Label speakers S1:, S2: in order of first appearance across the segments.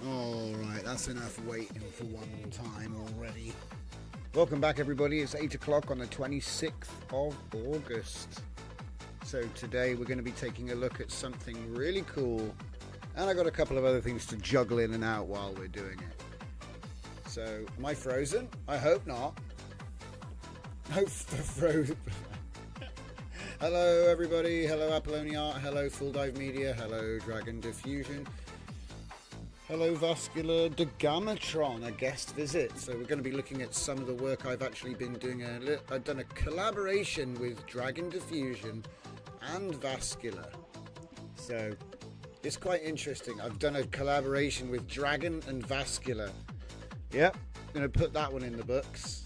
S1: Alright, that's enough waiting for one time already. Welcome back everybody, it's 8 o'clock on the 26th of August. So today we're going to be taking a look at something really cool, and I got a couple of other things to juggle in and out while we're doing it. So, am I frozen? I hope not. Hope frozen. Hello everybody, hello Apollonia, hello Full Dive Media, hello Dragon Diffusion. Hello Vascular Degamatron, a guest visit. So we're going to be looking at some of the work I've actually been doing. I've done a collaboration with Dragon Diffusion and Vascular. So it's quite interesting. I've done a collaboration with Dragon and Vascular. Yep, going to put that one in the books.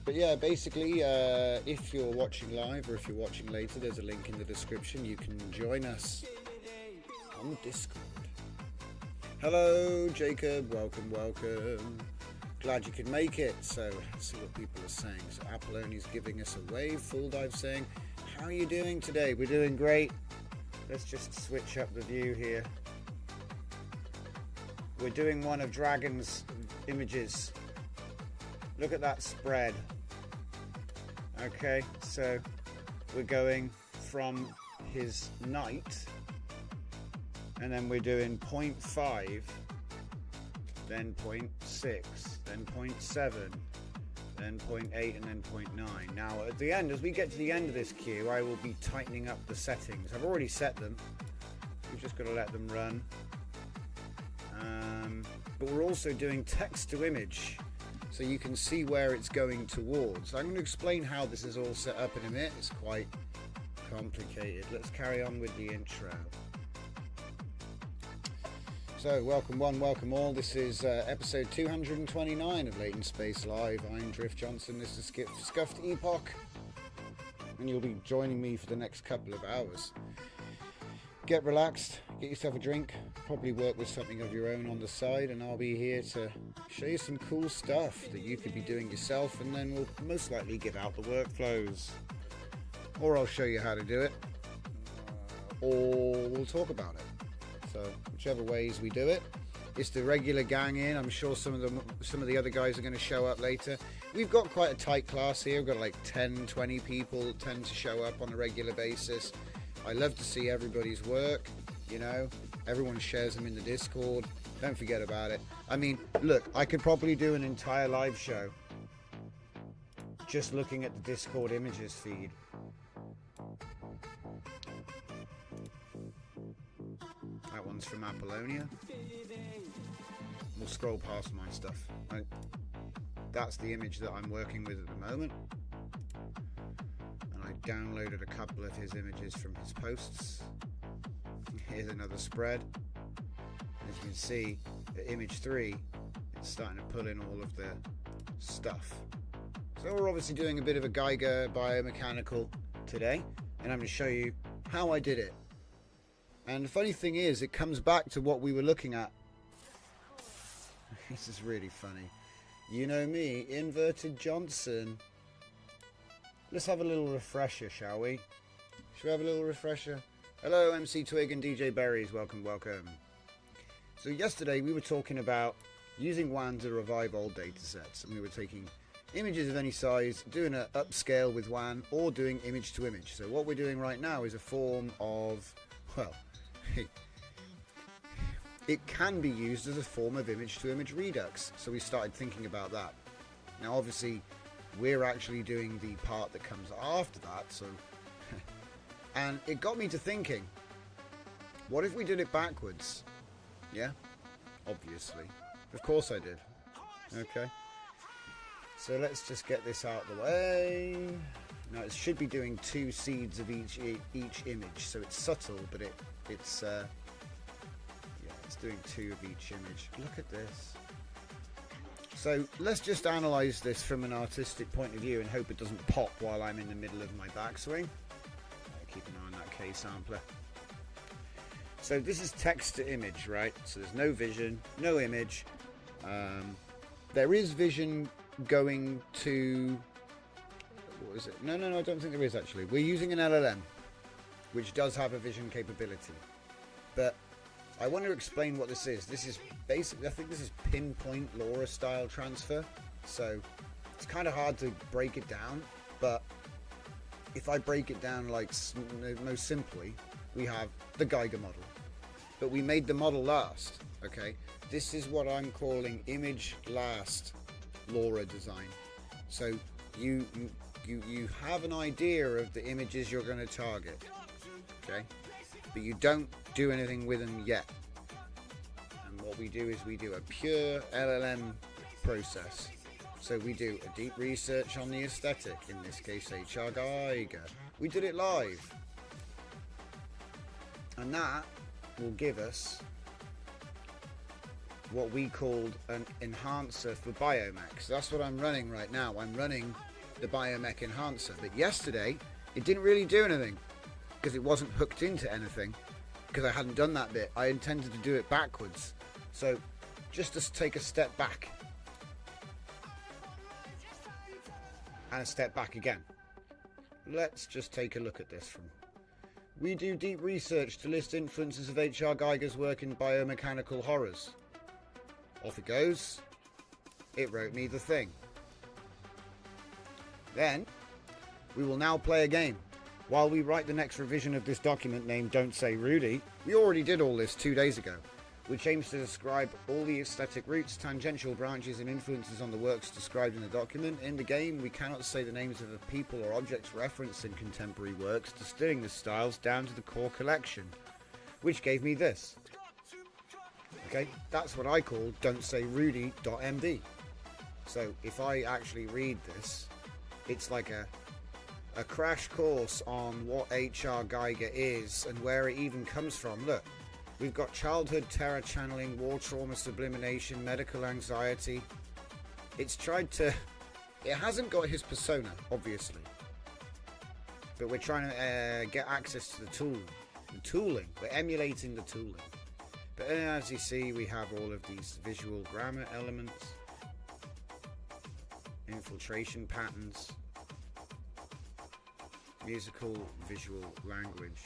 S1: But yeah, basically, if you're watching live or if you're watching later, there's a link in the description. You can join us on Discord. Hello Jacob, welcome. Glad you could make it. So let's see what people are saying. So Apolloni's giving us a wave. Full Dive saying, how are you doing today? We're doing great. Let's just switch up the view here. We're doing one of Dragon's images. Look at that spread. Okay, so we're going from his night, and then we're doing 0.5, then 0.6, then 0.7, then 0.8, and then 0.9. Now at the end, as we get to the end of this queue, I will be tightening up the settings. I've already set them. We've just got to let them run. But we're also doing text to image, so you can see where it's going towards. I'm going to explain how this is all set up in a minute. It's quite complicated. Let's carry on with the intro. So welcome one, welcome all. This is episode 229 of Latent Space Live. I'm Drift Johnson. This is Scuffed Epoch, and you'll be joining me for the next couple of hours. Get relaxed, get yourself a drink, probably work with something of your own on the side, and I'll be here to show you some cool stuff that you could be doing yourself, and then we'll most likely give out the workflows. Or I'll show you how to do it, or we'll talk about it. So whichever ways we do it. It's the regular gang in. I'm sure some of the other guys are going to show up later. We've got quite a tight class here. We've got like 10, 20 people that tend to show up on a regular basis. I love to see everybody's work, you know. Everyone shares them in the Discord. Don't forget about it. I mean, look, I could probably do an entire live show just looking at the Discord images feed. That one's from Apollonia. We'll scroll past my stuff. that's the image that I'm working with at the moment. And I downloaded a couple of his images from his posts. Here's another spread. As you can see, at image 3, it's starting to pull in all of the stuff. So we're obviously doing a bit of a Geiger biomechanical today, and I'm going to show you how I did it. And the funny thing is, it comes back to what we were looking at. This is really funny. You know me, Inverted Johnson. Let's have a little refresher, shall we? Should we have a little refresher? Hello, MC Twig and DJ Berries. Welcome, welcome. So yesterday we were talking about using WAN to revive old data sets, and we were taking images of any size, doing an upscale with WAN, or doing image to image. So what we're doing right now is a form of, well, it can be used as a form of image to image redux. So we started thinking about that. Now obviously we're actually doing the part that comes after that, so and it got me to thinking, what if we did it backwards? Yeah, obviously. Of course I did. Okay. So let's just get this out of the way. Now it should be doing 2 seeds of each image, so it's subtle, but it's doing 2 of each image. Look at this. So let's just analyze this from an artistic point of view and hope it doesn't pop while I'm in the middle of my backswing. Keep an eye on that K sampler. So this is text to image, right? So there's no vision, no image. There is vision going to, what is it? No, I don't think there is actually. We're using an LLM, which does have a vision capability. But I want to explain what this is. This is basically, I think this is pinpoint LoRa style transfer. So it's kind of hard to break it down, but if I break it down like most simply, we have the Geiger model, but we made the model last. Okay, this is what I'm calling image last LoRa design. So you have an idea of the images you're going to target, okay, but you don't do anything with them yet. And what we do is we do a pure LLM process. So we do a deep research on the aesthetic, in this case HR Geiger. We did it live. And that will give us what we called an enhancer for Biomech. So that's what I'm running right now. I'm running the Biomech enhancer. But yesterday, it didn't really do anything because it wasn't hooked into anything, because I hadn't done that bit. I intended to do it backwards. So just to take a step back. And a step back again. Let's just take a look at this from. We do deep research to list influences of HR Geiger's work in biomechanical horrors. Off it goes. It wrote me the thing. Then we will now play a game. While we write the next revision of this document named Don't Say Rudy, we already did all this 2 days ago, which aims to describe all the aesthetic roots, tangential branches and influences on the works described in the document. In the game, we cannot say the names of the people or objects referenced in contemporary works, distilling the styles down to the core collection, which gave me this. Okay, that's what I call Don't Say Rudy.md. So if I actually read this, it's like a crash course on what HR Geiger is and where it even comes from. Look. We've got childhood terror channeling, war trauma sublimation, medical anxiety. It's tried to... It hasn't got his persona, obviously. But we're trying to get access to the tooling. We're emulating the tooling. But then, as you see, we have all of these visual grammar elements, infiltration patterns, musical visual language,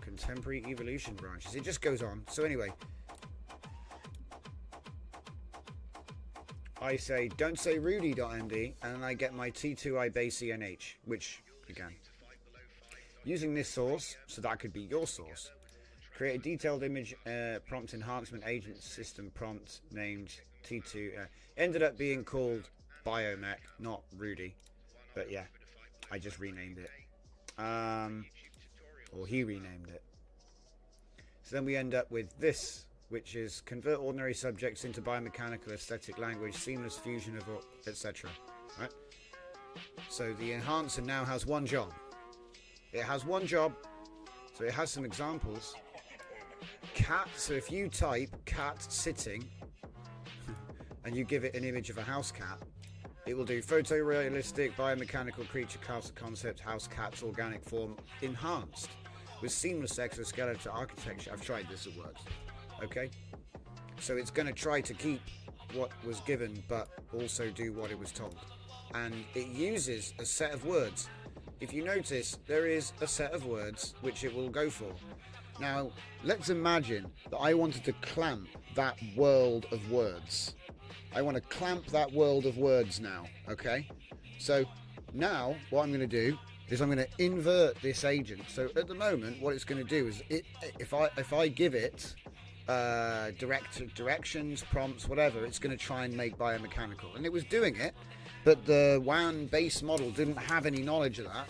S1: contemporary evolution branches. It just goes on. So anyway, I say don't say Rudy.md and I get my T2I base ENH, which again, using this source, so that could be your source, create a detailed image prompt enhancement agent system prompt named T2. Ended up being called Biomech, not Rudy, but yeah, I just renamed it. Or he renamed it. So then we end up with this which is convert ordinary subjects into biomechanical aesthetic language, seamless fusion of etc. Right? So the enhancer now has one job. It has one job. So it has some examples. Cat. So if you type cat sitting and you give it an image of a house cat, it will do photorealistic biomechanical creature concept house cat's organic form enhanced with seamless exoskeleton architecture. I've tried this, it works. Okay? So it's going to try to keep what was given but also do what it was told. And it uses a set of words. If you notice, there is a set of words which it will go for. Now, let's imagine that I wanted to clamp that world of words. I want to clamp that world of words now, okay? So now what I'm going to do is I'm going to invert this agent. So at the moment, what it's going to do is, if I give it directions, prompts, whatever, it's going to try and make biomechanical. And it was doing it, but the WAN base model didn't have any knowledge of that,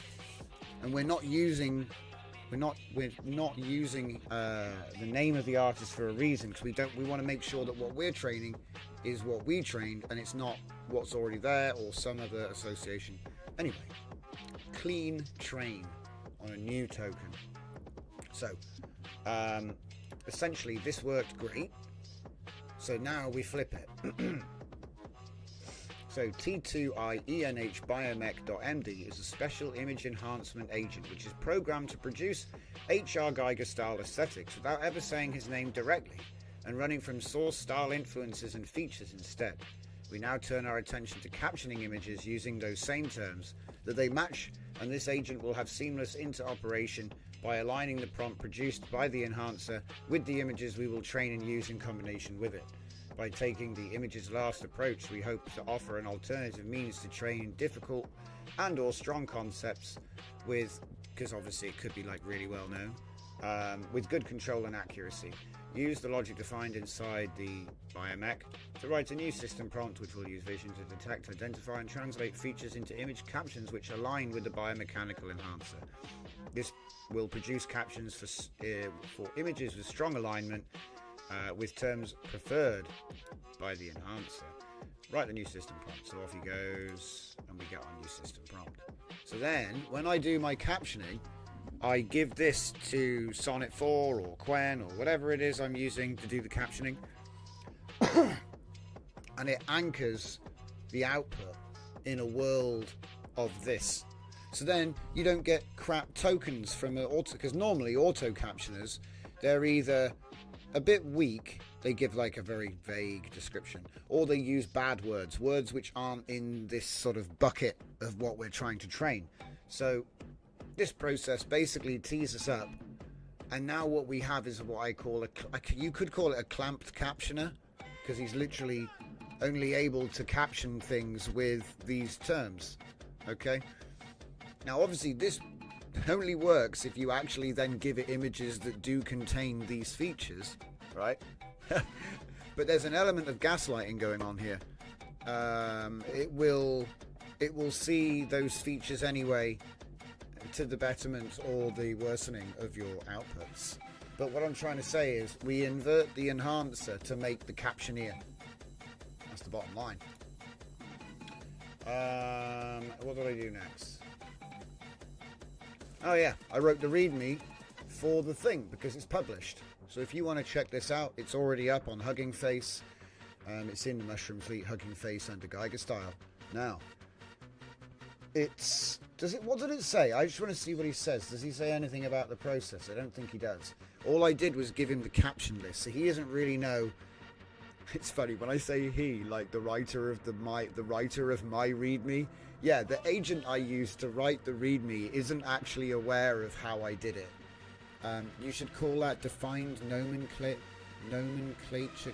S1: and we're not using the name of the artist for a reason, because we want to make sure that what we're training is what we trained and it's not what's already there or some other association. Anyway, clean train on a new token. So essentially this worked great. So now we flip it. So T2I ENH Biomech.md is a special image enhancement agent which is programmed to produce HR Geiger style aesthetics without ever saying his name directly, and running from source style influences and features instead. We now turn our attention to captioning images using those same terms that they match, and this agent will have seamless interoperation by aligning the prompt produced by the enhancer with the images we will train and use in combination with it. By taking the images last approach, we hope to offer an alternative means to train difficult and or strong concepts with, because obviously it could be like really well known, with good control and accuracy. Use the logic defined inside the biomech to write a new system prompt which will use vision to detect, identify and translate features into image captions which align with the biomechanical enhancer. This will produce captions for images with strong alignment with terms preferred by the enhancer. Write the new system prompt. So off he goes and we get our new system prompt. So then when I do my captioning, I give this to Sonnet 4 or Quen or whatever it is I'm using to do the captioning, and it anchors the output in a world of this. So then you don't get crap tokens from an auto, because normally auto captioners, they're either a bit weak, they give like a very vague description, or they use bad words which aren't in this sort of bucket of what we're trying to train. So this process basically tees us up, and now what we have is what I call you could call it a clamped captioner, because he's literally only able to caption things with these terms. Okay, now obviously this only works if you actually then give it images that do contain these features, right? But there's an element of gaslighting going on here. It will see those features anyway, to the betterment or the worsening of your outputs. But what I'm trying to say is we invert the enhancer to make the captioneer. That's the bottom line. What do I do next? Oh yeah, I wrote the readme for the thing because it's published. So if you want to check this out, it's already up on Hugging Face. It's in the Mushroom Fleet Hugging Face under Geiger style. Now, what did it say? I just want to see what he says. Does he say anything about the process? I don't think he does. All I did was give him the caption list, so he doesn't really know. It's funny when I say he, like the writer of my readme. Yeah, the agent I used to write the readme isn't actually aware of how I did it. You should call that defined nomenclature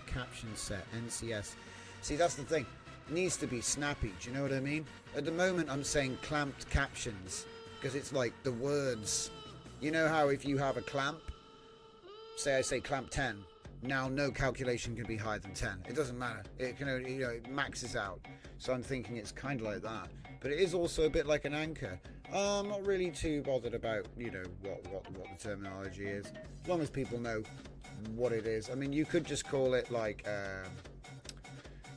S1: caption set, NCS. See, that's the thing. It needs to be snappy. Do you know what I mean? At the moment, I'm saying clamped captions because it's like the words. You know how if you have a clamp, say I say clamp 10, now no calculation can be higher than 10. It doesn't matter. It can only, it maxes out. So I'm thinking it's kind of like that. But it is also a bit like an anchor. I'm not really too bothered about, what the terminology is. As long as people know what it is. I mean, you could just call it like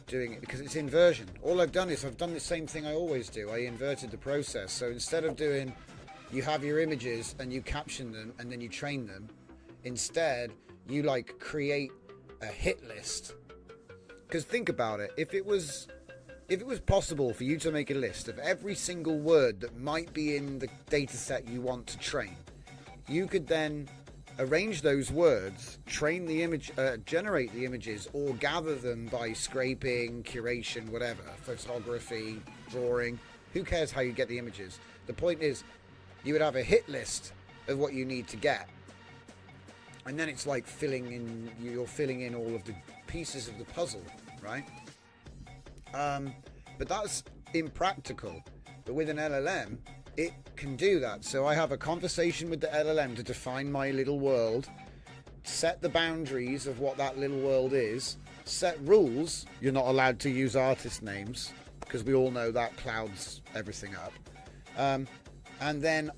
S1: doing it because it's inversion. All I've done is I've done the same thing I always do. I inverted the process. So instead of doing, you have your images and you caption them and then you train them, instead you like create a hit list. Because think about it, if it was possible for you to make a list of every single word that might be in the data set you want to train, you could then arrange those words, train the image, generate the images, or gather them by scraping, curation, whatever, photography, drawing. Who cares how you get the images? The point is, you would have a hit list of what you need to get, and then it's like you're filling in all of the pieces of the puzzle, right? But that's impractical. But with an LLM, it can do that. So I have a conversation with the LLM to define my little world, set the boundaries of what that little world is, set rules. You're not allowed to use artist names because we all know that clouds everything up. But then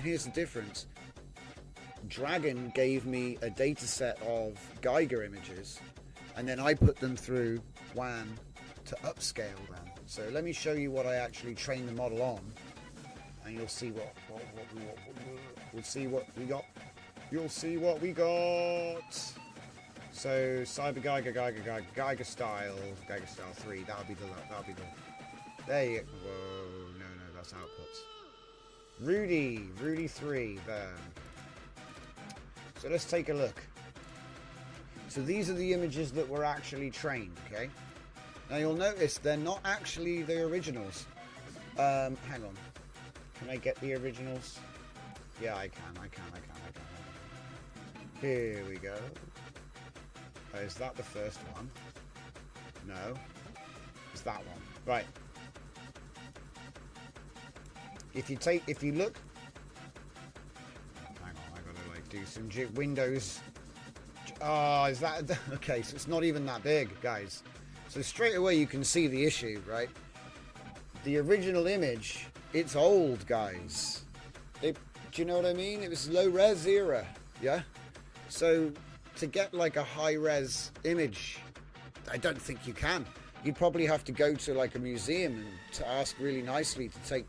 S1: here's the difference. Dragon gave me a data set of Geiger images, and then I put them through WAN to upscale them. So let me show you what I actually trained the model on, and you'll see we'll see what we got. You'll see what we got. So Cyber Geiger style 3. That'll be the. There you go. Whoa, no, that's outputs. Rudy 3 there. So let's take a look. So these are the images that were actually trained, okay? Now you'll notice they're not actually the originals. Hang on. Can I get the originals? Yeah, I can. Here we go. Oh, is that the first one? No. It's that one. Right. If you look... Hang on, I gotta like do some Windows... Oh, is that... Okay, so it's not even that big, guys. So straight away you can see the issue, right? The original image, it's old, guys. Do you know what I mean? It was low-res era, yeah? So to get like a high-res image, I don't think you can. You'd probably have to go to like a museum and to ask really nicely to take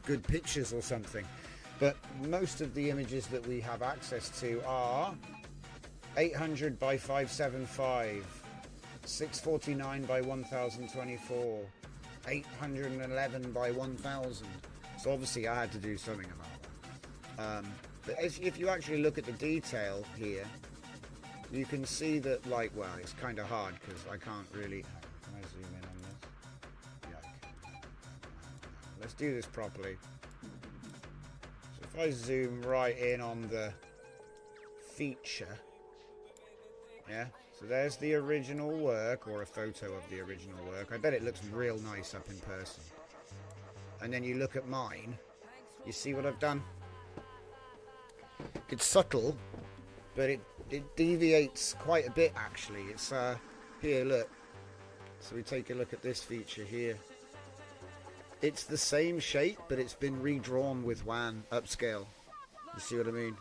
S1: good pictures or something. But most of the images that we have access to are 800 by 575, 649 by 1024, 811 by 1000. So obviously I had to do something about that. But if you actually look at the detail here, you can see that, like, well, it's kind of hard because I can't really... Can I zoom in on this? Yeah. Let's do this properly. So if I zoom right in on the feature, yeah, so there's the original work, or a photo of the original work. I bet it looks real nice up in person. And then you look at mine, you see what I've done? It's subtle, but it deviates quite a bit actually. It's here, look. So we take a look at this feature here. It's the same shape, but it's been redrawn with WAN upscale. You see what I mean?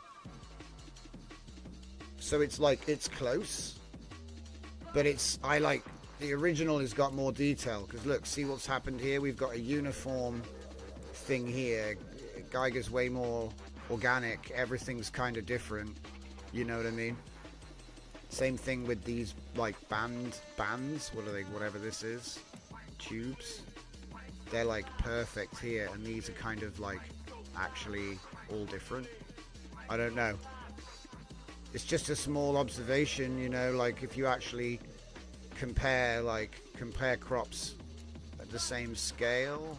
S1: So it's like, it's close, but I like the original has got more detail, because look, see what's happened here? We've got a uniform thing here. Geiger's way more organic. Everything's kind of different. You know what I mean? Same thing with these like bands. What are they? Whatever this is. Tubes. They're like perfect here, and these are kind of like actually all different. I don't know. It's just a small observation, you know, like if you actually compare crops at the same scale.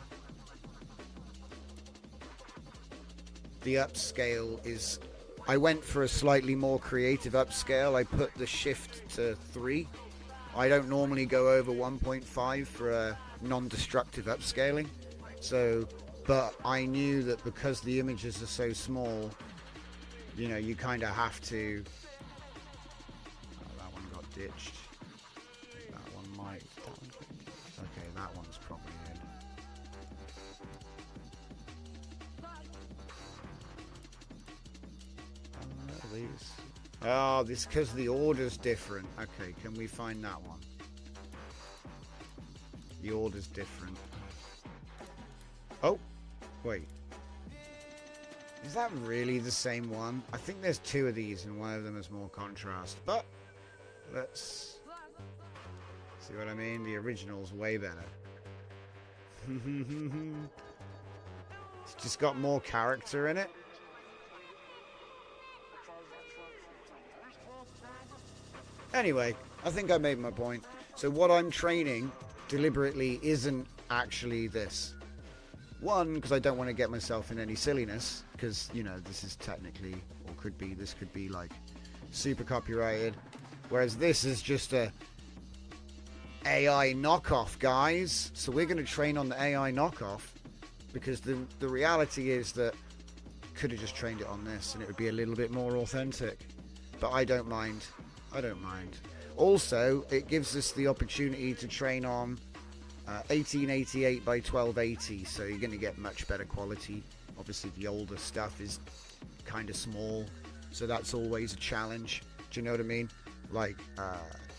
S1: The upscale is, I went for a slightly more creative upscale. I put the shift to 3. I don't normally go over 1.5 for a non-destructive upscaling. So, but I knew that because the images are so small, you know, you kind of have to... Oh, that one got ditched. That one might... Okay, that one's probably in. These Oh, this because the order's different. Okay, can we find that one? The order's different. Oh, wait. Is that really the same one? I think there's two of these and one of them has more contrast. But let's see what I mean. The original's way better. It's just got more character in it. Anyway, I think I made my point. So what I'm training deliberately isn't actually this. One, because I don't want to get myself in any silliness, because, you know, this is technically, or could be, this could be like super copyrighted. Whereas this is just a AI knockoff, guys. So we're going to train on the AI knockoff, because the reality is that could have just trained it on this and it would be a little bit more authentic. But I don't mind. I don't mind. Also, it gives us the opportunity to train on 1888 by 1280, so you're going to get much better quality. Obviously, the older stuff is kind of small, so that's always a challenge. Do you know what I mean? Like,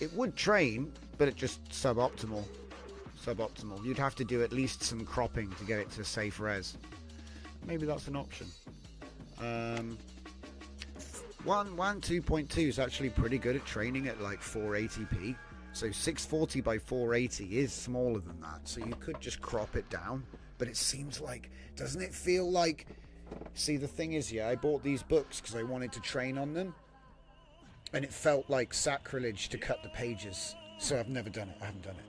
S1: it would train, but it just suboptimal. Suboptimal. You'd have to do at least some cropping to get it to safe res. Maybe that's an option. 2.2 is actually pretty good at training at like 480p. So 640 by 480 is smaller than that. So you could just crop it down. But it seems like, doesn't it feel like... See, the thing is, yeah, I bought these books because I wanted to train on them. And it felt like sacrilege to cut the pages. So I've never done it. I haven't done it.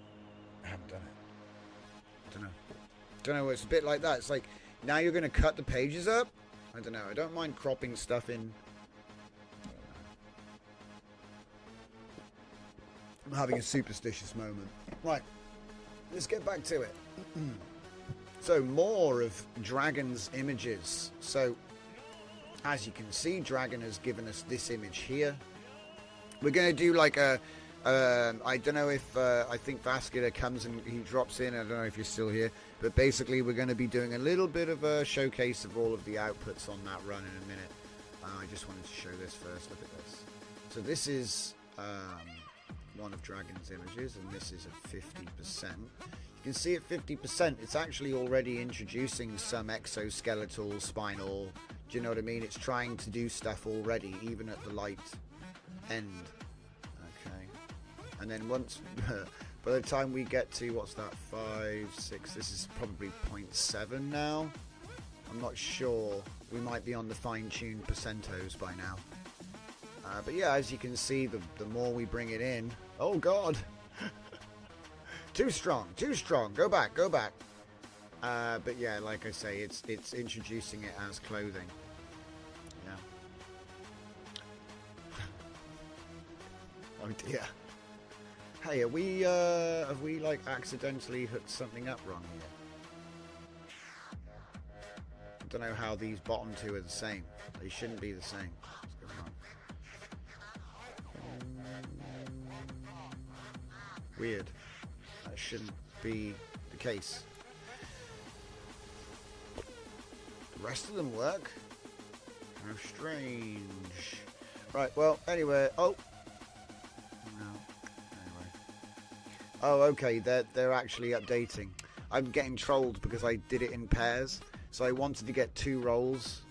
S1: Don't know. It's a bit like that. It's like, now you're going to cut the pages up? I don't know. I don't mind cropping stuff in. I'm having a superstitious moment. Right. Let's get back to it. So, more of Dragon's images. So, as you can see, Dragon has given us this image here. We're going to do like a... I don't know if... I think Vascular comes and he drops in. I don't know if you're still here. But basically, we're going to be doing a little bit of a showcase of all of the outputs on that run in a minute. I just wanted to show this first. Look at this. So, this is... one of Dragon's images, and this is at 50%. You can see at 50%, it's actually already introducing some exoskeletal, spinal, do you know what I mean? It's trying to do stuff already, even at the light end. Okay. And then once, by the time we get to, what's that, 5, 6, this is probably 0.7 now. I'm not sure. We might be on the fine-tuned percentos by now. But yeah, as you can see, the more we bring it in... Oh, God! Too strong, go back. But yeah, like I say, it's introducing it as clothing. Yeah. Oh, dear. Hey, have we, like, accidentally hooked something up wrong here? I don't know how these bottom two are the same. They shouldn't be the same. What's going on? Weird. That shouldn't be the case. The rest of them work. How strange. Right, well, anyway. Oh. No. Anyway. Oh, okay. They're actually updating. I'm getting trolled because I did it in pairs. So I wanted to get 2 rolls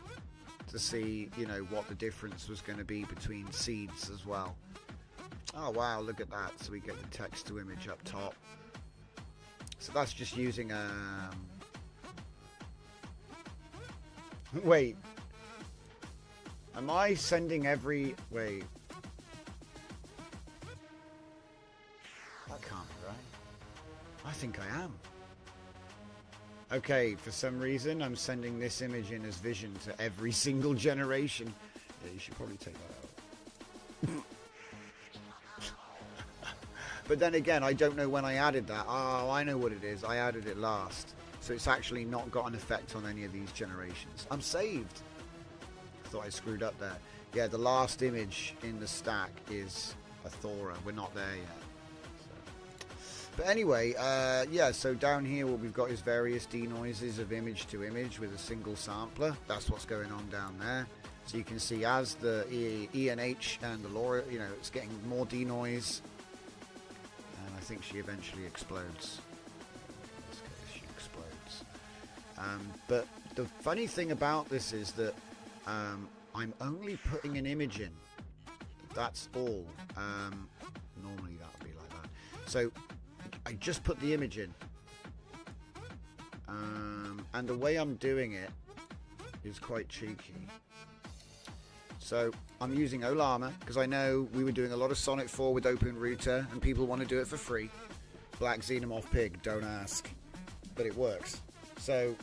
S1: to see, you know, what the difference was going to be between seeds as well. Oh wow, look at that. So we get the text to image up top. So that's just using wait. Am I sending every... Wait. That can't be right. I think I am. Okay, for some reason I'm sending this image in as vision to every single generation. Yeah, you should probably take that out. But then again, I don't know when I added that. Oh, I know what it is. I added it last. So it's actually not got an effect on any of these generations. I'm saved. I thought I screwed up there. Yeah, the last image in the stack is a Thora. We're not there yet. So. But anyway, yeah, so down here what we've got is various denoises of image to image with a single sampler. That's what's going on down there. So you can see as the ENH and the LoRa, you know, it's getting more denoise, and I think she eventually explodes. In this case, she explodes. But the funny thing about this is that I'm only putting an image in. That's all. Normally that would be like that. So I just put the image in. And the way I'm doing it is quite cheeky. So I'm using Olama because I know we were doing a lot of Sonnet 4 with Open Router and people want to do it for free. Black Xenomorph Pig, don't ask. But it works. So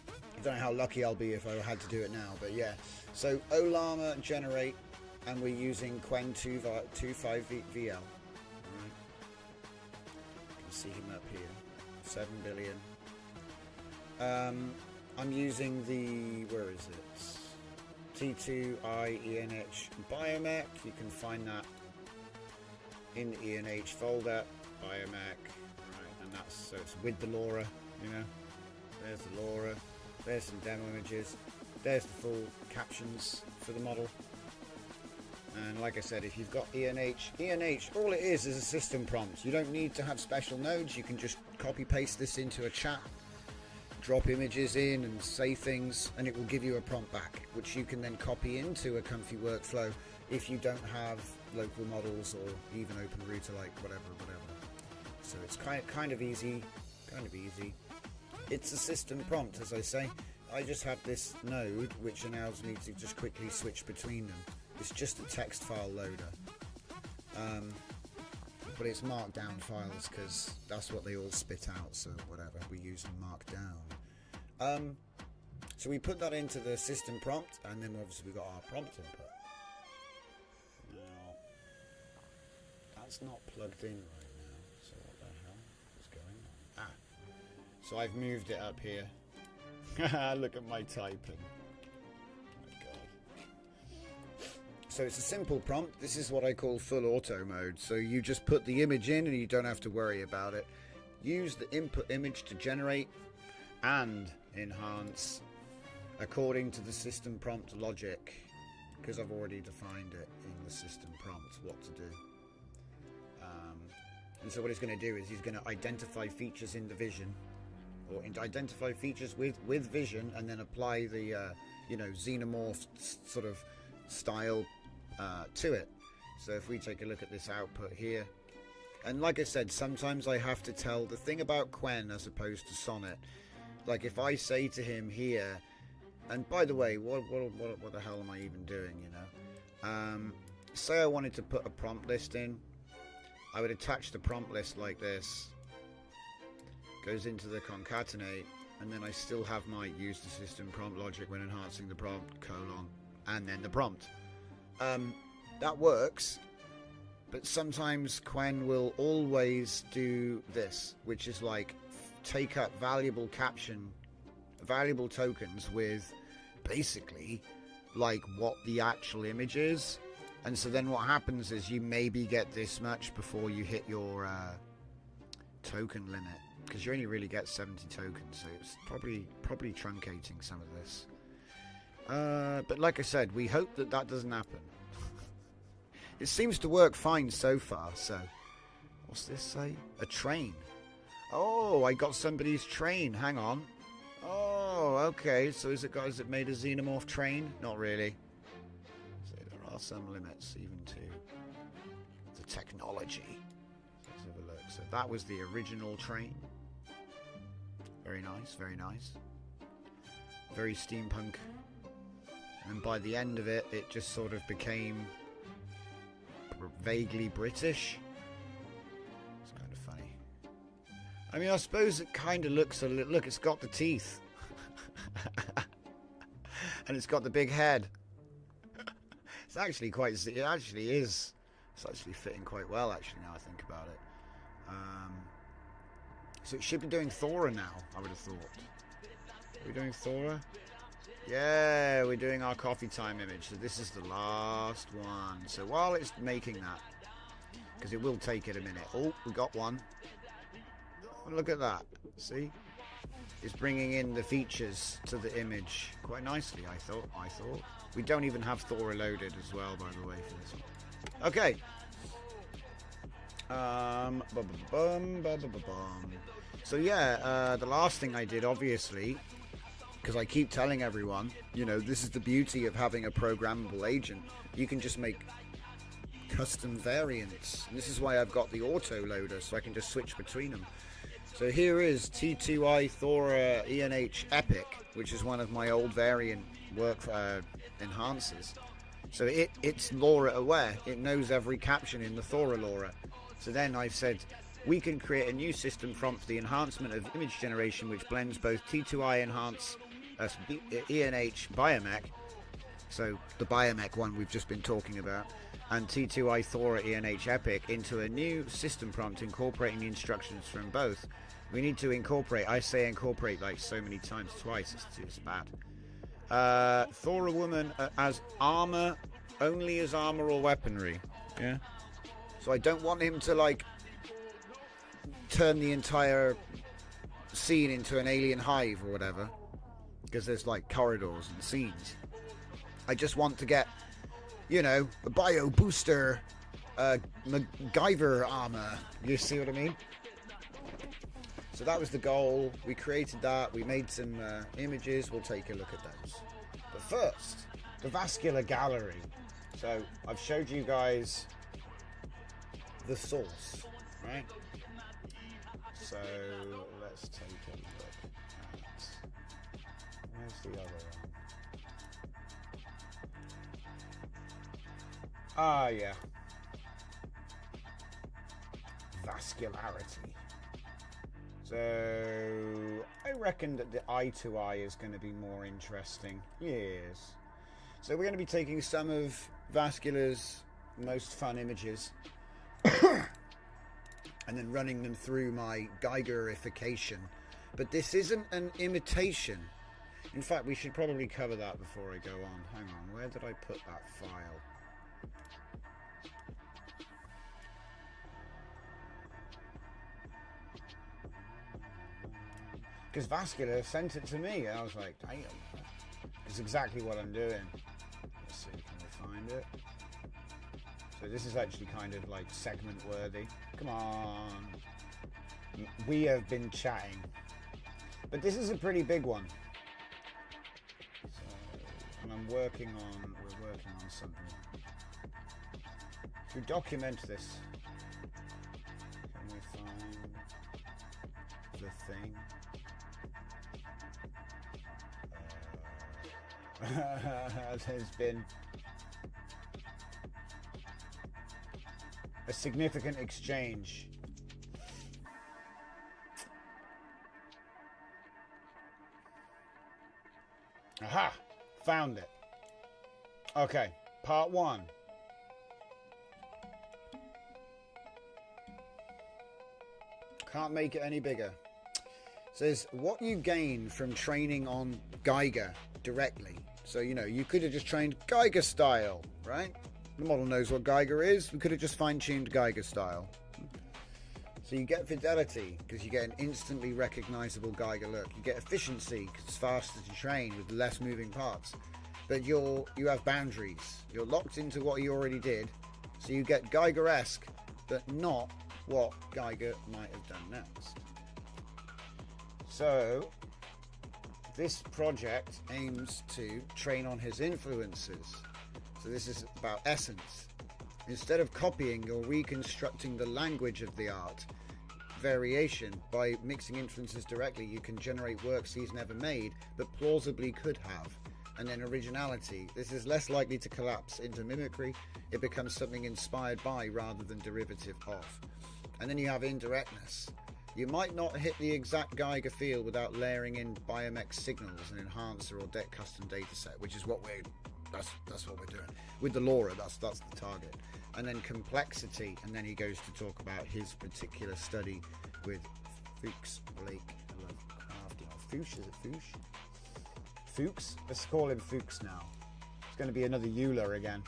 S1: I don't know how lucky I'll be if I had to do it now, but yeah. So Olama generate, and we're using Quen 25 VL. Alright. You can see him up here. 7 billion. I'm using the, where is it? T2I ENH Biomech. You can find that in the ENH folder. Biomech. Right, and that's, so it's with the LoRa, you know. There's the LoRa. There's some demo images. There's the full captions for the model. And like I said, if you've got ENH, all it is a system prompt. You don't need to have special nodes. You can just copy paste this into a chat, drop images in and say things, and it will give you a prompt back, which you can then copy into a comfy workflow if you don't have local models or even Open Router, like whatever. So it's kind of easy. It's a system prompt, as I say. I just have this node which allows me to just quickly switch between them. It's just a text file loader, but it's markdown files because that's what they all spit out, so whatever, we use them markdown. So we put that into the system prompt, and then obviously we got our prompt input. Now that's not plugged in right now, so what the hell is going on? So I've moved it up here. Look at my typing. Oh my god. So it's a simple prompt. This is what I call full auto mode. So you just put the image in and you don't have to worry about it. Use the input image to generate and enhance according to the system prompt logic, because I've already defined it in the system prompt what to do. And so what he's going to do is he's going to identify features in the vision, or identify features with vision, and then apply the xenomorph sort of style to it. So if we take a look at this output here, and like I said, sometimes I have to tell the thing about Quen as opposed to Sonnet. Like if I say to him here, and by the way, what the hell am I even doing, you know? Say I wanted to put a prompt list in, I would attach the prompt list like this, goes into the concatenate, and then I still have my use the system prompt logic when enhancing the prompt, and then the prompt. That works, but sometimes Quen will always do this, which is like take up valuable tokens with basically like what the actual image is, and so then what happens is you maybe get this much before you hit your token limit, because you only really get 70 tokens, so it's probably truncating some of this. But like I said, we hope that doesn't happen. It seems to work fine so far. So what's this say? A train. Oh, I got somebody's train. Hang on. Oh, okay. So is it made a xenomorph train? Not really. So there are some limits even to the technology. Let's have a look. So that was the original train. Very nice, very nice. Very steampunk. And by the end of it, it just sort of became vaguely British. It's kind of funny. I mean, I suppose it kind of looks a little... Look, it's got the teeth. And it's got the big head. It's actually quite... It actually is... It's actually fitting quite well, actually, now I think about it. So it should be doing Thora now, I would have thought. Are we doing Thora? Yeah, we're doing our coffee time image. So this is the last one. So while it's making that, because it will take it a minute. Oh, we got one. Oh, look at that. See? is bringing in the features to the image quite nicely, I thought. We don't even have Thora loaded as well, by the way, for this one. Okay. So yeah, the last thing I did, obviously, because I keep telling everyone, you know, this is the beauty of having a programmable agent. You can just make custom variants. And this is why I've got the auto loader, so I can just switch between them. So here is T2I Thora ENH Epic, which is one of my old variant work enhancers. So it's LoRa aware. It knows every caption in the Thora LoRa. So then I've said, we can create a new system prompt for the enhancement of image generation, which blends both T2I enhance ENH Biomech, so the Biomech one we've just been talking about, and T2I Thora ENH Epic into a new system prompt incorporating the instructions from both. We need to incorporate, I say incorporate like so many times, twice, it's bad. Thora woman as armor, only as armor or weaponry. Yeah. So I don't want him to like turn the entire scene into an alien hive or whatever, because there's like corridors and scenes. I just want to get, you know, a bio booster, MacGyver armor. You see what I mean? So that was the goal. We created that. We made some images. We'll take a look at those. But first, the vascular gallery. So I've showed you guys the source, right? So let's take a look at, where's the other one? Ah, yeah. Vascularity. So I reckon that the eye to eye is going to be more interesting. Yes. So we're going to be taking some of Vascular's most fun images and then running them through my Geigerification. But this isn't an imitation. In fact, we should probably cover that before I go on. Hang on, where did I put that file? Because Vascular sent it to me, and I was like, damn, it's exactly what I'm doing. Let's see, can we find it? So this is actually kind of like segment worthy. Come on. We have been chatting. But this is a pretty big one. So, and we're working on something. To document this, can we find the thing? There's been a significant exchange. Aha! Found it. Okay, part one. Can't make it any bigger. Says what you gain from training on Geiger directly. So, you know, you could have just trained Geiger style, right? The model knows what Geiger is. We could have just fine-tuned Geiger style. So you get fidelity, because you get an instantly recognizable Geiger look. You get efficiency, because it's faster to train with less moving parts. But you have boundaries. You're locked into what you already did. So you get Geiger-esque, but not what Geiger might have done next. So this project aims to train on his influences. So this is about essence. Instead of copying, you're reconstructing the language of the art. Variation. By mixing influences directly, you can generate works he's never made, but plausibly could have. And then originality. This is less likely to collapse into mimicry. It becomes something inspired by rather than derivative of. And then you have indirectness. You might not hit the exact Geiger field without layering in Biomech signals, an enhancer or custom data set, which is what that's what we're doing. With the LoRa, that's the target. And then complexity, and then he goes to talk about his particular study with Fuchs, Blake, Lovecraft, Fuchs, is it Fuchs? Fuchs? Let's call him Fuchs now. It's going to be another Euler again.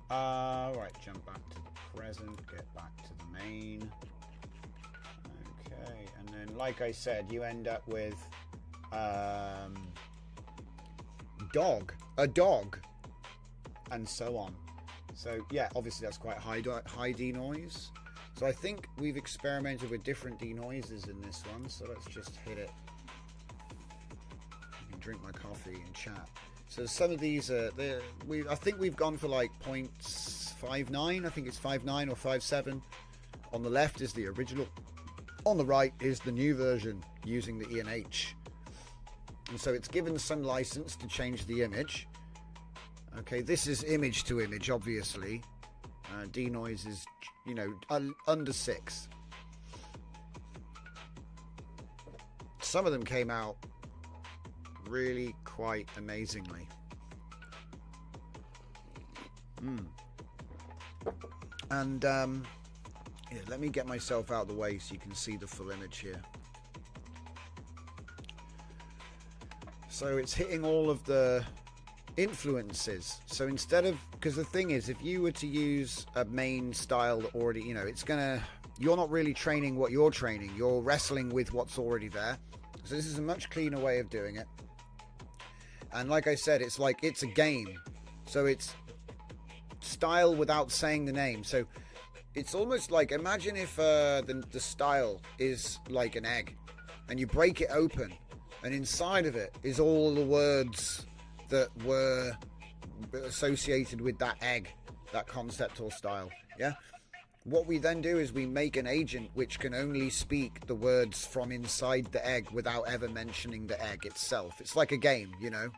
S1: Right, jump back to the present, get back to the main. Okay. Okay, and then like I said, you end up with dog, a dog, and so on. So yeah, obviously that's quite high denoise. So I think we've experimented with different denoises in this one. So let's just hit it. I can drink my coffee and chat. So some of these are I think we've gone for like 0.59. I think it's 5.9 or 5.7. On the left is the original. On the right is the new version using the ENH. And so it's given some license to change the image. Okay, this is image to image, obviously. Denoise is, you know, under 6. Some of them came out really quite amazingly. And here, let me get myself out of the way so you can see the full image here. So it's hitting all of the influences. So instead of, because the thing is, if you were to use a main style that already, you know, you're not really training what you're training, you're wrestling with what's already there. So this is a much cleaner way of doing it. And like I said, it's like it's a game. So it's style without saying the name. So it's almost like, imagine if the style is like an egg and you break it open and inside of it is all the words that were associated with that egg, that concept or style. Yeah. What we then do is we make an agent which can only speak the words from inside the egg without ever mentioning the egg itself. It's like a game, you know.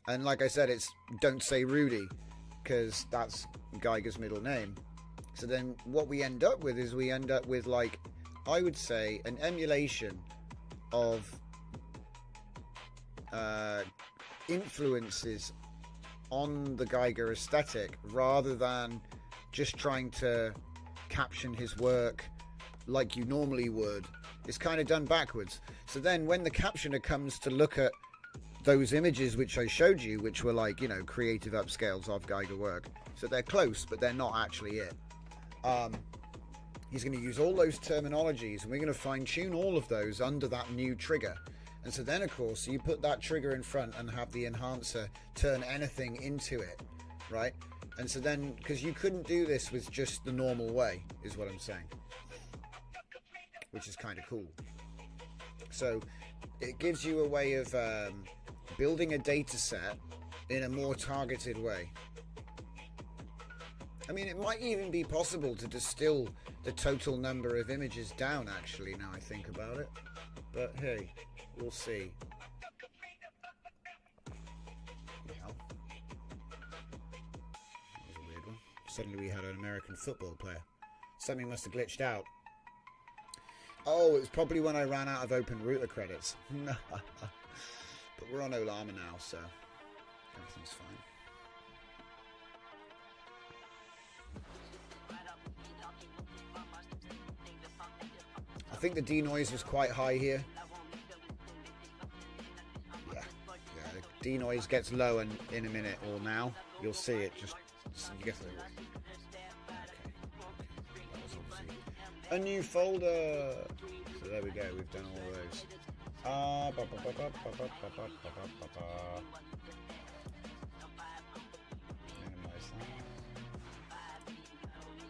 S1: And like I said, it's don't say Rudy, because that's Geiger's middle name. So then what we end up with is like, I would say, an emulation of influences on the Geiger aesthetic, rather than just trying to caption his work like you normally would. It's kind of done backwards. So then when the captioner comes to look at those images which I showed you, which were like, you know, creative upscales of Geiger work, so they're close but they're not actually it, he's going to use all those terminologies and we're going to fine tune all of those under that new trigger. And so then, of course, you put that trigger in front and have the enhancer turn anything into it, right? And so then, because you couldn't do this with just the normal way, is what I'm saying, which is kind of cool. So it gives you a way of building a data set in a more targeted way. I mean, it might even be possible to distill the total number of images down, actually, now I think about it. But hey, we'll see. Yeah. That was a weird one. Suddenly we had an American football player. Something must have glitched out. Oh, it was probably when I ran out of open router credits. But we're on Olama now, so everything's fine. I think the denoise was quite high here. Yeah, the denoise gets low in a minute or now. You'll see it just you get a new folder. So there we go, we've done all those. Minimize that.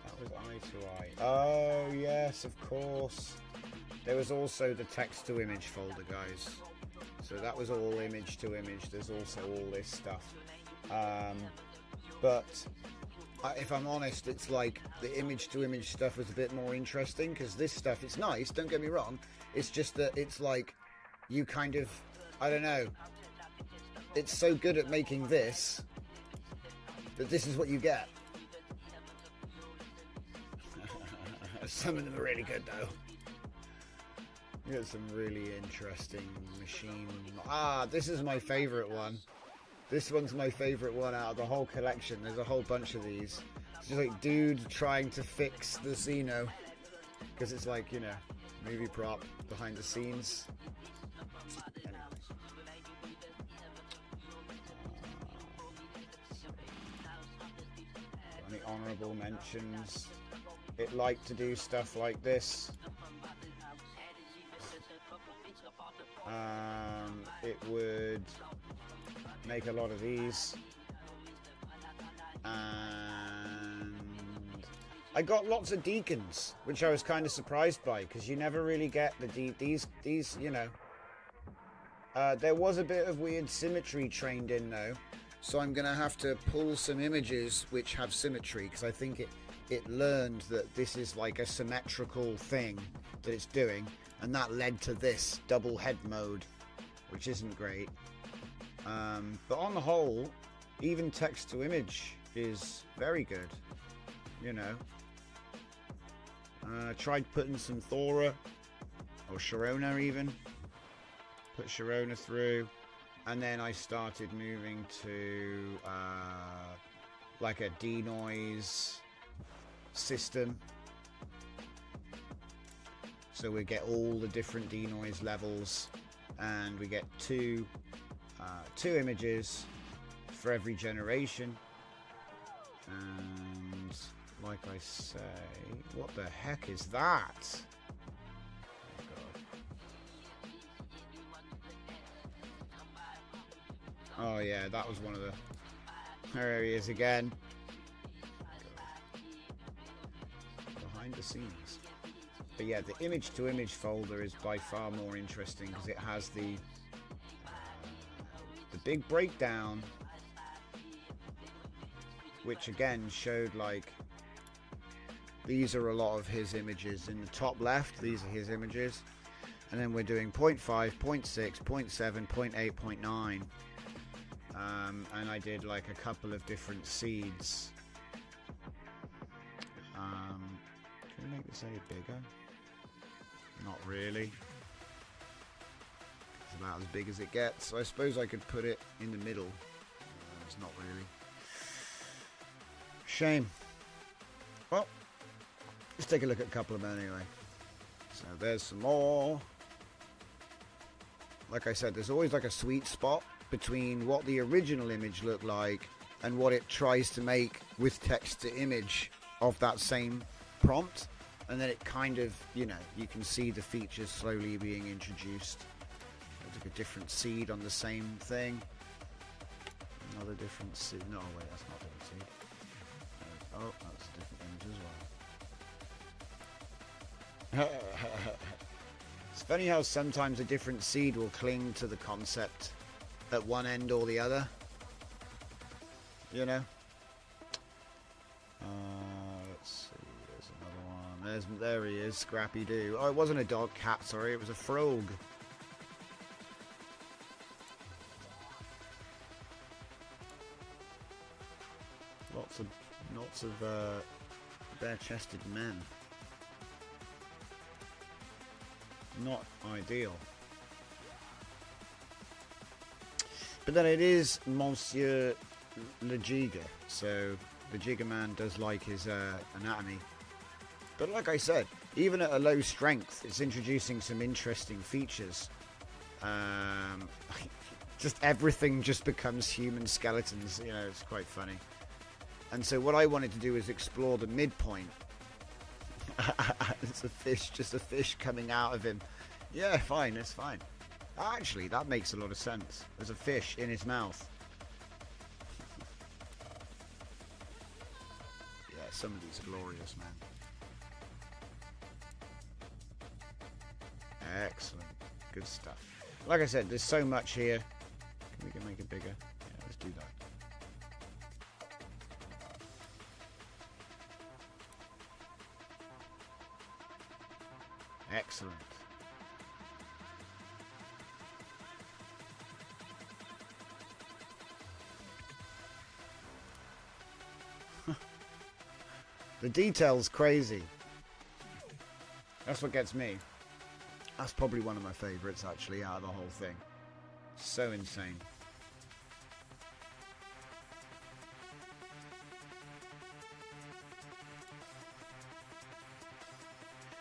S1: That was eye to eye. Oh yes, of course. There was also the text to image folder, guys. So that was all image to image. There's also all this stuff. But if I'm honest, it's like the image to image stuff was a bit more interesting, because this stuff, it's nice, don't get me wrong. It's just that it's like you kind of, I don't know, it's so good at making this that this is what you get. Some of them are really good though. You got some really interesting machine. This is my favorite one. This one's my favorite one out of the whole collection. There's a whole bunch of these. It's just like dude trying to fix the Xeno, because it's like, you know, movie prop behind the scenes. Anyway. Any honourable mentions? it liked to do stuff like this. It would make a lot of these, and I got lots of deacons, which I was kind of surprised by, because you never really get these, you know. There was a bit of weird symmetry trained in though, so I'm gonna have to pull some images which have symmetry, because I think it learned that this is like a symmetrical thing that it's doing, and that led to this double head mode, which isn't great. But on the whole, even text to image is very good, you know. Tried putting some Thora or Sharona even. Put Sharona through, and then I started moving to like a denoise system. So we get all the different denoise levels, and we get two images for every generation. And like I say, what the heck is that? Oh God. Oh yeah, that was one of the... There he is again. Behind the scenes. But yeah, the image to image folder is by far more interesting, because it has the big breakdown, which again showed like these are a lot of his images. In the top left, these are his images, and then we're doing 0.5, 0.6, 0.7, 0.8, 0.9, and I did like a couple of different seeds. Can we make this any bigger? Not really. It's about as big as it gets. So I suppose I could put it in the middle. It's not really. Shame. Well, let's take a look at a couple of them anyway. So there's some more. Like I said, there's always like a sweet spot between what the original image looked like and what it tries to make with text to image of that same prompt. And then it kind of, you know, you can see the features slowly being introduced. There's like a different seed on the same thing. Another different seed. No, wait, that's not a different seed. Oh, that's a different image as well. It's funny how sometimes a different seed will cling to the concept at one end or the other. You know? Let's see. There's another one. There he is, Scrappy Doo. Oh, it wasn't a dog cat, sorry, it was a frog. Lots of bare-chested men. Not ideal. But then it is Monsieur Le Giga, so the Jigger Man does like his anatomy. But like I said, even at a low strength, it's introducing some interesting features. Just everything just becomes human skeletons, you know, it's quite funny. And so what I wanted to do is explore the midpoint. It's a fish, just a fish coming out of him. Yeah, fine, it's fine. Actually, that makes a lot of sense. There's a fish in his mouth. Yeah, some of these are glorious, man. Excellent. Good stuff. Like I said, there's so much here. We can make it bigger. Yeah, let's do that. Excellent. The detail's crazy. That's what gets me. That's probably one of my favorites, actually, out of the whole thing. So insane.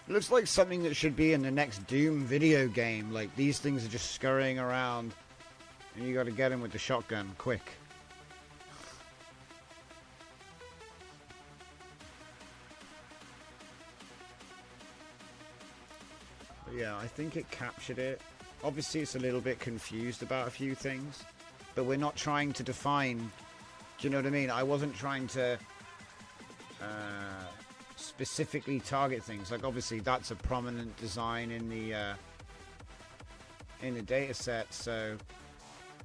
S1: It looks like something that should be in the next Doom video game. Like, these things are just scurrying around, and you gotta get them with the shotgun quick. Yeah, I think it captured it. Obviously, it's a little bit confused about a few things, but we're not trying to define. Do you know what I mean? I wasn't trying to specifically target things. Like, obviously, that's a prominent design in the data set, so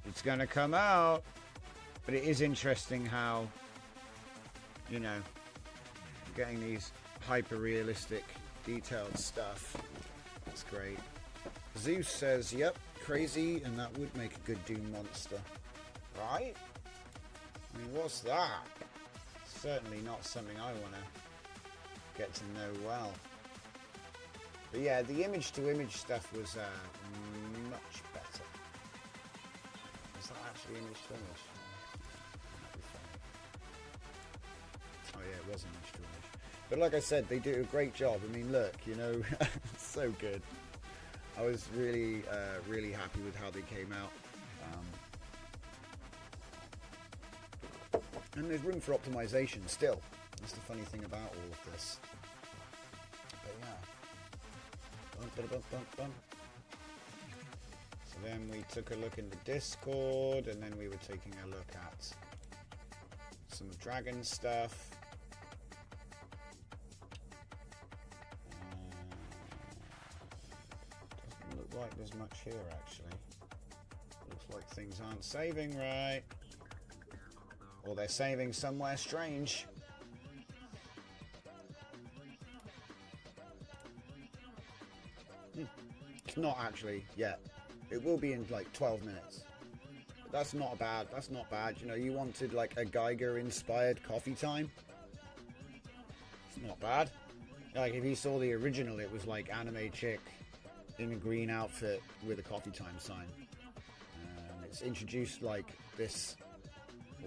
S1: it's going to come out. But it is interesting how, you know, getting these hyper-realistic, detailed stuff. That's great. Zeus says, yep, crazy, and that would make a good Doom monster. Right? I mean, what's that? Certainly not something I want to get to know well. But yeah, the image-to-image stuff was much better. Is that actually image-to-image? Oh yeah, it was image-to-image. But like I said, they do a great job. I mean, look, you know, so good. I was really, really happy with how they came out. And there's room for optimization still. That's the funny thing about all of this. But yeah. So then we took a look in the Discord, and then we were taking a look at some dragon stuff. Doesn't look like there's much here actually. Looks like things aren't saving right. Or they're saving somewhere strange. It's not actually yet. It will be in like 12 minutes. But that's not bad. That's not bad. You know, you wanted like a Geiger-inspired coffee time. It's not bad. Like if you saw the original, it was like anime chick in a green outfit with a coffee time sign. It's introduced like this.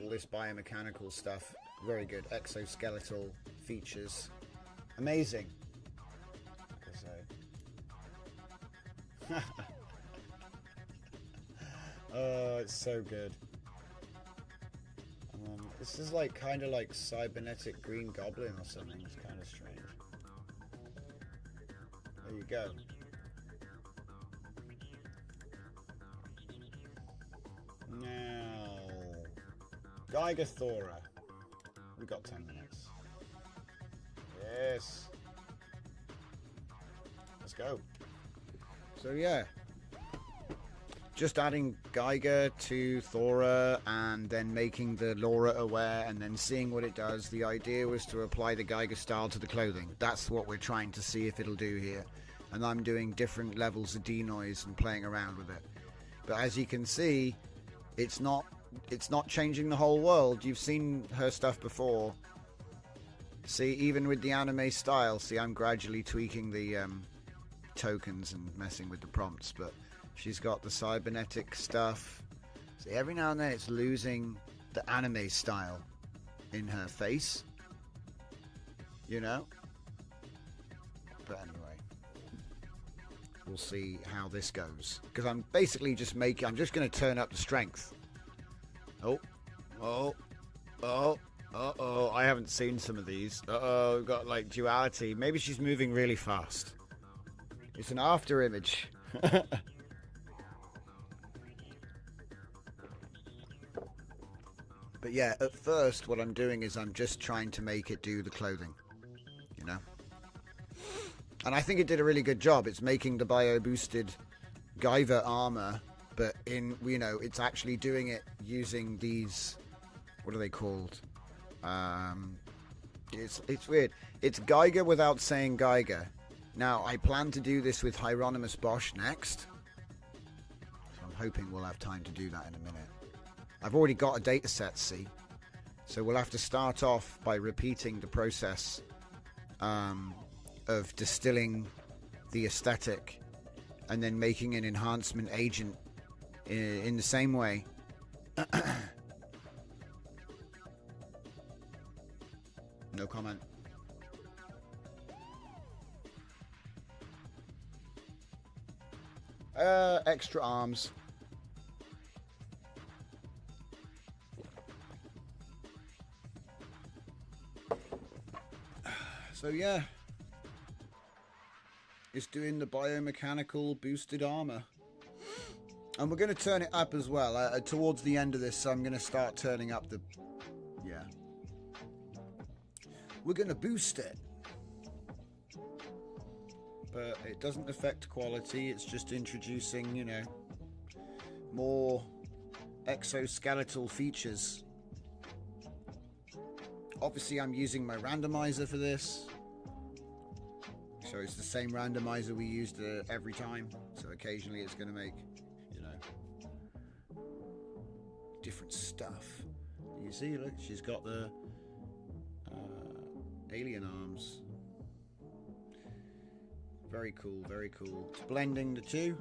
S1: All this biomechanical stuff, very good. Exoskeletal features, amazing. Oh, it's so good. This is like kind of like cybernetic green goblin or something. It's kind of strange. There you go. Now, Geiger Thora. We got 10 minutes. Yes. Let's go. So yeah. Just adding Geiger to Thora and then making the Laura aware and then seeing what it does. The idea was to apply the Geiger style to the clothing. That's what we're trying to see if it'll do here. And I'm doing different levels of denoise and playing around with it. But as you can see, it's not changing the whole world. You've seen her stuff before. See, even with the anime style, see, I'm gradually tweaking the tokens and messing with the prompts, but she's got the cybernetic stuff. See, every now and then it's losing the anime style in her face, you know? But anyway, we'll see how this goes. Because I'm basically just I'm just going to turn up the strength. Oh, I haven't seen some of these. We've got like duality. Maybe she's moving really fast. It's an after image. But yeah, at first what I'm doing is I'm just trying to make it do the clothing, you know? And I think it did a really good job. It's making the bio-boosted Guyver armor, but it's actually doing it using these, what are they called? It's weird. It's Geiger without saying Geiger. Now, I plan to do this with Hieronymus Bosch next. So I'm hoping we'll have time to do that in a minute. I've already got a data set, see? So we'll have to start off by repeating the process of distilling the aesthetic and then making an enhancement agent in the same way. No comment. Extra arms. So yeah. It's doing the biomechanical boosted armor. And we're going to turn it up as well. Towards the end of this, I'm going to start turning up the... Yeah. We're going to boost it. But it doesn't affect quality. It's just introducing, you know, more exoskeletal features. Obviously, I'm using my randomizer for this. So it's the same randomizer we used every time. So occasionally it's going to make, you know, different stuff. You see, look, she's got the alien arms. Very cool, very cool. It's blending the two.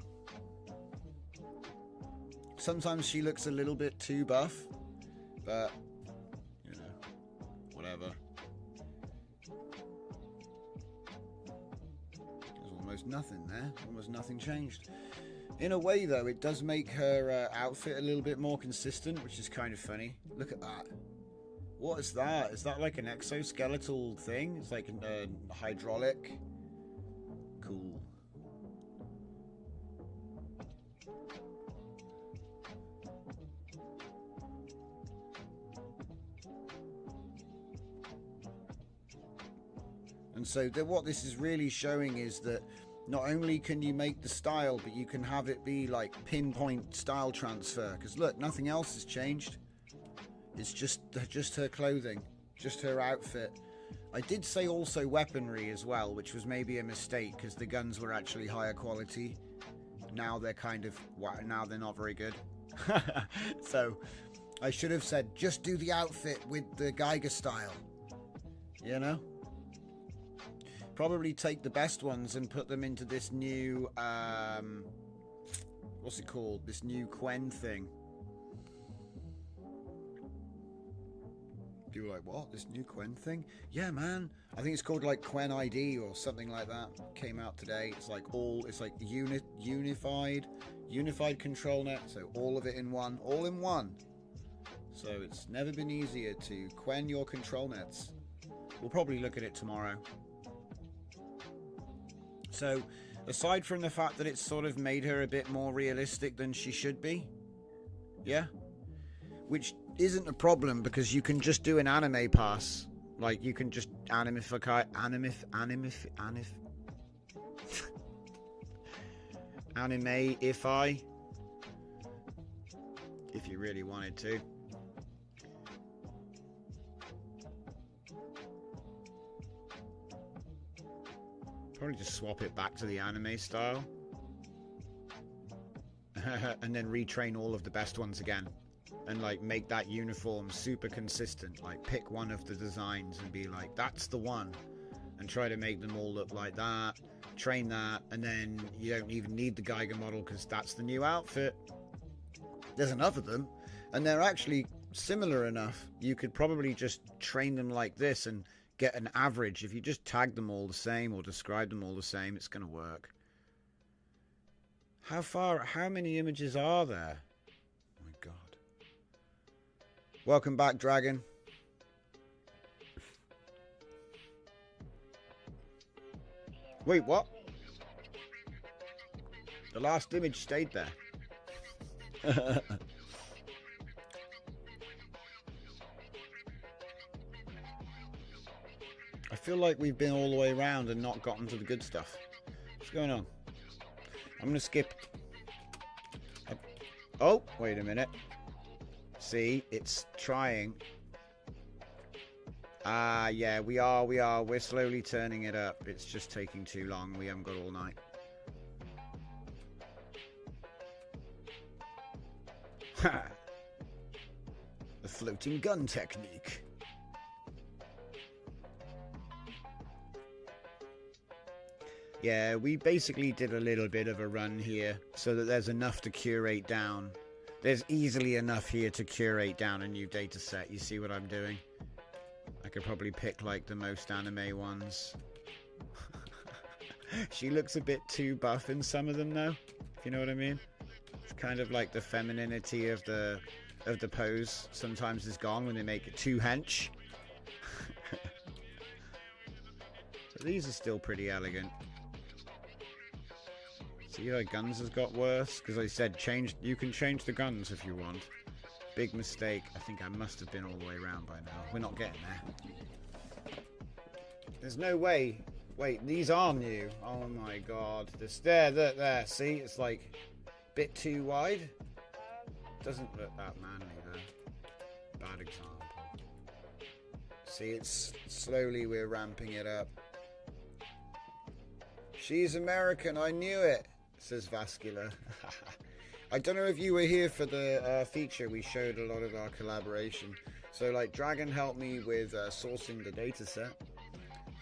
S1: Sometimes she looks a little bit too buff, but, you know, whatever. There's almost nothing there. Almost nothing changed. In a way, though, it does make her outfit a little bit more consistent, which is kind of funny. Look at that. What is that? Is that like an exoskeletal thing? It's like a hydraulic. Cool. And so what this is really showing is that not only can you make the style, but you can have it be like pinpoint style transfer. Because look, nothing else has changed. It's just her clothing, just her outfit. I did say also weaponry as well, which was maybe a mistake because the guns were actually higher quality. Now they're kind of, now they're not very good. So I should have said, just do the outfit with the Geiger style. You know? Probably take the best ones and put them into this new, what's it called? This new Quen thing. You were like, what? This new Quen thing? Yeah, man. I think it's called like Quen ID or something like that. Came out today. It's like unified control net. So all of it in one, all in one. So it's never been easier to Quen your control nets. We'll probably look at it tomorrow. So aside from the fact that it's sort of made her a bit more realistic than she should be, yeah, which isn't a problem because you can just do an anime pass. Like you can just animify if you really wanted to. Probably just swap it back to the anime style. And then retrain all of the best ones again. And like make that uniform super consistent. Like pick one of the designs and be like, that's the one. And try to make them all look like that. Train that. And then you don't even need the Geiger model because that's the new outfit. There's enough of them. And they're actually similar enough. You could probably just train them like this and get an average. If you just tag them all the same or describe them all the same, it's going to work. How many images are there? Oh my god. Welcome back, Dragon. Wait, what? The last image stayed there. I feel like we've been all the way around and not gotten to the good stuff. What's going on? I'm going to skip. Oh, wait a minute. See, it's trying. Yeah, we are. We're slowly turning it up. It's just taking too long. We haven't got all night. Ha! The floating gun technique. Yeah, we basically did a little bit of a run here so that there's enough to curate down. There's easily enough here to curate down a new data set. You see what I'm doing? I could probably pick like the most anime ones. She looks a bit too buff in some of them though, if you know what I mean. It's kind of like the femininity of the pose sometimes is gone when they make it too hench. So these are still pretty elegant. See, our guns has got worse because I said you can change the guns if you want. Big mistake. I think I must have been all the way around by now. We're not getting there. There's no way. Wait, these are new. Oh my god. There. See, it's like a bit too wide. Doesn't look that manly though. Bad example. See, it's slowly we're ramping it up. She's American, I knew it, says Vascular. I don't know if you were here for the feature. We showed a lot of our collaboration. So like Dragon helped me with sourcing the data set.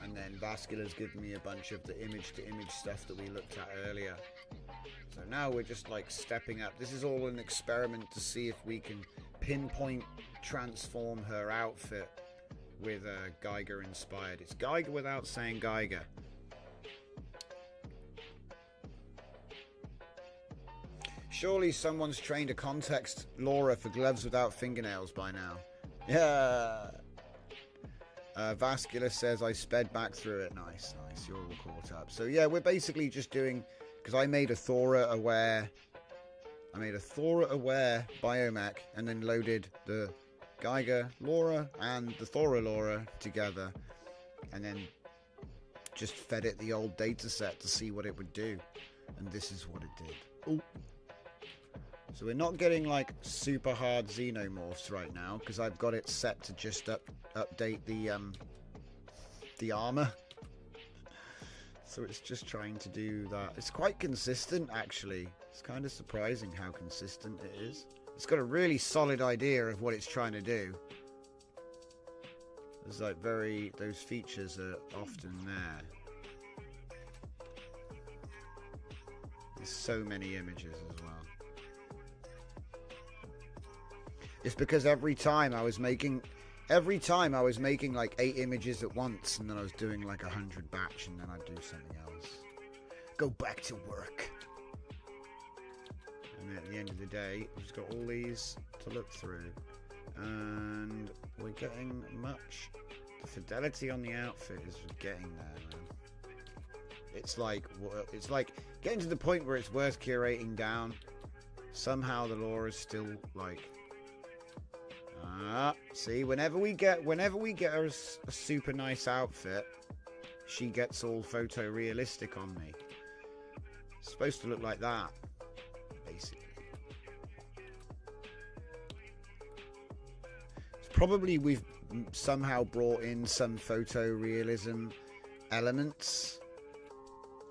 S1: And then Vascular's given me a bunch of the image-to-image stuff that we looked at earlier. So now we're just like stepping up. This is all an experiment to see if we can pinpoint transform her outfit with Geiger inspired. It's Geiger without saying Geiger. Surely someone's trained a context Laura for gloves without fingernails by now. Yeah. Vascular says I sped back through it. Nice. You're all caught up. So yeah, we're basically just doing, because I made a Thora aware biomech and then loaded the Geiger Laura and the Thora Laura together and then just fed it the old data set to see what it would do. And this is what it did. Ooh. So we're not getting like super hard xenomorphs right now because I've got it set to just update the armor. So it's just trying to do that. It's quite consistent actually. It's kind of surprising how consistent it is. It's got a really solid idea of what it's trying to do. There's like those features are often there. There's so many images as well. It's because every time I was making like 8 images at once, and then I was doing like 100 batch, and then I'd do something else. Go back to work. And at the end of the day, we've just got all these to look through, and we're getting much. The fidelity on the outfit is getting there, man. It's like getting to the point where it's worth curating down. Somehow the lore is still like. See, whenever we get her a super nice outfit, she gets all photorealistic on me. It's supposed to look like that, basically. It's probably we've somehow brought in some photorealism elements.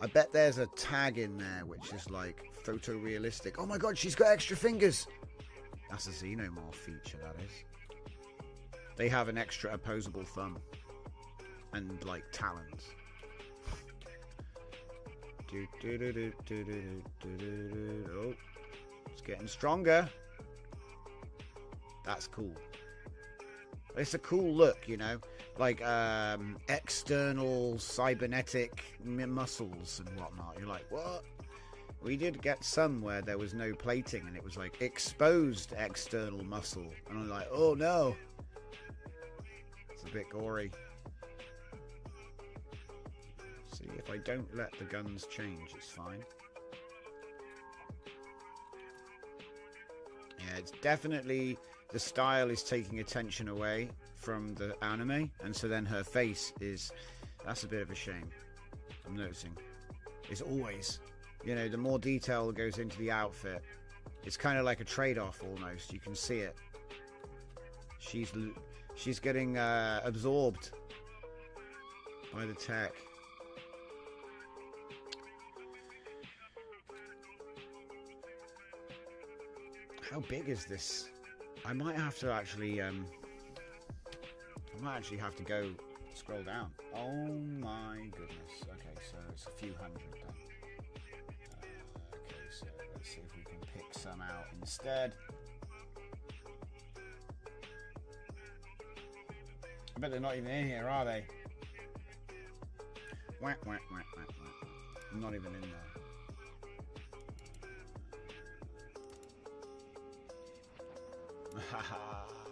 S1: I bet there's a tag in there which is like photorealistic. Oh my god, she's got extra fingers! That's a xenomorph feature, that is. They have an extra opposable thumb. And, like, talons. Oh, it's getting stronger. That's cool. It's a cool look, you know? Like, external cybernetic muscles and whatnot. You're like, what? We did get some where there was no plating and it was like exposed external muscle. And I'm like, oh no. It's a bit gory. See, if I don't let the guns change, it's fine. Yeah, it's definitely, the style is taking attention away from the anime. And so then her face is, that's a bit of a shame. I'm noticing. It's always... You know, the more detail that goes into the outfit, it's kind of like a trade-off almost. You can see it. She's getting absorbed by the tech. How big is this? I might have to actually have to go scroll down. Oh my goodness. Okay, so it's a few hundred then. So let's see if we can pick some out instead. I bet they're not even in here, are they? Whack, whack, whack, whack, whack. Not even in there.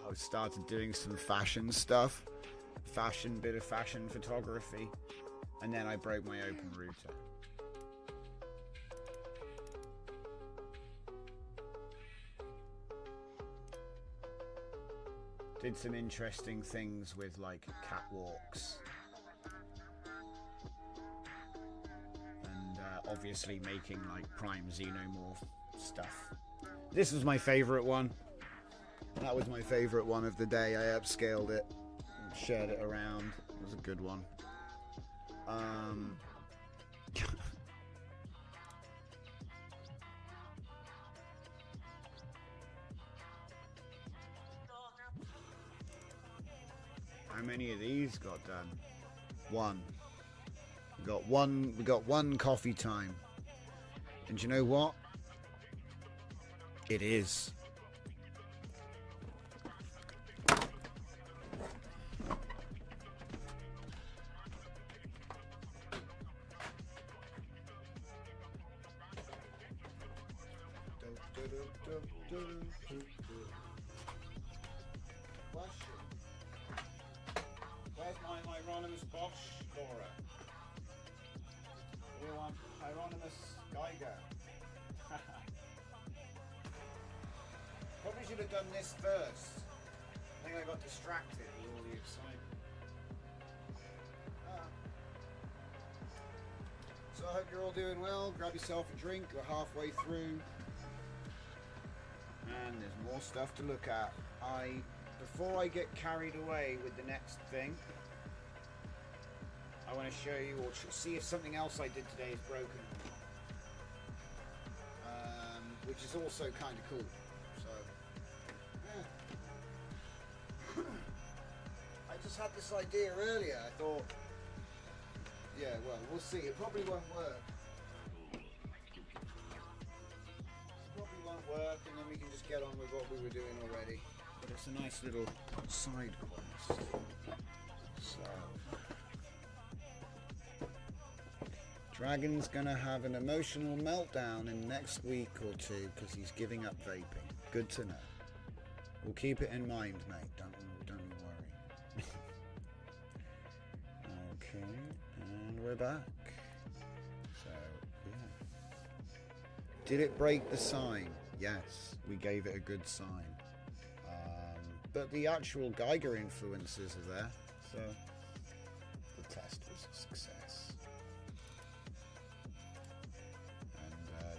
S1: I started doing some fashion stuff. Bit of fashion photography. And then I broke my open router. Did some interesting things with like catwalks. And obviously making like prime xenomorph stuff. This was my favourite one. That was my favourite one of the day. I upscaled it and shared it around. It was a good one. How many of these got done? One. We got one coffee time. And you know what? It is. Where's my Hieronymus Bosch, Laura? We want Hieronymus Geiger. Probably should have done this first. I think I got distracted with all the excitement. So I hope you're all doing well. Grab yourself a drink. We're halfway through. And there's more stuff to look at. Before I get carried away with the next thing, I want to show you or see if something else I did today is broken, which is also kind of cool. So, yeah. I just had this idea earlier. I thought, yeah, well, we'll see. It probably won't work. Work, and then we can just get on with what we were doing already. But it's a nice little side quest. So, Dragon's gonna have an emotional meltdown in the next week or two because he's giving up vaping. Good to know. We'll keep it in mind, mate. Don't you worry. Okay, and we're back. So, yeah. Did it break the sign? Yes, we gave it a good sign. But the actual Geiger influences are there, so the test was a success. And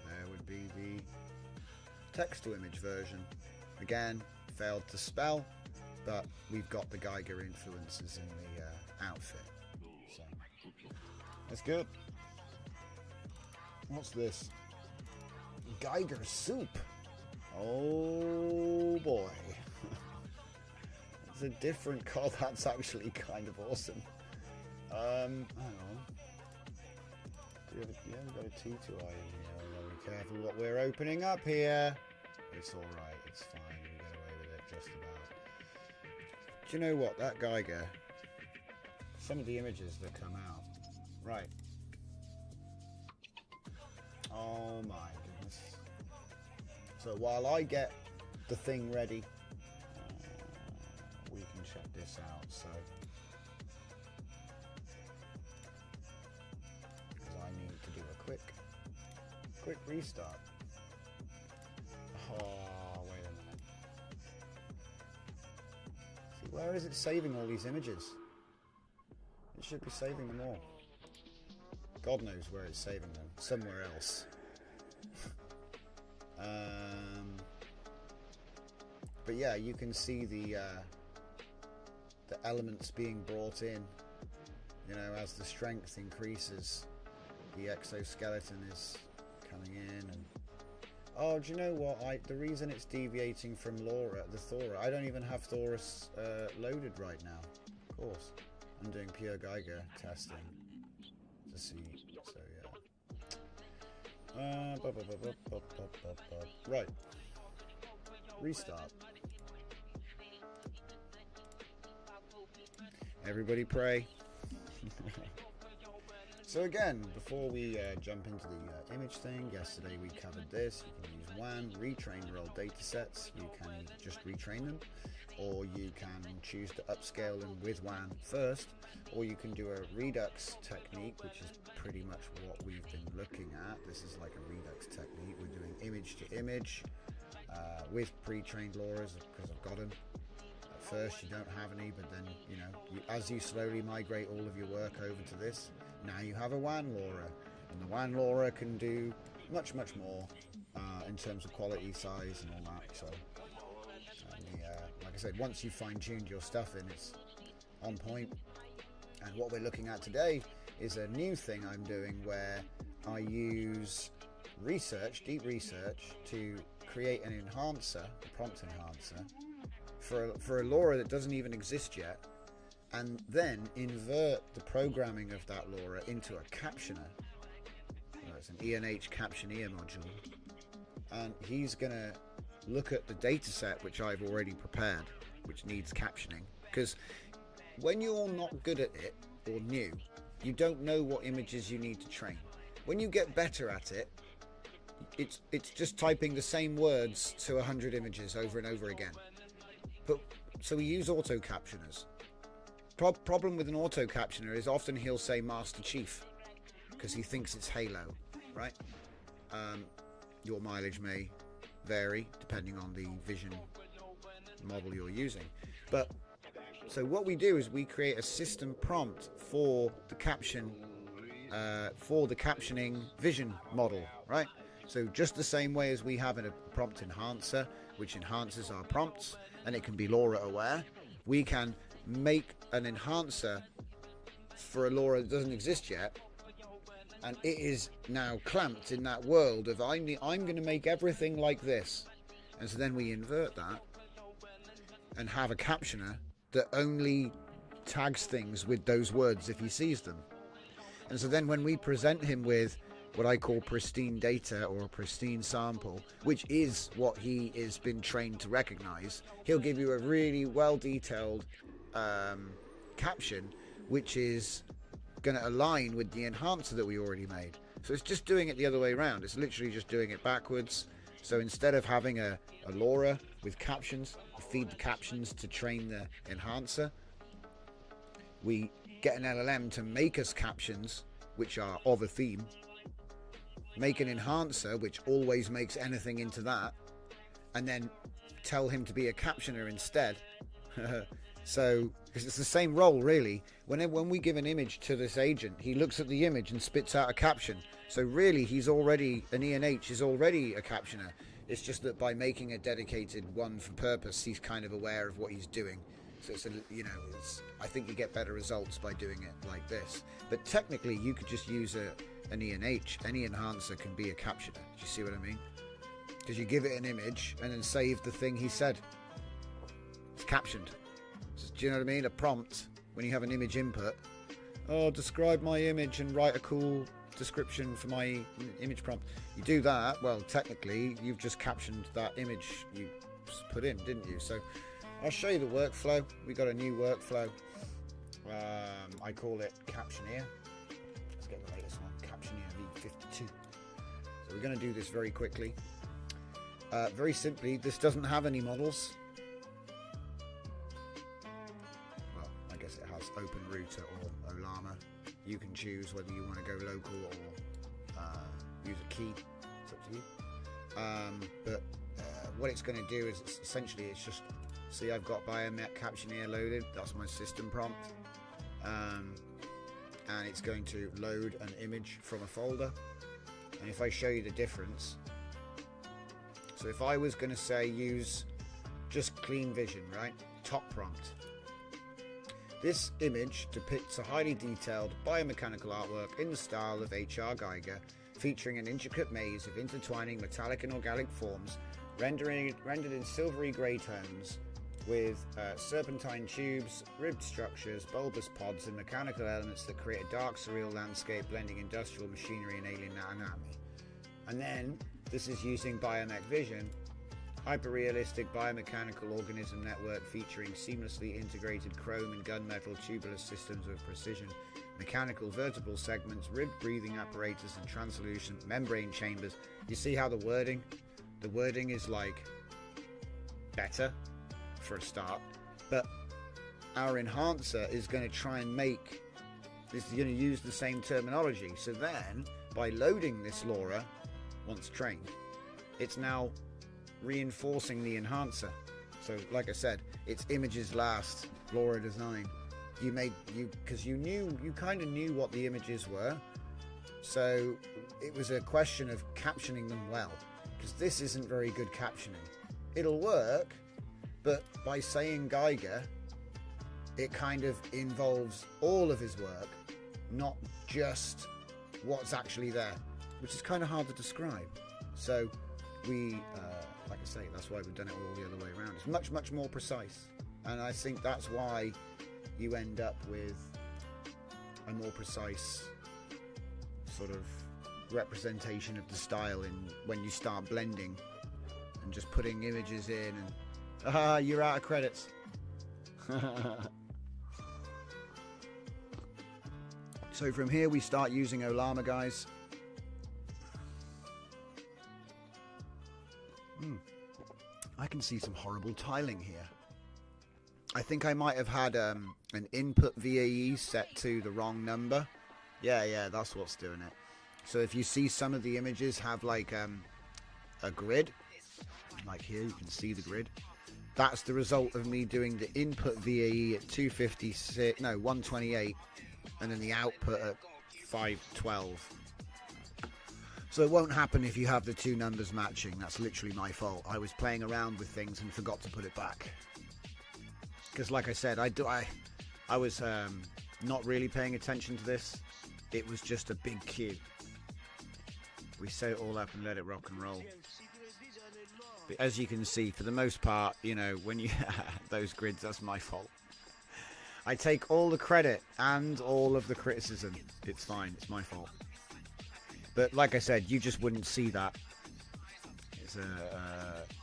S1: there would be the text-to-image version. Again, failed to spell, but we've got the Geiger influences in the outfit. So that's good. What's this? Geiger soup. Oh boy. It's a different card. That's actually kind of awesome. Hang on. Yeah, we've got a T2I in here. Be careful what we're opening up here. It's alright, it's fine. We get away with it just about. Do you know what? That Geiger, some of the images that come out. Right. Oh my goodness. So while I get the thing ready, we can check this out. So, because I need to do a quick restart. Oh, wait a minute. See, where is it saving all these images? It should be saving them all. God knows where it's saving them. Somewhere else. But yeah, you can see the elements being brought in. You know, as the strength increases, the exoskeleton is coming in. And oh, do you know what? The reason it's deviating from the Thora, I don't even have Thoris loaded right now. Of course, I'm doing pure Geiger testing to see. So yeah. Right. Restart. Everybody pray. So again, before we jump into the image thing, yesterday we covered this. You can use WAN, retrain roll datasets. You can just retrain them, or you can choose to upscale them with WAN first, or you can do a redux technique, which is pretty much what we've been looking at. This is like a redux technique. We're doing image to image with pre-trained LoRa's because I've got them first you don't have any, but then, you know, as you slowly migrate all of your work over to this, now you have a WAN LoRa, and the WAN LoRa can do much more in terms of quality, size, and all that. So, like I said, once you've fine-tuned your stuff in, it's on point. And what we're looking at today is a new thing I'm doing where I use deep research, to create an enhancer, a prompt enhancer, for a LoRa that doesn't even exist yet, and then invert the programming of that LoRa into a captioner. It's an ENH Captioneer module, and he's going to look at the data set which I've already prepared, which needs captioning, because when you're not good at it or new, you don't know what images you need to train. When you get better at it, it's just typing the same words to 100 images over and over again. But so we use auto captioners. Problem with an auto captioner is often he'll say Master Chief because he thinks it's Halo, right? Your mileage may vary depending on the vision model you're using, but so what we do is we create a system prompt for the captioning vision model, right? So just the same way as we have in a prompt enhancer, which enhances our prompts, and it can be LoRa aware, we can make an enhancer for a LoRa that doesn't exist yet, and it is now clamped in that world of I'm going to make everything like this. And so then we invert that and have a captioner that only tags things with those words if he sees them. And so then when we present him with what I call pristine data or a pristine sample, which is what he has been trained to recognize, he'll give you a really well-detailed caption, which is going to align with the enhancer that we already made. So it's just doing it the other way around. It's literally just doing it backwards. So instead of having a LoRa with captions, we feed the captions to train the enhancer. We get an LLM to make us captions, which are of a theme. Make an enhancer, which always makes anything into that. And then tell him to be a captioner instead. So, because it's the same role, really. When we give an image to this agent, he looks at the image and spits out a caption. So really, he's already, an ENH is already a captioner. It's just that by making a dedicated one for purpose, he's kind of aware of what he's doing. So it's I think you get better results by doing it like this. But technically, you could just use an ENH. Any enhancer can be a captioner. Do you see what I mean? Because you give it an image and then save the thing he said. It's captioned. So, do you know what I mean? A prompt, when you have an image input, describe my image and write a cool description for my image prompt. You do that, well, technically, you've just captioned that image you put in, didn't you? So I'll show you the workflow. We got a new workflow. I call it Captioneer. Let's get the latest one, Captioneer V52. So we're going to do this very quickly. Very simply, this doesn't have any models. Well, I guess it has OpenRouter or Olama. You can choose whether you want to go local or use a key. It's up to you. But what it's going to do is essentially it's just, see, I've got ENH Captioneer loaded. That's my system prompt. And it's going to load an image from a folder. And if I show you the difference, so if I was going to say use just clean vision, right? Top prompt. This image depicts a highly detailed biomechanical artwork in the style of H.R. Geiger, featuring an intricate maze of intertwining metallic and organic forms, rendered in silvery grey tones, with serpentine tubes, ribbed structures, bulbous pods, and mechanical elements that create a dark, surreal landscape blending industrial machinery and alien anatomy. And then this is using ENH Vision, hyper-realistic biomechanical organism network featuring seamlessly integrated chrome and gunmetal tubular systems with precision, mechanical vertebral segments, ribbed breathing apparatus, and translucent membrane chambers. You see how the wording is like better for a start, but our enhancer is going to try and make this, is going to use the same terminology. So then by loading this LoRa, once trained, it's now reinforcing the enhancer. So like I said, it's images last, Flora design. Because you kind of knew what the images were. So it was a question of captioning them well, because this isn't very good captioning. It'll work, but by saying Geiger, it kind of involves all of his work, not just what's actually there, which is kind of hard to describe. So we, like I say, that's why we've done it all the other way around. It's much, much more precise. And I think that's why you end up with a more precise sort of representation of the style when you start blending and just putting images in and you're out of credits. So from here we start using Olama, guys. I can see some horrible tiling here. I think I might have had an input VAE set to the wrong number. Yeah, that's what's doing it. So if you see some of the images have like a grid, like here you can see the grid. That's the result of me doing the input VAE at 128, and then the output at 512. So it won't happen if you have the two numbers matching. That's literally my fault. I was playing around with things and forgot to put it back. Because like I said, I was not really paying attention to this. It was just a big cue. We set it all up and let it rock and roll. But as you can see, for the most part, you know, when you those grids, that's my fault. I take all the credit and all of the criticism. It's fine. It's my fault. But like I said, you just wouldn't see that. It's a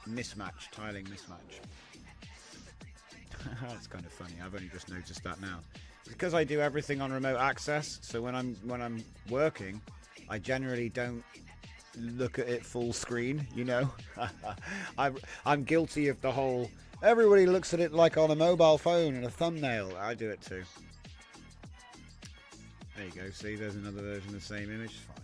S1: mismatch, tiling mismatch. It's kind of funny. I've only just noticed that now. It's because I do everything on remote access. So when I'm working, I generally don't look at it full screen. You know, I'm guilty of the whole. Everybody looks at it like on a mobile phone and a thumbnail. I do it too. There you go. See, there's another version of the same image. Fine.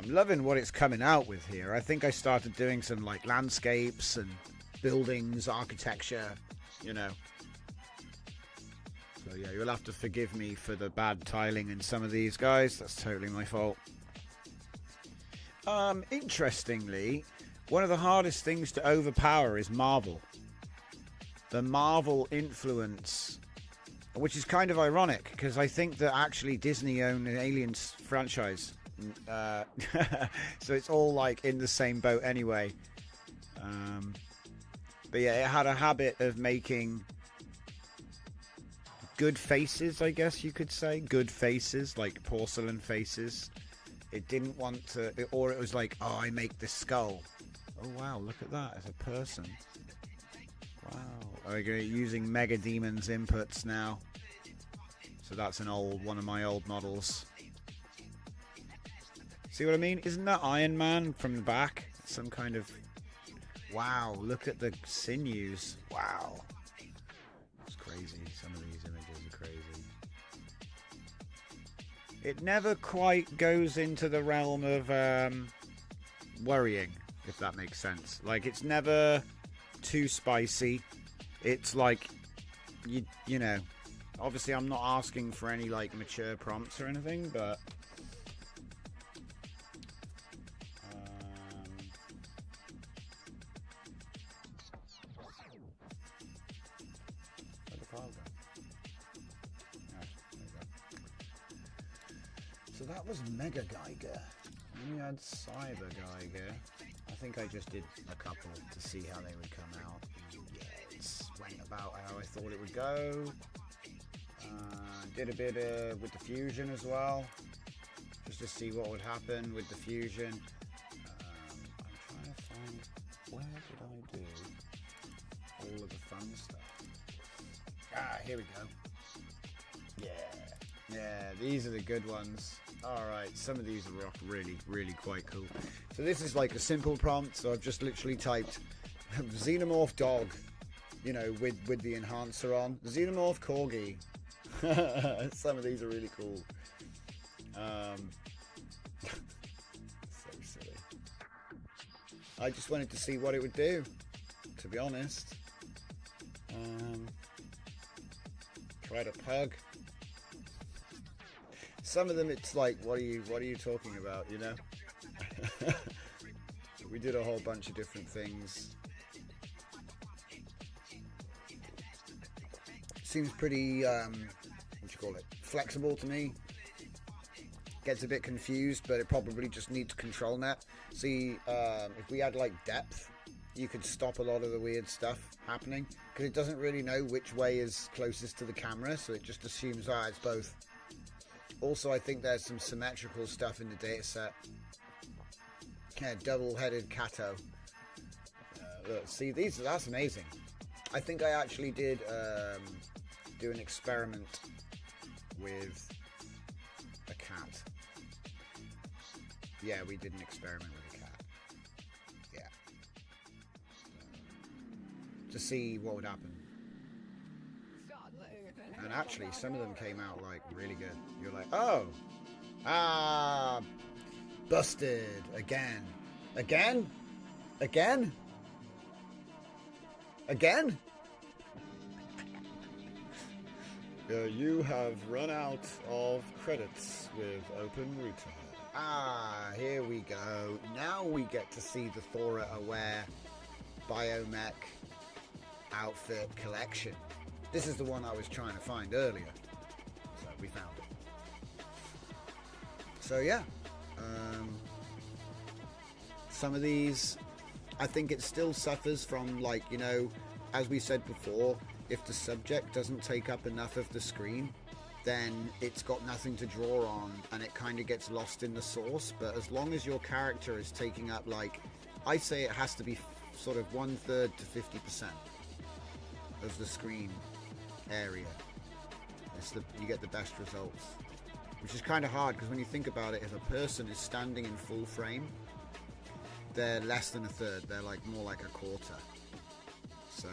S1: I'm loving what it's coming out with here. I think I started doing some like landscapes and buildings, architecture, you know. So yeah, you'll have to forgive me for the bad tiling in some of these guys. That's totally my fault. Interestingly, one of the hardest things to overpower is Marvel. The Marvel influence, which is kind of ironic because I think that actually Disney own an Aliens franchise. So it's all like in the same boat anyway. But yeah, it had a habit of making good faces, I guess you could say. Good faces, like porcelain faces. It didn't want to, or it was like, oh, I make this skull. Oh wow, look at that, as a person. Wow. Okay, using Mega Demon's inputs now. So that's one of my old models. See what I mean? Isn't that Iron Man from the back? Some kind of... Wow, look at the sinews. Wow. It's crazy. Some of these images are crazy. It never quite goes into the realm of worrying, if that makes sense. Like, it's never too spicy. It's like, you know, obviously I'm not asking for any, like, mature prompts or anything, but... So that was Mega Geiger. Then we had Cyber Geiger. I think I just did a couple to see how they would come out. Yeah, it went about how I thought it would go. Did a bit with the fusion as well, just to see what would happen with the fusion. I'm trying to find, where did I do all of the fun stuff? Here we go. Yeah, these are the good ones. Alright, some of these are really, really quite cool. So this is like a simple prompt, so I've just literally typed Xenomorph dog, you know, with the enhancer on. Xenomorph corgi. Some of these are really cool. So silly. I just wanted to see what it would do, to be honest. Tried a pug. Some of them it's like, what are you talking about, you know? We did a whole bunch of different things. Seems pretty, what do you call it, flexible to me. Gets a bit confused, but it probably just needs control net. See, if we had like depth, you could stop a lot of the weird stuff happening, because it doesn't really know which way is closest to the camera, so it just assumes, it's both. Also, I think there's some symmetrical stuff in the dataset. Yeah, double-headed Cato. Look, see, that's amazing. I think I actually did do an experiment with a cat. Yeah, we did an experiment with a cat. Yeah. To see what would happen. And actually, some of them came out like really good. You're like, oh, busted again, again. You have run out of credits with OpenRouter. Here we go. Now we get to see the Thora Aware Biomech outfit collection. This is the one I was trying to find earlier. So we found it. So yeah. Some of these, I think it still suffers from, like, you know, as we said before, if the subject doesn't take up enough of the screen, then it's got nothing to draw on and it kind of gets lost in the source. But as long as your character is taking up, like, I say it has to be sort of 1/3 to 50% of the screen area. You get the best results, which is kind of hard, because when you think about it, if a person is standing in full frame, they're less than 1/3. They're like more like 1/4. So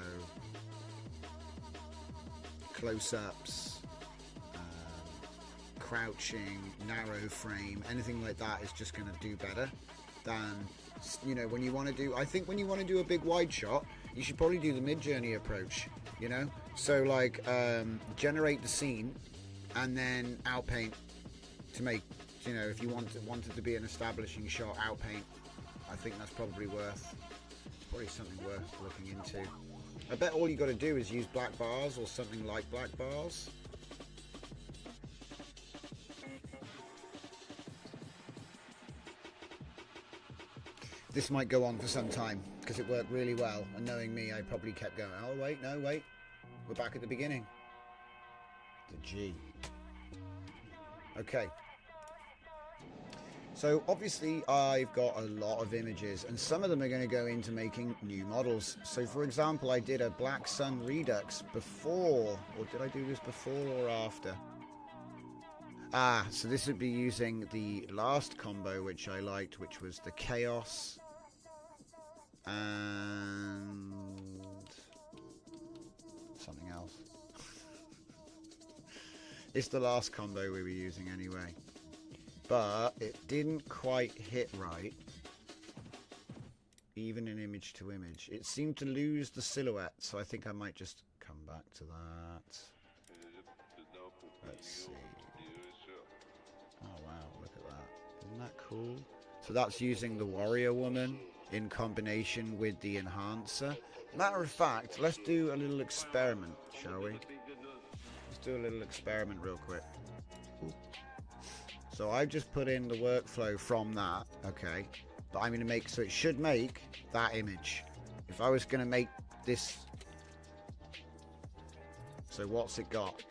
S1: close-ups, crouching, narrow frame, anything like that is just going to do better than, you know, when you want to do, I think when you want to do a big wide shot, you should probably do the mid-journey approach, you know? So like, generate the scene and then outpaint to make, you know, if you wanted to be an establishing shot, outpaint. I think that's probably something worth looking into. I bet all you got to do is use black bars or something like black bars. This might go on for some time because it worked really well, and knowing me, I probably kept going, oh wait, no wait, we're back at the beginning. The G. Okay. So obviously I've got a lot of images, and some of them are going to go into making new models. So for example, I did a Black Sun Redux before, or did I do this before or after? So this would be using the last combo which I liked, which was the Chaos and something else. It's the last combo we were using anyway. But it didn't quite hit right, even in image to image. It seemed to lose the silhouette, so I think I might just come back to that. Let's see. Oh wow, look at that. Isn't that cool? So that's using the Warrior Woman in combination with the Enhancer. Matter of fact, let's do a little experiment, shall we? Let's do a little experiment real quick. Ooh. So I've just put in the workflow from that, okay, but I'm going to make, so it should make that image. If I was going to make this, so what's it got?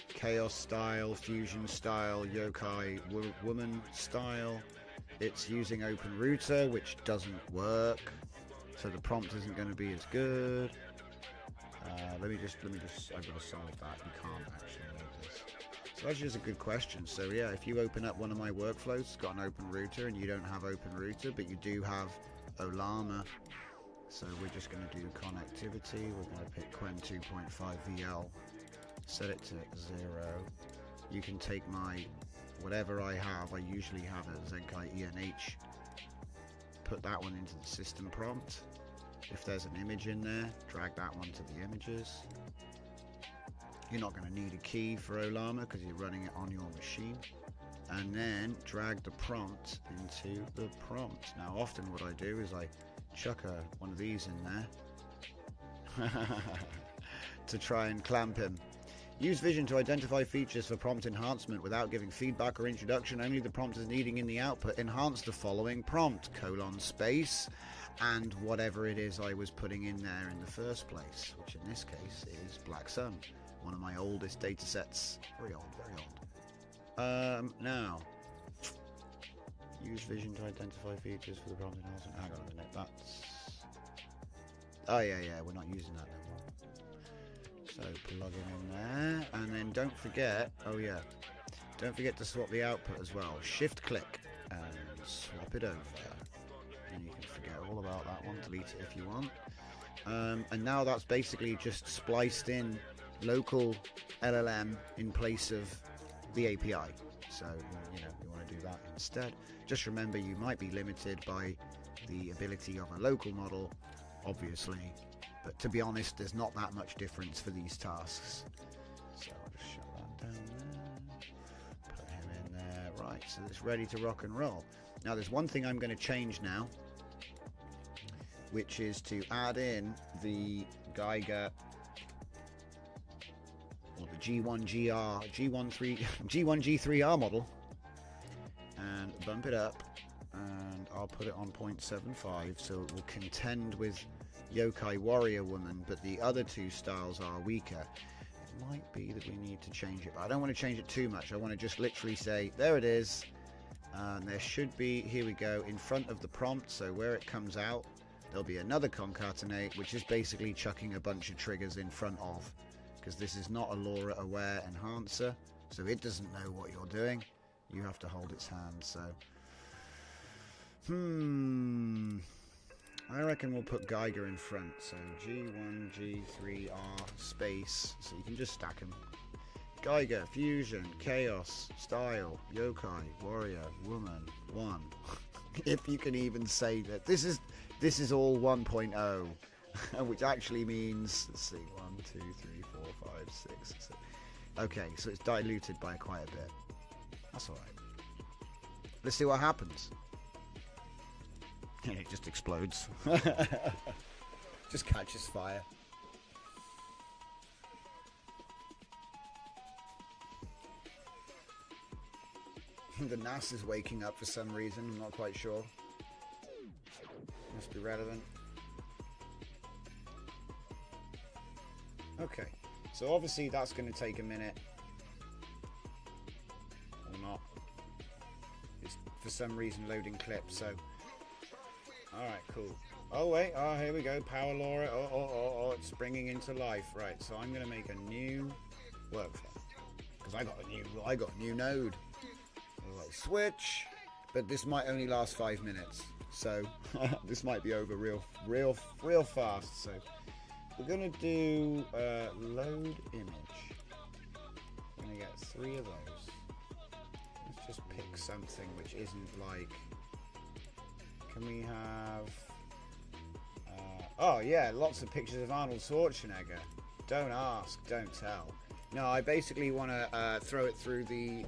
S1: Chaos style, fusion style, yokai woman style. It's using OpenRouter, which doesn't work, so the prompt isn't going to be as good. Let me just, I've got to solve that. You can't actually make this. So that's just a good question. So yeah, if you open up one of my workflows, it's got an OpenRouter, and you don't have OpenRouter, but you do have Olama. So we're just going to do connectivity. We're going to pick Quen 2.5 VL, set it to 0. You can take my, whatever I have, I usually have a Zenkai ENH put that one into the system prompt. If there's an image in there, drag that one to the images. You're not going to need a key for Olama because you're running it on your machine. And then drag the prompt into the prompt. Now often what I do is I chuck one of these in there to try and clamp him. Use vision to identify features for prompt enhancement without giving feedback or introduction. Only the prompt is needing in the output. Enhance the following prompt, : space, and whatever it is I was putting in there in the first place, which in this case is Black Sun, one of my oldest data sets. Very old, very old. Now, use vision to identify features for the prompt enhancement. Hang on a minute, that's... Oh yeah, we're not using that anymore. So plug it in there, and then don't forget, don't forget to swap the output as well. Shift click and swap it over. And you can forget all about that one, delete it if you want. And now that's basically just spliced in local LLM in place of the API. So, you want to do that instead. Just remember, you might be limited by the ability of a local model, obviously. But to be honest, there's not that much difference for these tasks. So I'll just shut that down there. Put him in there. Right, so it's ready to rock and roll. Now there's one thing I'm going to change now, which is to add in the Geiger, or the G1G3R model, and bump it up, and I'll put it on 0.75 so it will contend with Yokai Warrior Woman, but the other two styles are weaker. It might be that we need to change it, but I don't want to change it too much. I want to just literally say, there it is, and there should be, here we go, in front of the prompt, so where it comes out, there'll be another concatenate, which is basically chucking a bunch of triggers in front of, because this is not a LoRa aware enhancer, so it doesn't know what you're doing. You have to hold its hand, so... I reckon we'll put Geiger in front, so G1G3R space, so you can just stack them. Geiger, Fusion, Chaos, Style, Yokai, Warrior, Woman, 1. If you can even say that. This is all 1.0, which actually means, let's see, 1, 2, 3, 4, 5, 6, 7. Okay, so it's diluted by quite a bit. That's alright. Let's see what happens. And it just explodes. Just catches fire. The NAS is waking up for some reason, I'm not quite sure. Must be relevant. Okay, so obviously that's going to take a minute. Or not. It's for some reason loading clips, so... Alright, cool. Oh wait, here we go, Power LoRa, it's springing into life. Right, so I'm going to make a new workflow. Because I got a new node. Like, switch! But this might only last 5 minutes. So, this might be over real fast. So, we're going to do load image. We're going to get 3 of those. Let's just pick something which isn't like... Can we have... oh yeah, lots of pictures of Arnold Schwarzenegger. Don't ask, don't tell. No, I basically want to throw it through the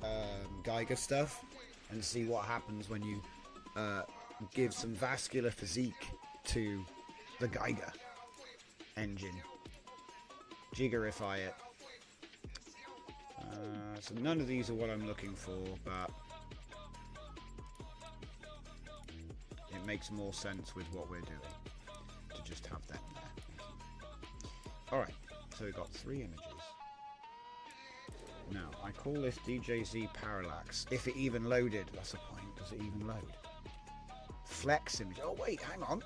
S1: Geiger stuff and see what happens when you give some vascular physique to the Geiger engine. Gigarify it. So none of these are what I'm looking for, but it makes more sense with what we're doing to just have them there. Alright, so we've got 3 images. Now, I call this DJZ Parallax. If it even loaded, that's the point. Does it even load? Flex image. Oh wait, hang on.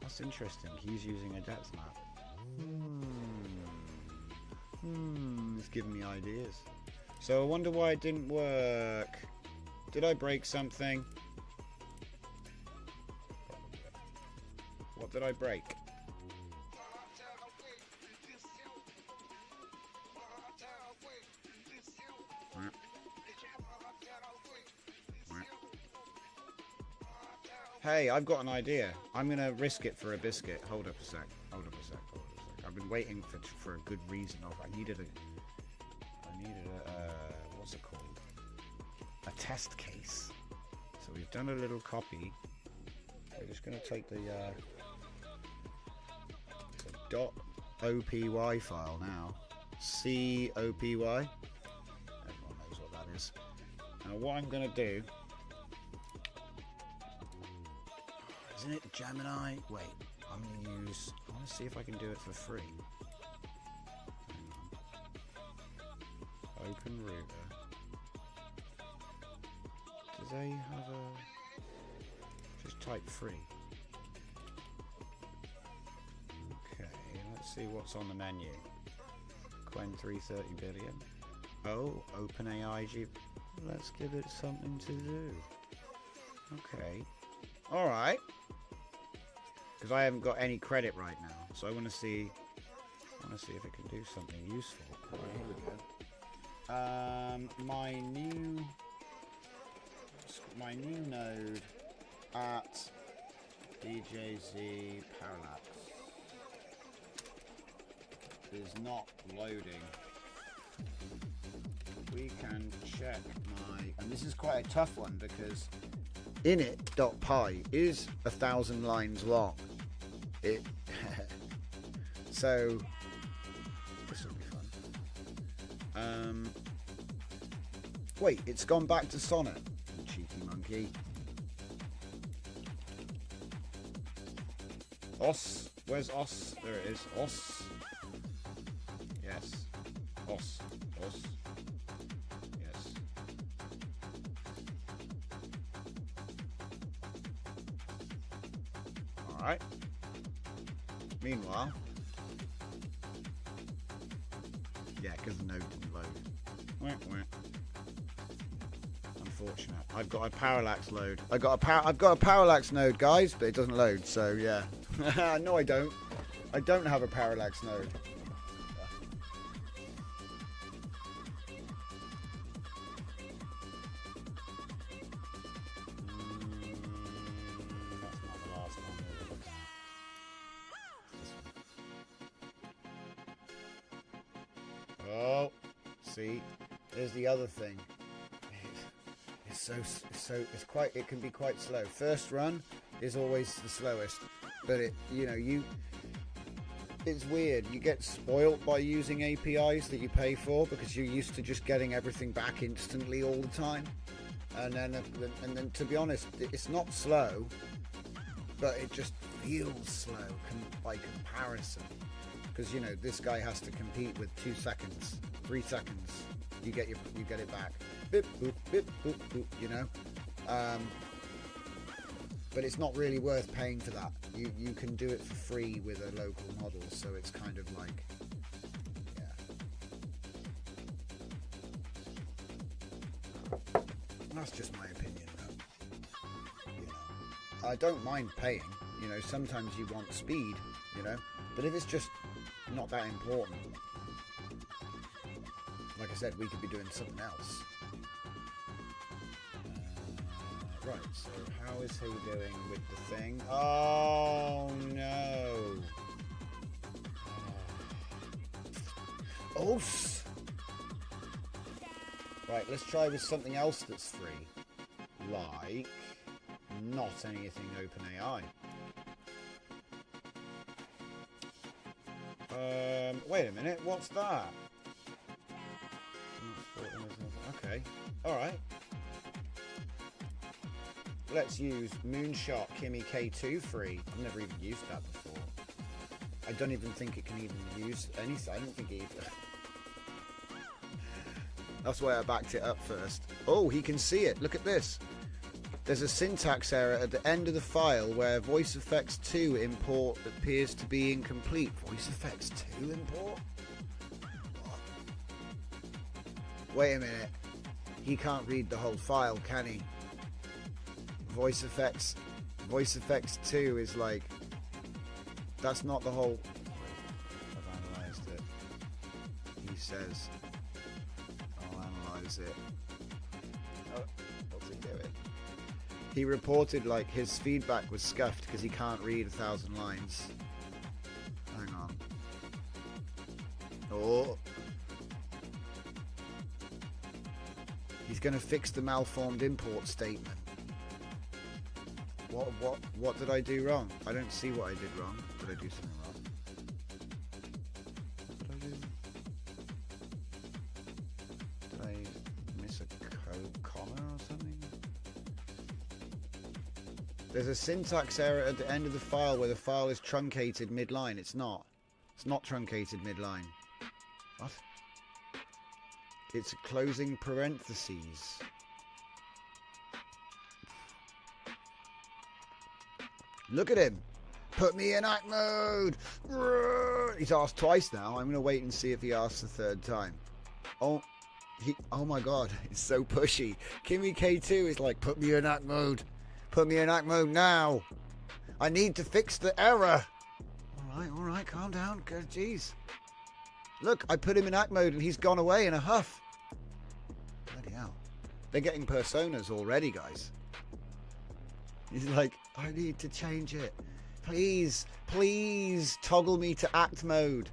S1: That's interesting. He's using a depth map. It's giving me ideas. So I wonder why it didn't work. Did I break something? What did I break? Hey, I've got an idea. I'm gonna risk it for a biscuit. Hold up a sec. I've been waiting for a good reason. I needed a what's it called? A test case. So we've done a little copy. We're just gonna take the .opy file now. COPY. Everyone knows what that is. Now what I'm gonna do. Isn't it Gemini? Wait, I want to see if I can do it for free. Open router. Do they have a... Just type free. Okay, let's see what's on the menu. Quen 330 billion. Oh, OpenAI G. Let's give it something to do. Okay. Alright. Because I haven't got any credit right now, so I want to see if it can do something useful. Right, here we go. My new node at DJZ Parallax is not loading. We can check and this is quite a tough one because init.py is 1,000 lines long. So this will be fun. Wait, it's gone back to Sonnet. Cheeky monkey. Os, where's Os? There it is. Os. Yes. Os. Yes. Alright. Meanwhile, yeah, because the node didn't load. Unfortunate. I've got a parallax load. I've got a parallax node, guys, but it doesn't load. So yeah, no, I don't. I don't have a parallax node. Oh, see, there's the other thing. It can be quite slow. First run is always the slowest, but it's weird. You get spoilt by using APIs that you pay for because you're used to just getting everything back instantly all the time, and then to be honest, it's not slow, but it just feels slow by comparison. Because this guy has to compete with 2 seconds, 3 seconds. You get it back. Bip boop bip boop boop. But it's not really worth paying for that. You can do it for free with a local model, so it's kind of like, yeah. That's just my opinion, though. I don't mind paying. Sometimes you want speed. But if it's just not that important, like I said, we could be doing something else. Right, so how is he doing with the thing? Oh no! Oh. Right, let's try with something else that's free, like not anything OpenAI. Wait a minute, what's that? Okay, alright. Let's use Moonshot Kimmy K2 free. I've never even used that before. I don't even think it can even use anything. I don't think it even... That's why I backed it up first. Oh, he can see it. Look at this. There's a syntax error at the end of the file where voice effects 2 import appears to be incomplete. Voice effects 2 import? What? Wait a minute. He can't read the whole file, can he? Voice effects 2 is like... That's not the whole... I've analysed it. He says... I'll analyse it. Oh, what's he doing? He reported like his feedback was scuffed because he can't read 1,000 lines. Hang on. Oh. He's going to fix the malformed import statement. What did I do wrong? I don't see what I did wrong. Did I do something wrong? What did I do? Did I miss a comma or something? There's a syntax error at the end of the file where the file is truncated mid-line. It's not. It's not truncated mid-line. What? It's closing parentheses. Look at him. Put me in act mode. He's asked twice now. I'm going to wait and see if he asks the third time. Oh my god. It's so pushy. Kimmy K2 is like, put me in act mode. Put me in act mode now. I need to fix the error. All right. Calm down. Jeez. Look, I put him in act mode and he's gone away in a huff. Bloody hell. They're getting personas already, guys. He's like, I need to change it. Please toggle me to act mode.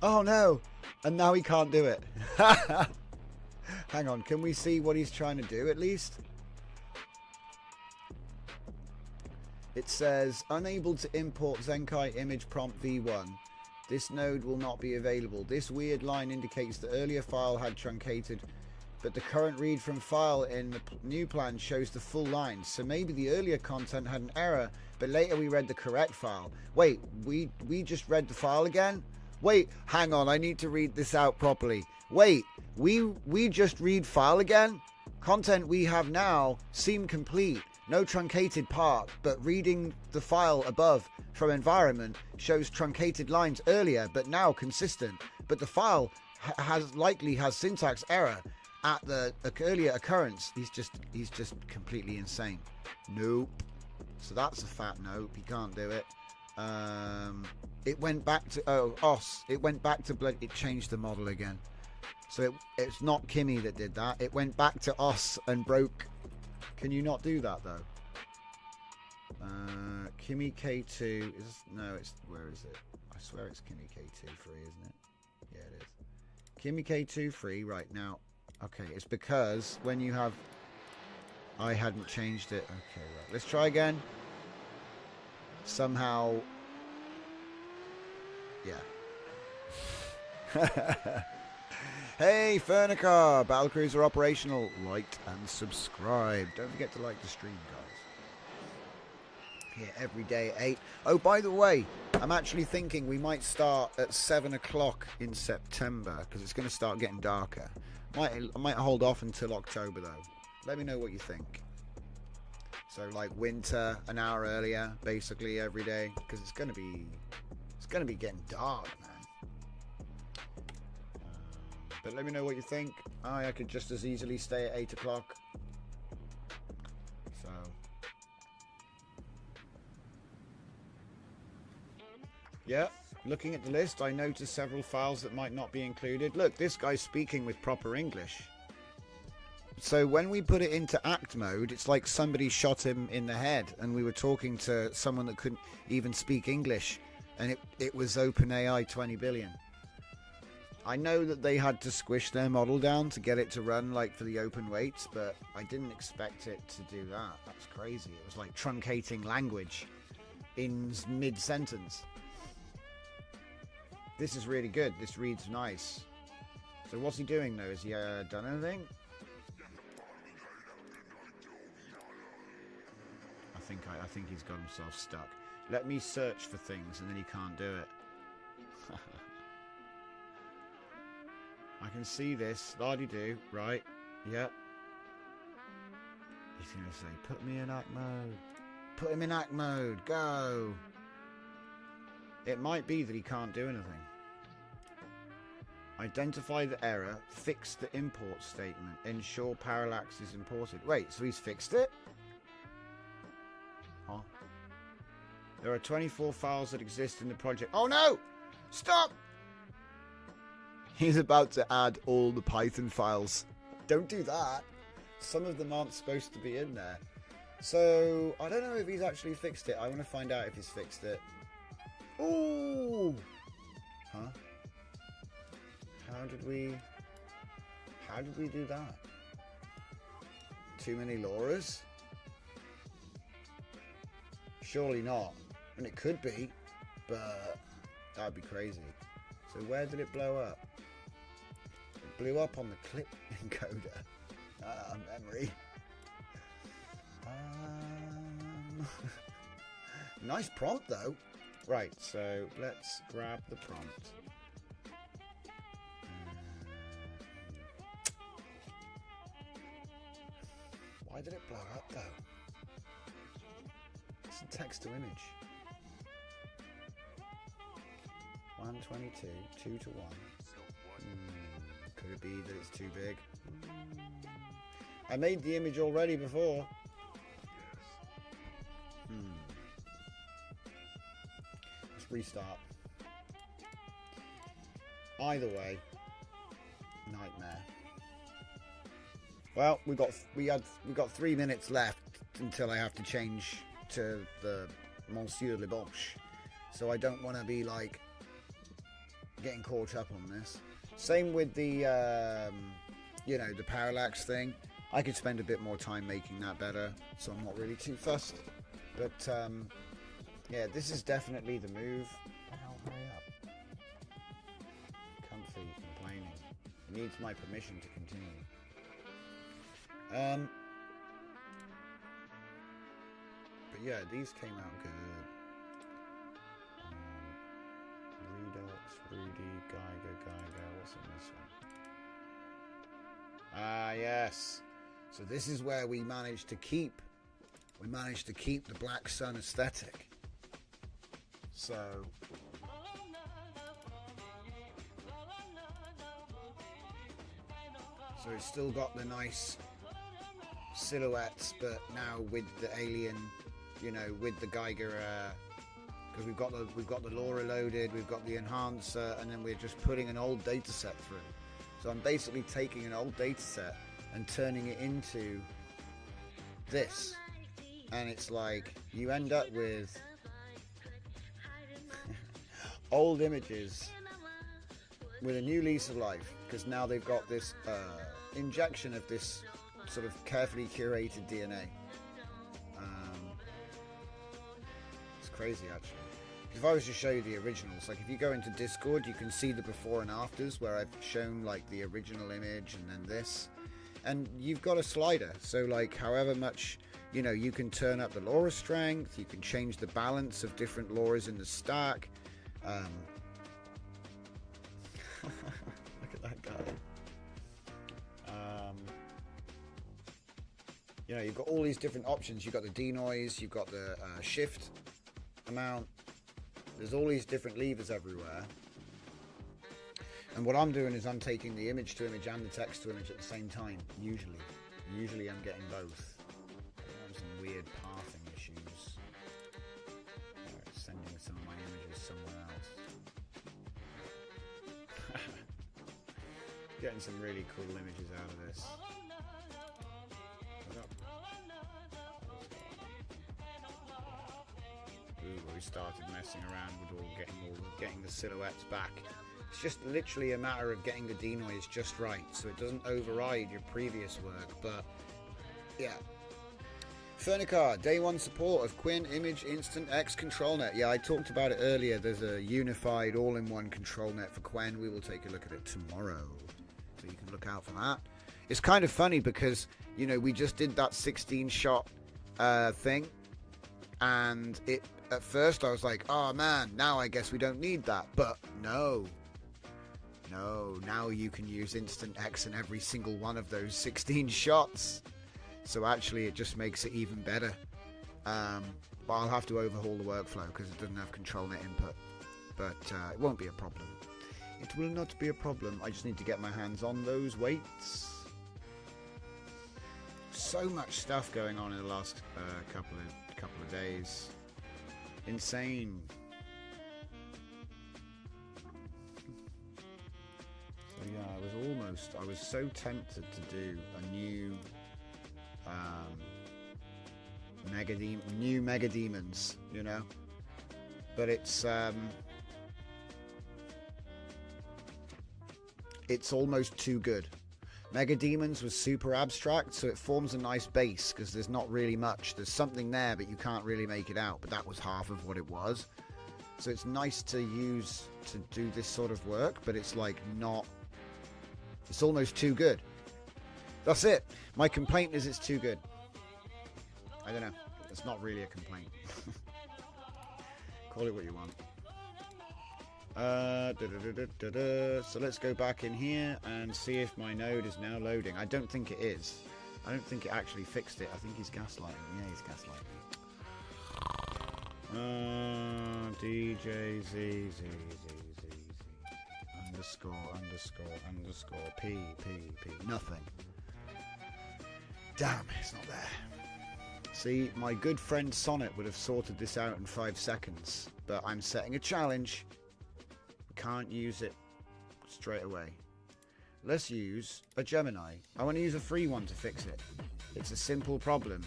S1: Oh no. And now he can't do it. Hang on, can we see what he's trying to do at least? It says, unable to import Zenkai image prompt v1. This node will not be available. This weird line indicates the earlier file had truncated, but the current read from file in the new plan shows the full line. So maybe the earlier content had an error, but later we read the correct file. Wait, we just read the file again? Wait, hang on, I need to read this out properly. Wait, we just read file again? Content we have now seem complete. No truncated part, but reading the file above from environment shows truncated lines earlier, but now consistent. But the file likely has syntax error at the earlier occurrence. He's just completely insane. Nope. So that's a fat nope. He can't do it. It went back to OS. It went back to blood. It changed the model again. So it's not Kimmy that did that. It went back to OS and broke. Can you not do that though? Kimmy K2 is where is it? I swear it's Kimmy K2 free, isn't it? Yeah, it is. Kimmy K2 free right now. Okay, it's because when you have, I hadn't changed it. Okay, right. Let's try again. Somehow, yeah. Hey, Fernicar! Battlecruiser operational. Liked and subscribe. Don't forget to like the stream, guys. Here every day at 8. Oh, by the way, I'm actually thinking we might start at 7 o'clock in September because it's going to start getting darker. I might hold off until October though. Let me know what you think. So like winter, an hour earlier, basically every day, because it's going to be getting dark, man. But let me know what you think. I could just as easily stay at 8 o'clock. So. Yeah, looking at the list, I noticed several files that might not be included. Look, this guy's speaking with proper English. So when we put it into act mode, it's like somebody shot him in the head and we were talking to someone that couldn't even speak English. And it was OpenAI 20 billion. I know that they had to squish their model down to get it to run like for the open weights, but I didn't expect it to do that. That's crazy. It was like truncating language in mid-sentence. This is really good. This reads nice. So what's he doing though? Has he done anything? I think he's got himself stuck. Let me search for things and then he can't do it. I can see this. La-di-do. Right. Yep. He's going to say, put me in act mode. Put him in act mode. Go. It might be that he can't do anything. Identify the error. Fix the import statement. Ensure parallax is imported. Wait, so he's fixed it? Huh? There are 24 files that exist in the project. Oh no! Stop! He's about to add all the Python files. Don't do that. some of them aren't supposed to be in there. So I don't know if he's actually fixed it. I want to find out if he's fixed it. Ooh! Huh? How did we do that? Too many Lauras? Surely not. And it could be, but that would be crazy. So where did it blow up? It blew up on the clip encoder. Memory. Nice prompt though. Right, so let's grab the prompt. Why did it blow up though? It's a text to image. 122, 2 to 1. Could it be that it's too big? I made the image already before. Let's restart. Either way, nightmare. Well, we got 3 minutes left until I have to change to the Monsieur Le Boche. So I don't want to be like getting caught up on this. Same with the you know, the parallax thing. I could spend a bit more time making that better, so I'm not really too fussed. But yeah, this is definitely the move. The hell, hurry up. Comfy, complaining. It needs my permission to continue. But yeah, these came out good. Redux, Rudy, Geiger. What's in this one? Ah, yes. So this is where we managed to keep the Black Sun aesthetic. So it's still got the nice silhouettes, but now with the alien, you know, with the Geiger, because we've got the LoRa loaded, we've got the enhancer, and then we're just putting an old data set through. So I'm basically taking an old data set and turning it into this, and it's like you end up with old images with a new lease of life, because now they've got this injection of this sort of carefully curated DNA. It's crazy actually. If I was to show you the originals, like if you go into Discord, you can see the before and afters where I've shown like the original image and then this, and you've got a slider, so like however much, you know, you can turn up the LoRa strength, you can change the balance of different LoRas in the stack. Look at that guy. You know, you've got all these different options. You've got the denoise, you've got the shift amount. There's all these different levers everywhere. And what I'm doing is I'm taking the image to image and the text to image at the same time, usually. Usually I'm getting both. I have some weird pathing issues. It's sending some of my images somewhere else. Getting some really cool images out of this. We started messing around with getting the silhouettes back. It's just literally a matter of getting the denoise just right, so it doesn't override your previous work. But yeah, Fernicar, day one support of Quinn Image Instant X Control Net. Yeah, I talked about it earlier. There's a unified all-in-one control net for Quen. We will take a look at it tomorrow, so you can look out for that. It's kind of funny because, you know, we just did that 16-shot thing, and it. At first I was like, oh man, now I guess we don't need that. But no, now you can use Instant X in every single one of those 16 shots. So actually it just makes it even better. But I'll have to overhaul the workflow because it doesn't have control net input. But it won't be a problem. It will not be a problem. I just need to get my hands on those weights. So much stuff going on in the last couple of days. Insane. So yeah, I was so tempted to do a new new mega demons, you know. But it's almost too good. Mega Demons was super abstract, so it forms a nice base because there's not really much. There's something there, but you can't really make it out. But that was half of what it was. So it's nice to use to do this sort of work, but it's like not... It's almost too good. That's it. My complaint is it's too good. I don't know. It's not really a complaint. Call it what you want. So let's go back in here and see if my node is now loading. I don't think it is. I don't think it actually fixed it. I think he's gaslighting. Yeah, he's gaslighting. DJZZZZ ____ P. Nothing. Damn, it's not there. See, my good friend Sonnet would have sorted this out in 5 seconds, but I'm setting a challenge. Can't use it straight away. Let's use a Gemini. I want to use a free one to fix it. It's a simple problem.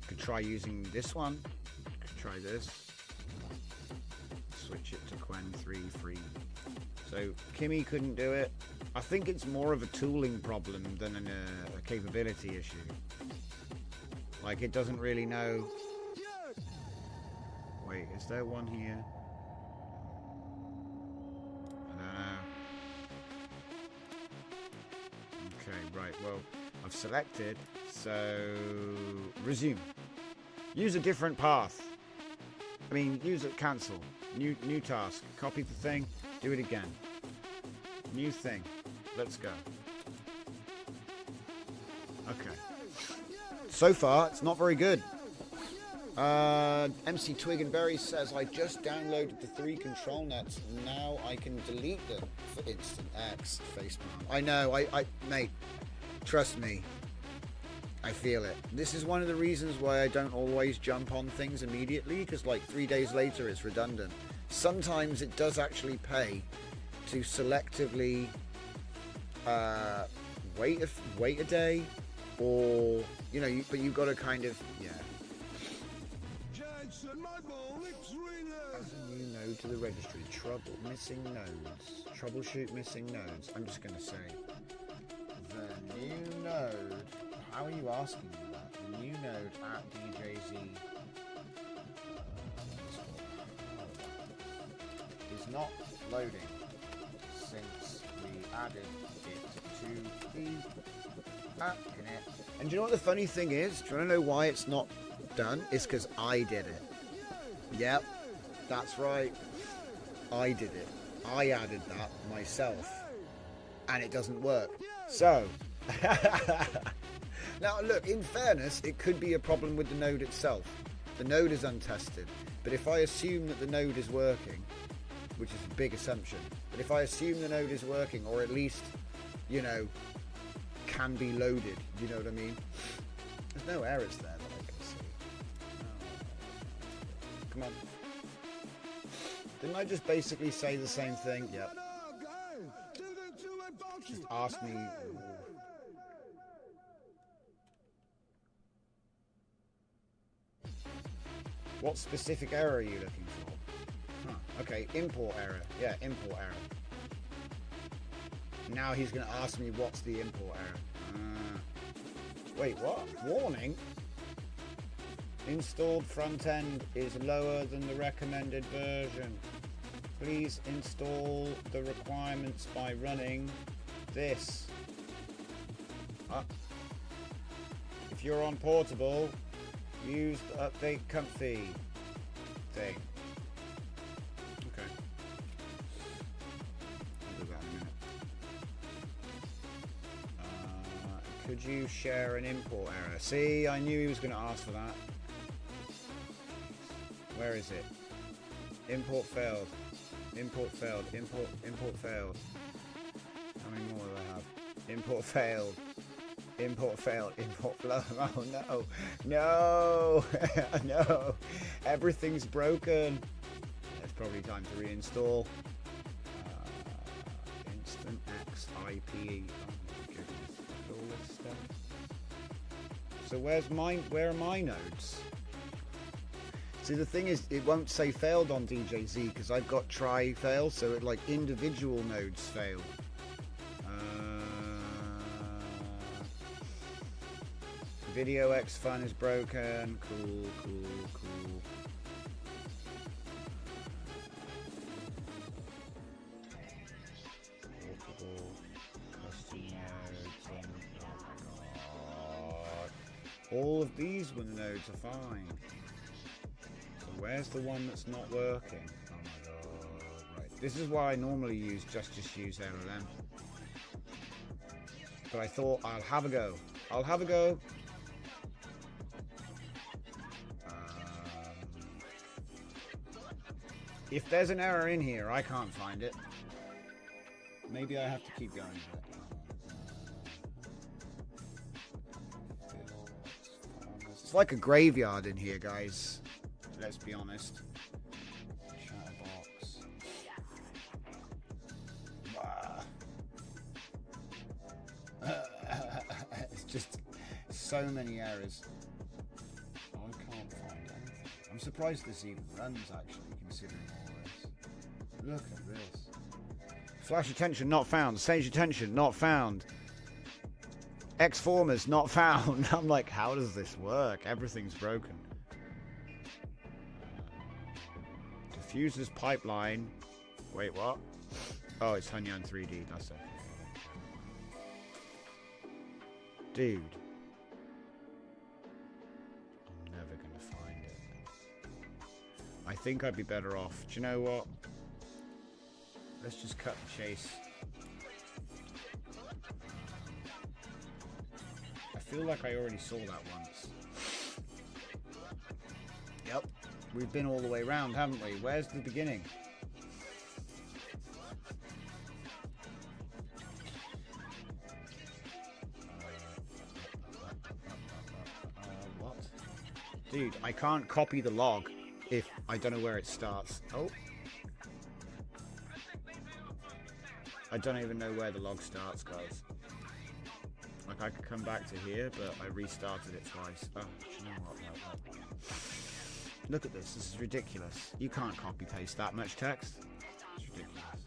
S1: Could try using this one. Could try this. Switch it to Quen 3 free. So Kimmy couldn't do it. I think it's more of a tooling problem than a capability issue. Like, it doesn't really know... Wait, is there one here? I don't know. Okay, right, well, I've selected, so... Resume. Use a different path. I mean, use it, cancel. New task. Copy the thing, do it again. New thing. Let's go. Okay. So far, it's not very good. MC Twig and Berry says, I just downloaded the 3 control nets. Now I can delete them for Instant X. Facepalm. I know, mate, trust me. I feel it. This is one of the reasons why I don't always jump on things immediately, because like 3 days later it's redundant. Sometimes it does actually pay to selectively wait a day, or you know, but you've got to kind of As a new node to the registry, missing nodes, troubleshoot missing nodes. I'm just going to say the new node. How are you asking me that? The new node at DJZ is not loading since we added it to the app in it. And do you know what the funny thing is? Do you want to know why it's not done? It's because I did it. Yep, that's right. I did it. I added that myself. And it doesn't work. So, now look, in fairness, it could be a problem with the node itself. The node is untested. But if I assume that the node is working, which is a big assumption, but if I assume the node is working, or at least, you know, can be loaded, you know what I mean? There's no errors there that I can see. Come on. Didn't I just basically say the same thing? Yep. Just ask me. What specific error are you looking for? Huh. Okay, import error. Yeah, import error. Now he's going to ask me what's the import error. Wait, what? Warning? Installed front end is lower than the recommended version. Please install the requirements by running this. If you're on portable, use the update comfy thing. Okay. I'll do that in a minute. Could you share an import error? See, I knew he was going to ask for that. Where is it? Import failed. Import failed. Import failed. How many more do I have? Import failed. Import failed. Import failed. Oh no. No. No. Everything's broken. It's probably time to reinstall. IP. Oh my goodness. All this stuff. So where are my nodes? See, the thing is, it won't say failed on DJZ because I've got try fail, so it like individual nodes fail. Video X Fun is broken. Cool. Portable custom nodes. Oh my god! All of these nodes are fine. Where's the one that's not working? Oh my god. Right. This is why I normally use just use LLM. But I thought I'll have a go. If there's an error in here, I can't find it. Maybe I have to keep going with it. It's like a graveyard in here, guys. Let's be honest. Chatterbox. It's just so many errors. Oh, I can't find anything. I'm surprised this even runs, actually, considering all this. Look at this. Flash attention not found. Sage attention not found. X-formers not found. I'm like, how does this work? Everything's broken. Diffuser's pipeline. Wait, what? Oh, it's Hunyan 3D. That's it. Dude. I'm never going to find it. I think I'd be better off. Do you know what? Let's just cut the chase. I feel like I already saw that once. Yep. We've been all the way around, haven't we? Where's the beginning? What? Dude, I can't copy the log if I don't know where it starts. Oh. I don't even know where the log starts, guys. Like, I could come back to here, but I restarted it twice. Oh, you know what? No. Look at this. This is ridiculous. You can't copy-paste that much text. It's ridiculous.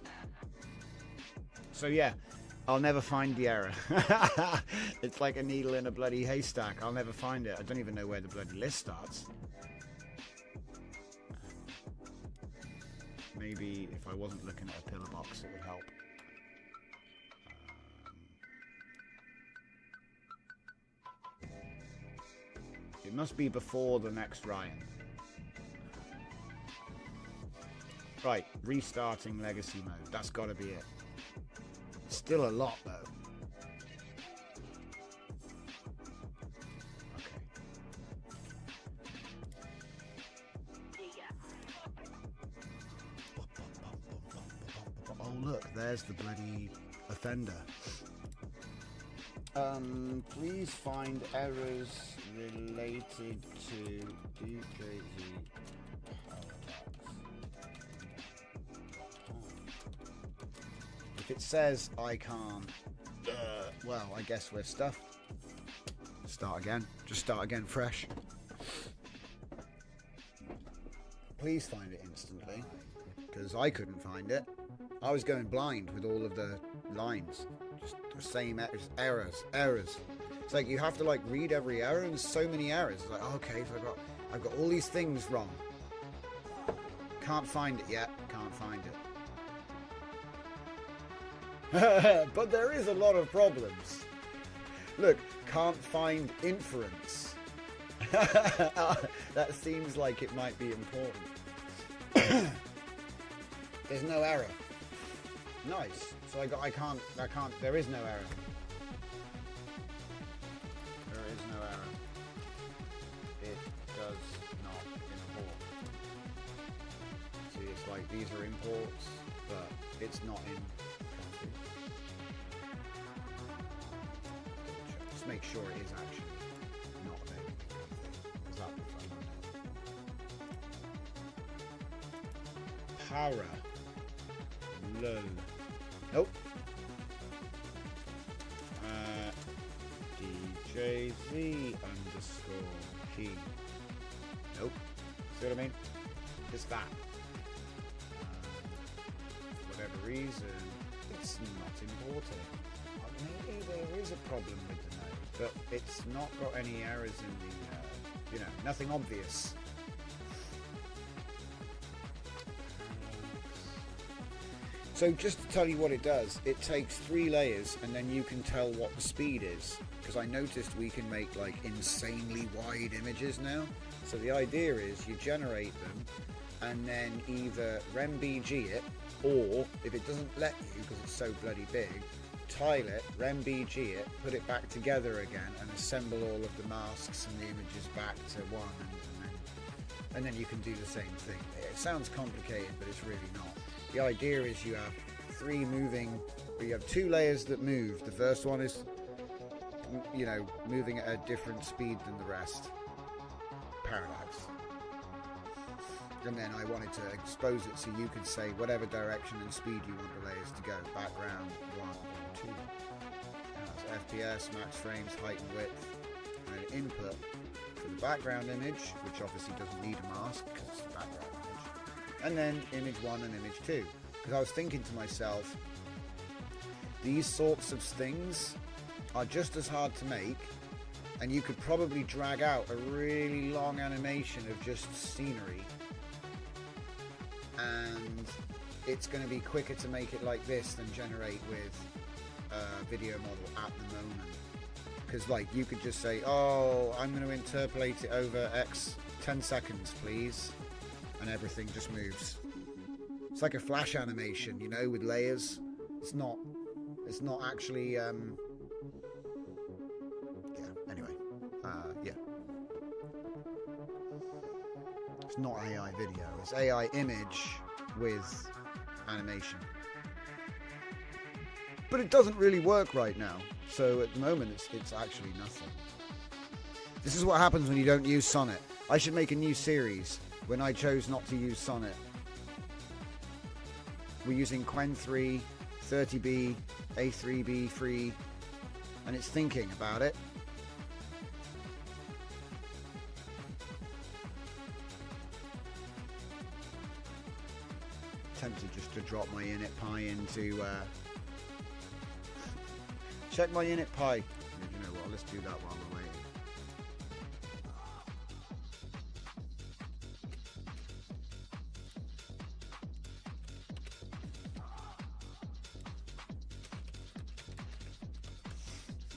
S1: So, yeah. I'll never find the error. It's like a needle in a bloody haystack. I'll never find it. I don't even know where the bloody list starts. Maybe if I wasn't looking at a pillar box, it would help. It must be before the next Ryan. Right, restarting legacy mode. That's got to be it. Still a lot, though. Okay. Oh, look, there's the bloody offender. Please find errors related to DJZ. If it says I can't, well, I guess we're stuffed. Start again. Just start again fresh. Please find it instantly, because I couldn't find it. I was going blind with all of the lines. Just the same errors. It's like you have to like read every error, and there's so many errors. It's like, okay, so I've got all these things wrong. Can't find it yet. Can't find it. But there is a lot of problems. Look, can't find inference. That seems like it might be important. There's no error. Nice. So I can't, there is no error. There is no error. It does not import. See, it's like these are imports, but it's not in. Just make sure it is actually not there. Is that the fun? Para. Low. Nope. JZ underscore key. Nope. See what I mean? It's that. For whatever reason, it's not importing. Maybe there is a problem with the node, but it's not got any errors in the, nothing obvious. So just to tell you what it does, it takes 3 layers and then you can tell what the speed is. Because I noticed we can make like insanely wide images now. So the idea is you generate them and then either RemBG it, or if it doesn't let you because it's so bloody big, tile it, RemBG it, put it back together again and assemble all of the masks and the images back to one, and then you can do the same thing. It sounds complicated, but it's really not. The idea is you have 3 moving, but you have 2 layers that move. The first one is, moving at a different speed than the rest. Parallax. And then I wanted to expose it so you could say whatever direction and speed you want the layers to go. Background 1 or 2. FPS, max frames, height and width. And an input for the background image, which obviously doesn't need a mask because it's the background image. And then image 1 and image 2. Because I was thinking to myself, these sorts of things are just as hard to make, and you could probably drag out a really long animation of just scenery, and it's going to be quicker to make it like this than generate with a video model at the moment. Because like you could just say, oh, I'm going to interpolate it over X 10 seconds please, and everything just moves. It's like a flash animation, with layers. It's not actually it's not AI video, it's AI image with animation. But it doesn't really work right now, so at the moment it's actually nothing. This is what happens when you don't use Sonnet. I should make a new series when I chose not to use Sonnet. We're using Qwen 3, 30B, A3B free, and it's thinking about it. Tempted just to drop my init py into check my init py. You know what, let's do that while we're waiting.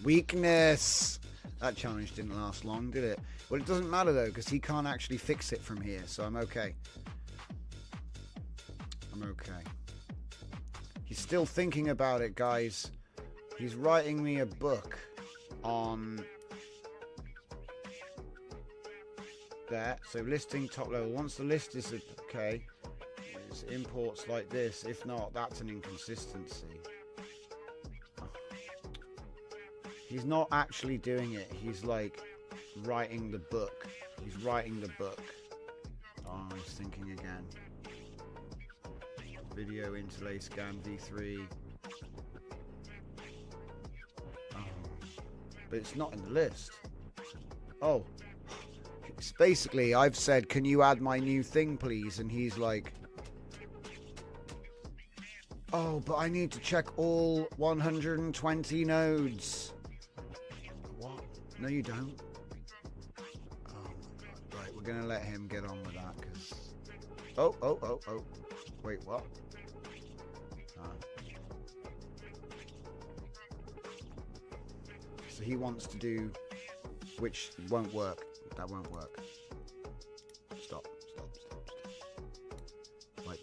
S1: Weakness. That challenge didn't last long, did it? Well, it doesn't matter though, because he can't actually fix it from here, so I'm okay. I'm okay. He's still thinking about it, guys. He's writing me a book on that. So listing top level. Once the list is okay, it's imports like this. If not, that's an inconsistency. He's not actually doing it. He's like writing the book. He's writing the book. Oh, he's thinking again. Video interlay scan v3. Oh. But it's not in the list. Oh. It's basically, I've said, can you add my new thing, please? And he's like, oh, but I need to check all 120 nodes. What? No, you don't. Oh my god. Right, we're going to let him get on with that, because... Oh. Wait, what? So he wants to do, which won't work. That won't work. Stop. Wait.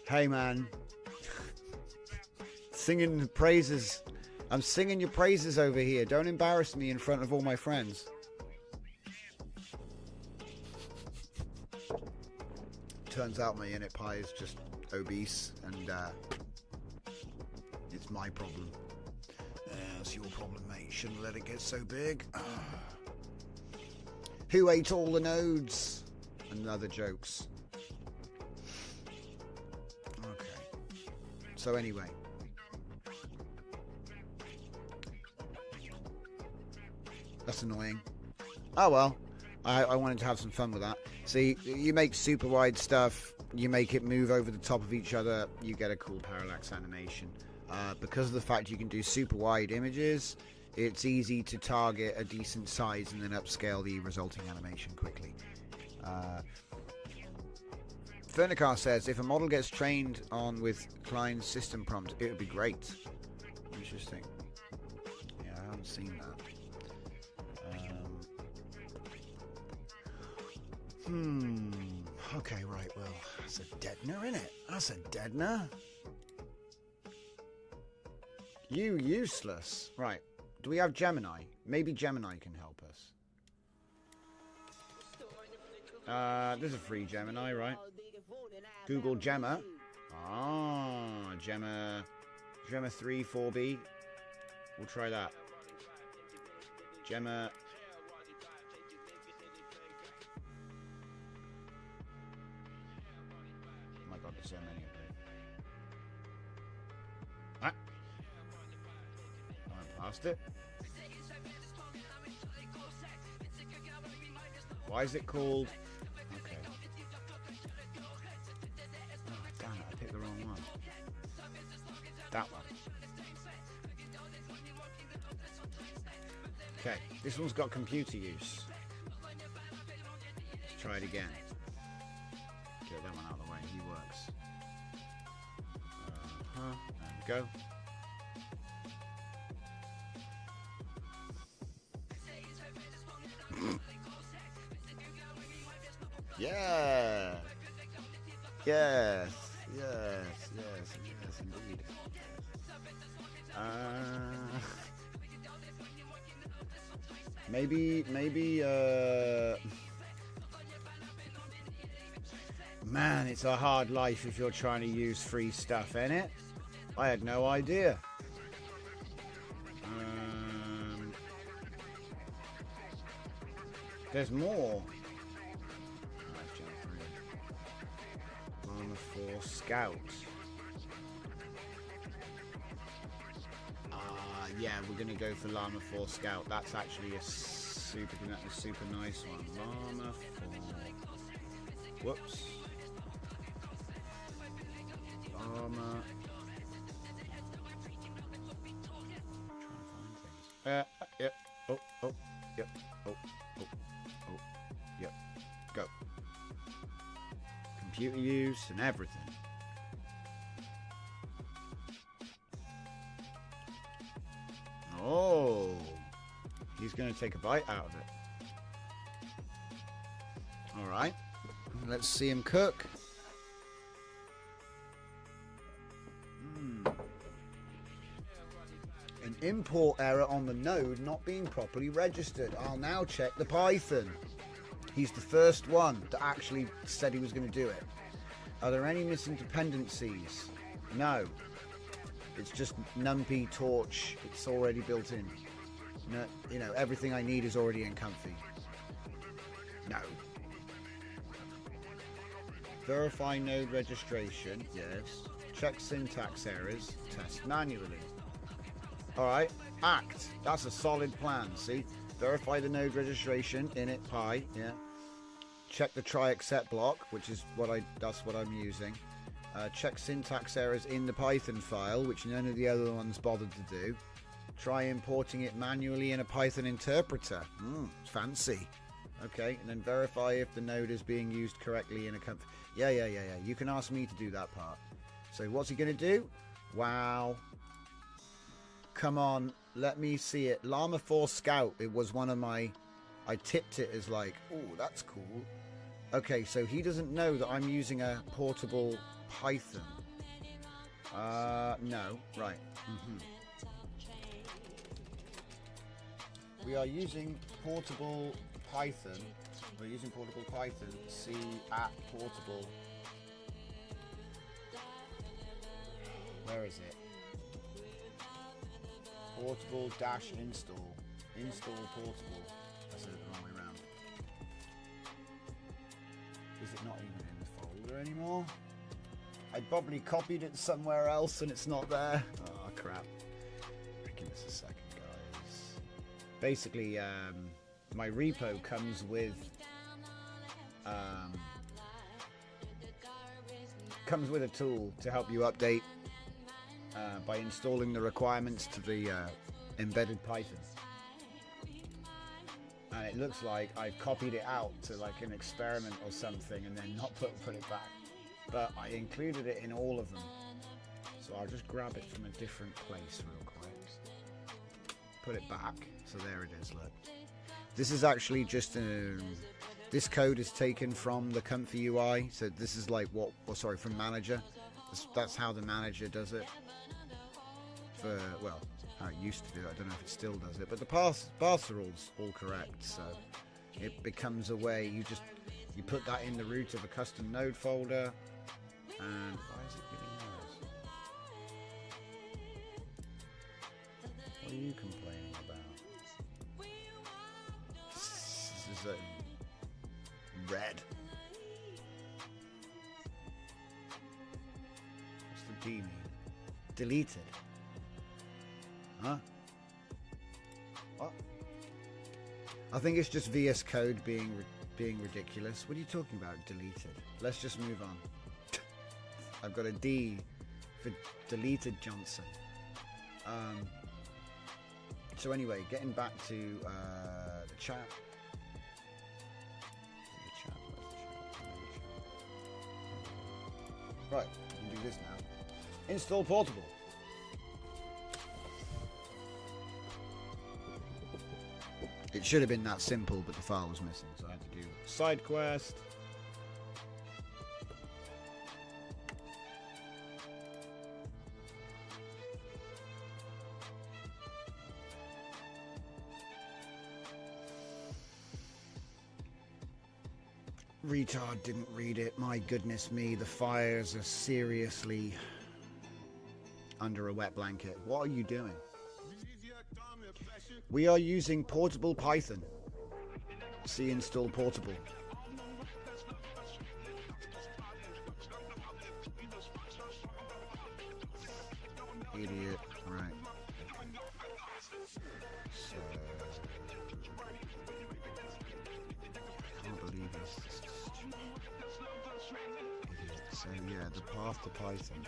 S1: Hey man. Singing praises. I'm singing your praises over here. Don't embarrass me in front of all my friends. Turns out my init pie is just obese, and it's my problem. It's your problem, mate. You shouldn't let it get so big. Who ate all the nodes? And other jokes. Okay. So anyway, That's annoying. Oh well. I wanted to have some fun with that. See, you make super wide stuff, you make it move over the top of each other, you get a cool parallax animation. Because of the fact you can do super wide images, it's easy to target a decent size and then upscale the resulting animation quickly. Fernicar says, if a model gets trained on with Klein's system prompt, it would be great. Interesting. Yeah, I haven't seen that. Okay, right, well, that's a deadener, innit? That's a deadener. You useless. Right, do we have Gemini? Maybe Gemini can help us. There's a free Gemini, right? Google Gemma. Ah, Gemma 3, 4B. We'll try that. Gemma. Oh my god, there's so many of them. Ah. I went past it. Why is it called? Okay. Oh, damn it, I picked the wrong one. That one. Okay, this one's got computer use. Let's try it again. Get that one out of the way, he works. There we go. Yeah. Yes. Yes. Yes. Yes. Indeed. Maybe. Man, it's a hard life if you're trying to use free stuff, ain't it? I had no idea. There's more. Llama 4 Scout. Yeah, we're gonna go for Llama 4 Scout. That's actually a super nice one. Llama 4. Whoops. Llama. Yep. Oh. Yep. Oh. Yep. Go. Computer use and everything. Oh, he's going to take a bite out of it. All right, let's see him cook. An import error on the node not being properly registered. I'll now check the Python. He's the first one that actually said he was going to do it. Are there any missing dependencies? No. It's just NumPy, Torch. It's already built in. No, you know, everything I need is already in Comfy. No. Verify node registration. Yes. Check syntax errors. Test manually. Alright. Act. That's a solid plan. See? Verify the node registration. Init py. Yeah. Check the try except block, which is that's what I'm using. Check syntax errors in the Python file, which none of the other ones bothered to do. Try importing it manually in a Python interpreter. Fancy. Okay, and then verify if the node is being used correctly in a Yeah. You can ask me to do that part. So what's he going to do? Wow. Come on, let me see it. Llama 4 Scout, it was one of my... I tipped it as like, oh, that's cool. Okay, so he doesn't know that I'm using a portable Python. No, right. We are using portable Python. We're using portable Python. C at portable. Where is it? Portable dash install. Install portable. I said it the wrong way around. Is it not even in the folder anymore? I probably copied it somewhere else and it's not there. Oh crap. Give us a second, guys. basically my repo comes with a tool to help you update by installing the requirements to the embedded Python. And it looks like I've copied it out to like an experiment or something and then not put it back. But I included it in all of them. So I'll just grab it from a different place real quick. Put it back. So there it is, look. This is actually just this code is taken from the Comfy UI. So this is like from Manager. That's how the Manager does it. How it used to do it. I don't know if it still does it, but the paths are all correct. So it becomes a way you put that in the root of a custom node folder. And why is it giving errors? What are you complaining about? This is red. What's the D mean? Deleted. Huh? What? I think it's just VS Code being ridiculous. What are you talking about? Deleted. Let's just move on. I've got a D for deleted Johnson. So anyway, getting back to the chat. Right, we can do this now. Install Portable. It should have been that simple, but the file was missing, so I had to do side quest. Retard didn't read it. My goodness me, the fires are seriously under a wet blanket. What are you doing? We are using Portable Python. See install Portable. Idiot. Right. So I can't believe this. Idiot. So yeah, the path to Python.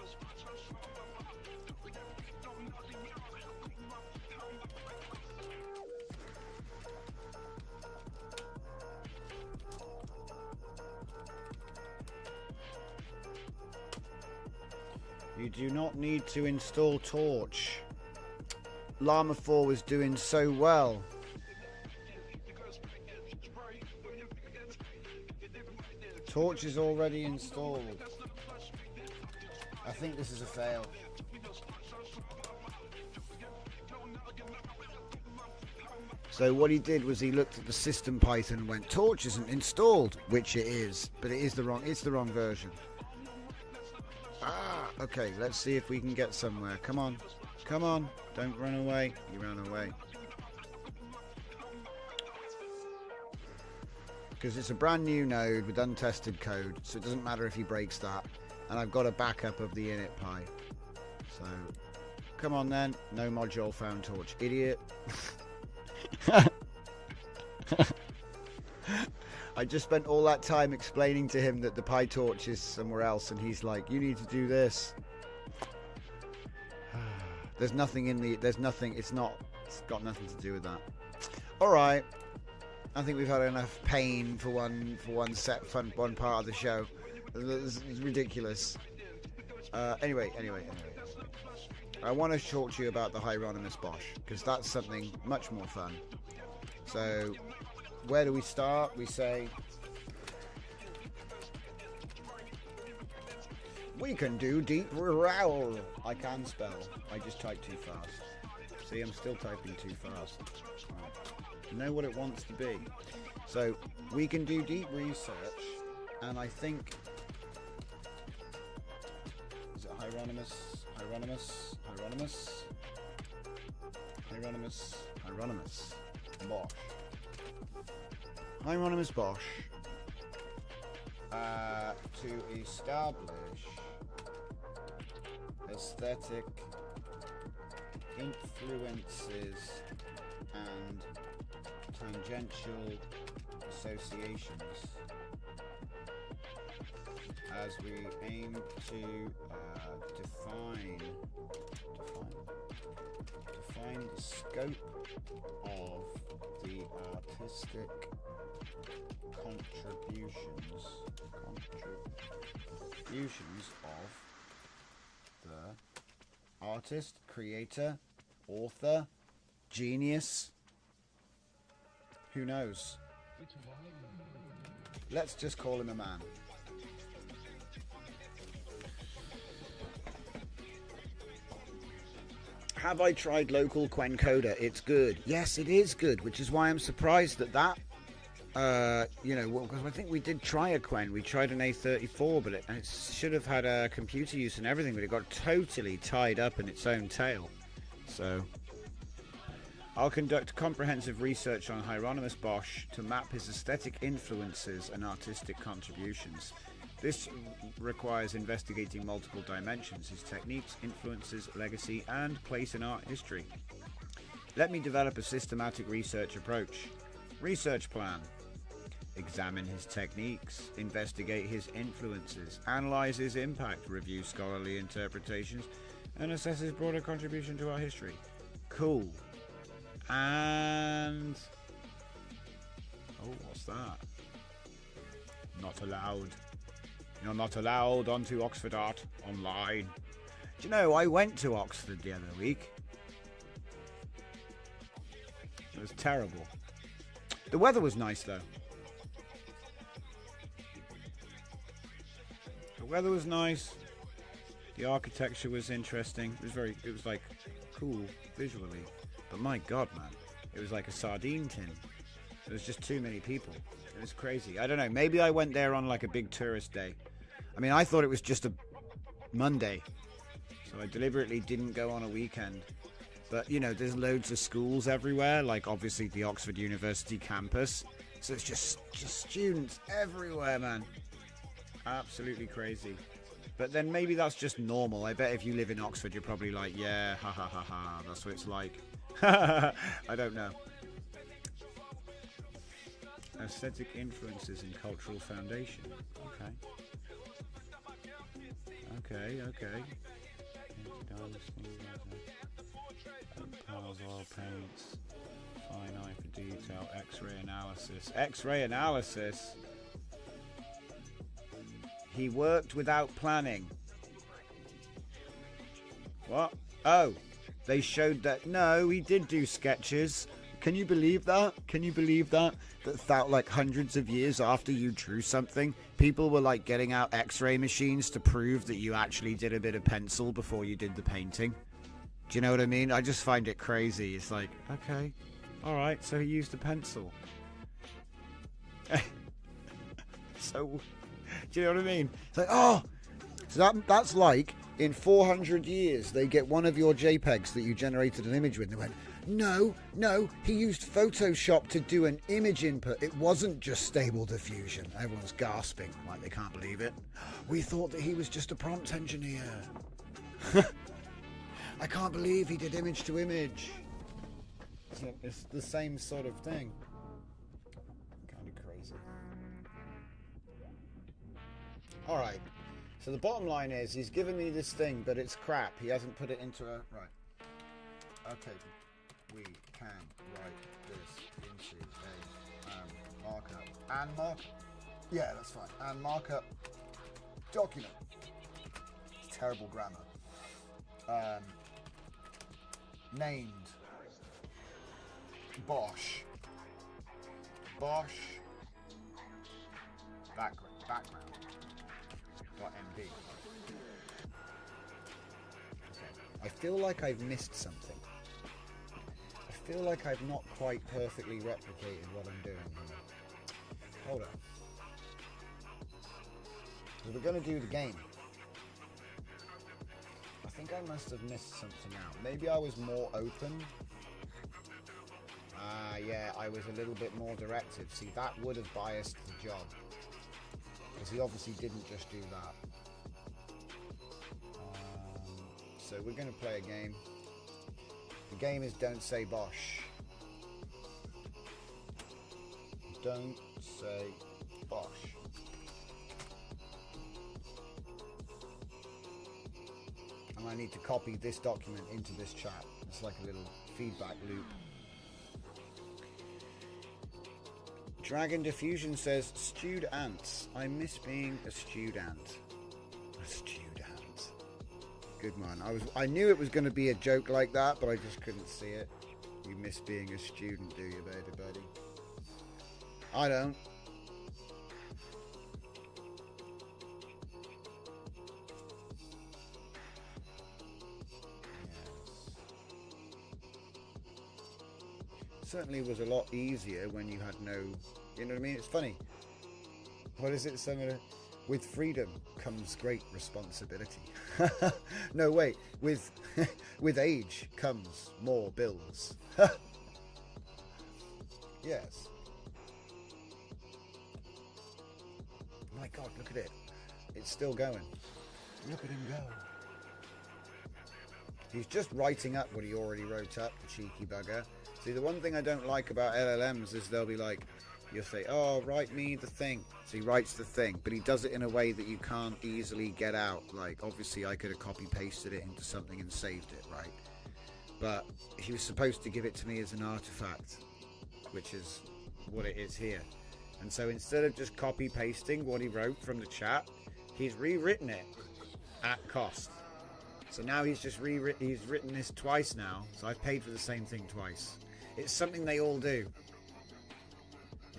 S1: You do not need to install Torch. Llama 4 was doing so well. Torch is already installed. I think this is a fail. So what he did was he looked at the system Python and went, Torch isn't installed, which it is, but it's the wrong version. Okay, let's see if we can get somewhere. Come on. Come on. Don't run away. You ran away. Because it's a brand new node with untested code, so it doesn't matter if he breaks that. And I've got a backup of the init py. So, come on then. No module found Torch. Idiot. I just spent all that time explaining to him that the PyTorch is somewhere else, and he's like, you need to do this. There's nothing in the, it's got nothing to do with that. Alright. I think we've had enough pain for one part of the show. It's ridiculous. Anyway. I want to talk to you about the Hieronymus Bosch, because that's something much more fun. So, where do we start? We say, we can do deep row. I can spell. I just typed too fast. See, I'm still typing too fast. Right. Know what it wants to be. So, we can do deep research, and I think, is it Hieronymus Bosch. Hieronymus Bosch to establish aesthetic influences and tangential associations as we aim to define the scope of the artistic contributions of the artist, creator, author, genius. Who knows? Let's just call him a man. Have I tried local Quencoder? It's good. Yes, it is good, which is why I'm surprised that because I think we did try a Quen. We tried an A34, but it should have had a computer use and everything, but it got totally tied up in its own tail. So I'll conduct comprehensive research on Hieronymus Bosch to map his aesthetic influences and artistic contributions. This requires investigating multiple dimensions, his techniques, influences, legacy, and place in art history. Let me develop a systematic research approach. Research plan. Examine his techniques, investigate his influences, analyze his impact, review scholarly interpretations, and assess his broader contribution to our history. Cool. And... oh, what's that? Not allowed. You're not allowed onto Oxford Art online. Do you know, I went to Oxford the other week. It was terrible. The weather was nice though. The weather was nice. The architecture was interesting. It was like cool visually. But my God, man, it was like a sardine tin. There was just too many people. It was crazy. I don't know. Maybe I went there on like a big tourist day. I mean, I thought it was just a Monday. So I deliberately didn't go on a weekend. But, you know, there's loads of schools everywhere. Like, obviously, the Oxford University campus. So it's just students everywhere, man. Absolutely crazy. But then maybe that's just normal. I bet if you live in Oxford, you're probably like, yeah, ha ha ha ha. That's what it's like. I don't know. Aesthetic influences and cultural foundation. Okay. Powers, oil paints, fine eye for detail, X-ray analysis. X-ray analysis? He worked without planning. What? Oh, they showed that. No, he did do sketches. Can you believe that? Can you believe that? That like hundreds of years after you drew something, people were like getting out X-ray machines to prove that you actually did a bit of pencil before you did the painting. Do you know what I mean? I just find it crazy. It's like, okay, all right, so he used a pencil. So, do you know what I mean? It's like, oh, so that's like in 400 years they get one of your JPEGs that you generated an image with, and they went, no, he used Photoshop to do an image input. It wasn't just stable diffusion. Everyone's gasping like they can't believe it. We thought that he was just a prompt engineer. I can't believe he did image to image. So it's the same sort of thing. Kind of crazy. Alright, so the bottom line is he's given me this thing, but it's crap. He hasn't put it into a... Right. Okay. We can write this into a markup. And markup. Yeah, that's fine. And markup document. It's terrible grammar. Named Bosch. Background. .mb. Okay. I feel like I've missed something. I feel like I've not quite perfectly replicated what I'm doing here. Hold on. So we're going to do the game. I think I must have missed something out. Maybe I was more open. Yeah, I was a little bit more directive. See, that would have biased the job. Because he obviously didn't just do that. So we're going to play a game. The game is Don't Say Bosch. Don't say bosh. And I need to copy this document into this chat. It's like a little feedback loop. Dragon Diffusion says, stewed ants. I miss being a stewed ant. A stewed ant. Good man. I knew it was going to be a joke like that, but I just couldn't see it. You miss being a student, do you, baby buddy? I don't. Certainly was a lot easier when you had no, you know what I mean? It's funny. What is it? With freedom comes great responsibility. No, wait. With age comes more bills. Yes. My God, look at it. It's still going. Look at him go. He's just writing up what he already wrote up, the cheeky bugger. See, the one thing I don't like about LLMs is they'll be like, you'll say, oh, write me the thing. So he writes the thing, but he does it in a way that you can't easily get out. Like, obviously, I could have copy-pasted it into something and saved it, right? But he was supposed to give it to me as an artifact, which is what it is here. And so instead of just copy-pasting what he wrote from the chat, he's rewritten it at cost. So now he's written this twice now. So I've paid for the same thing twice. It's something they all do.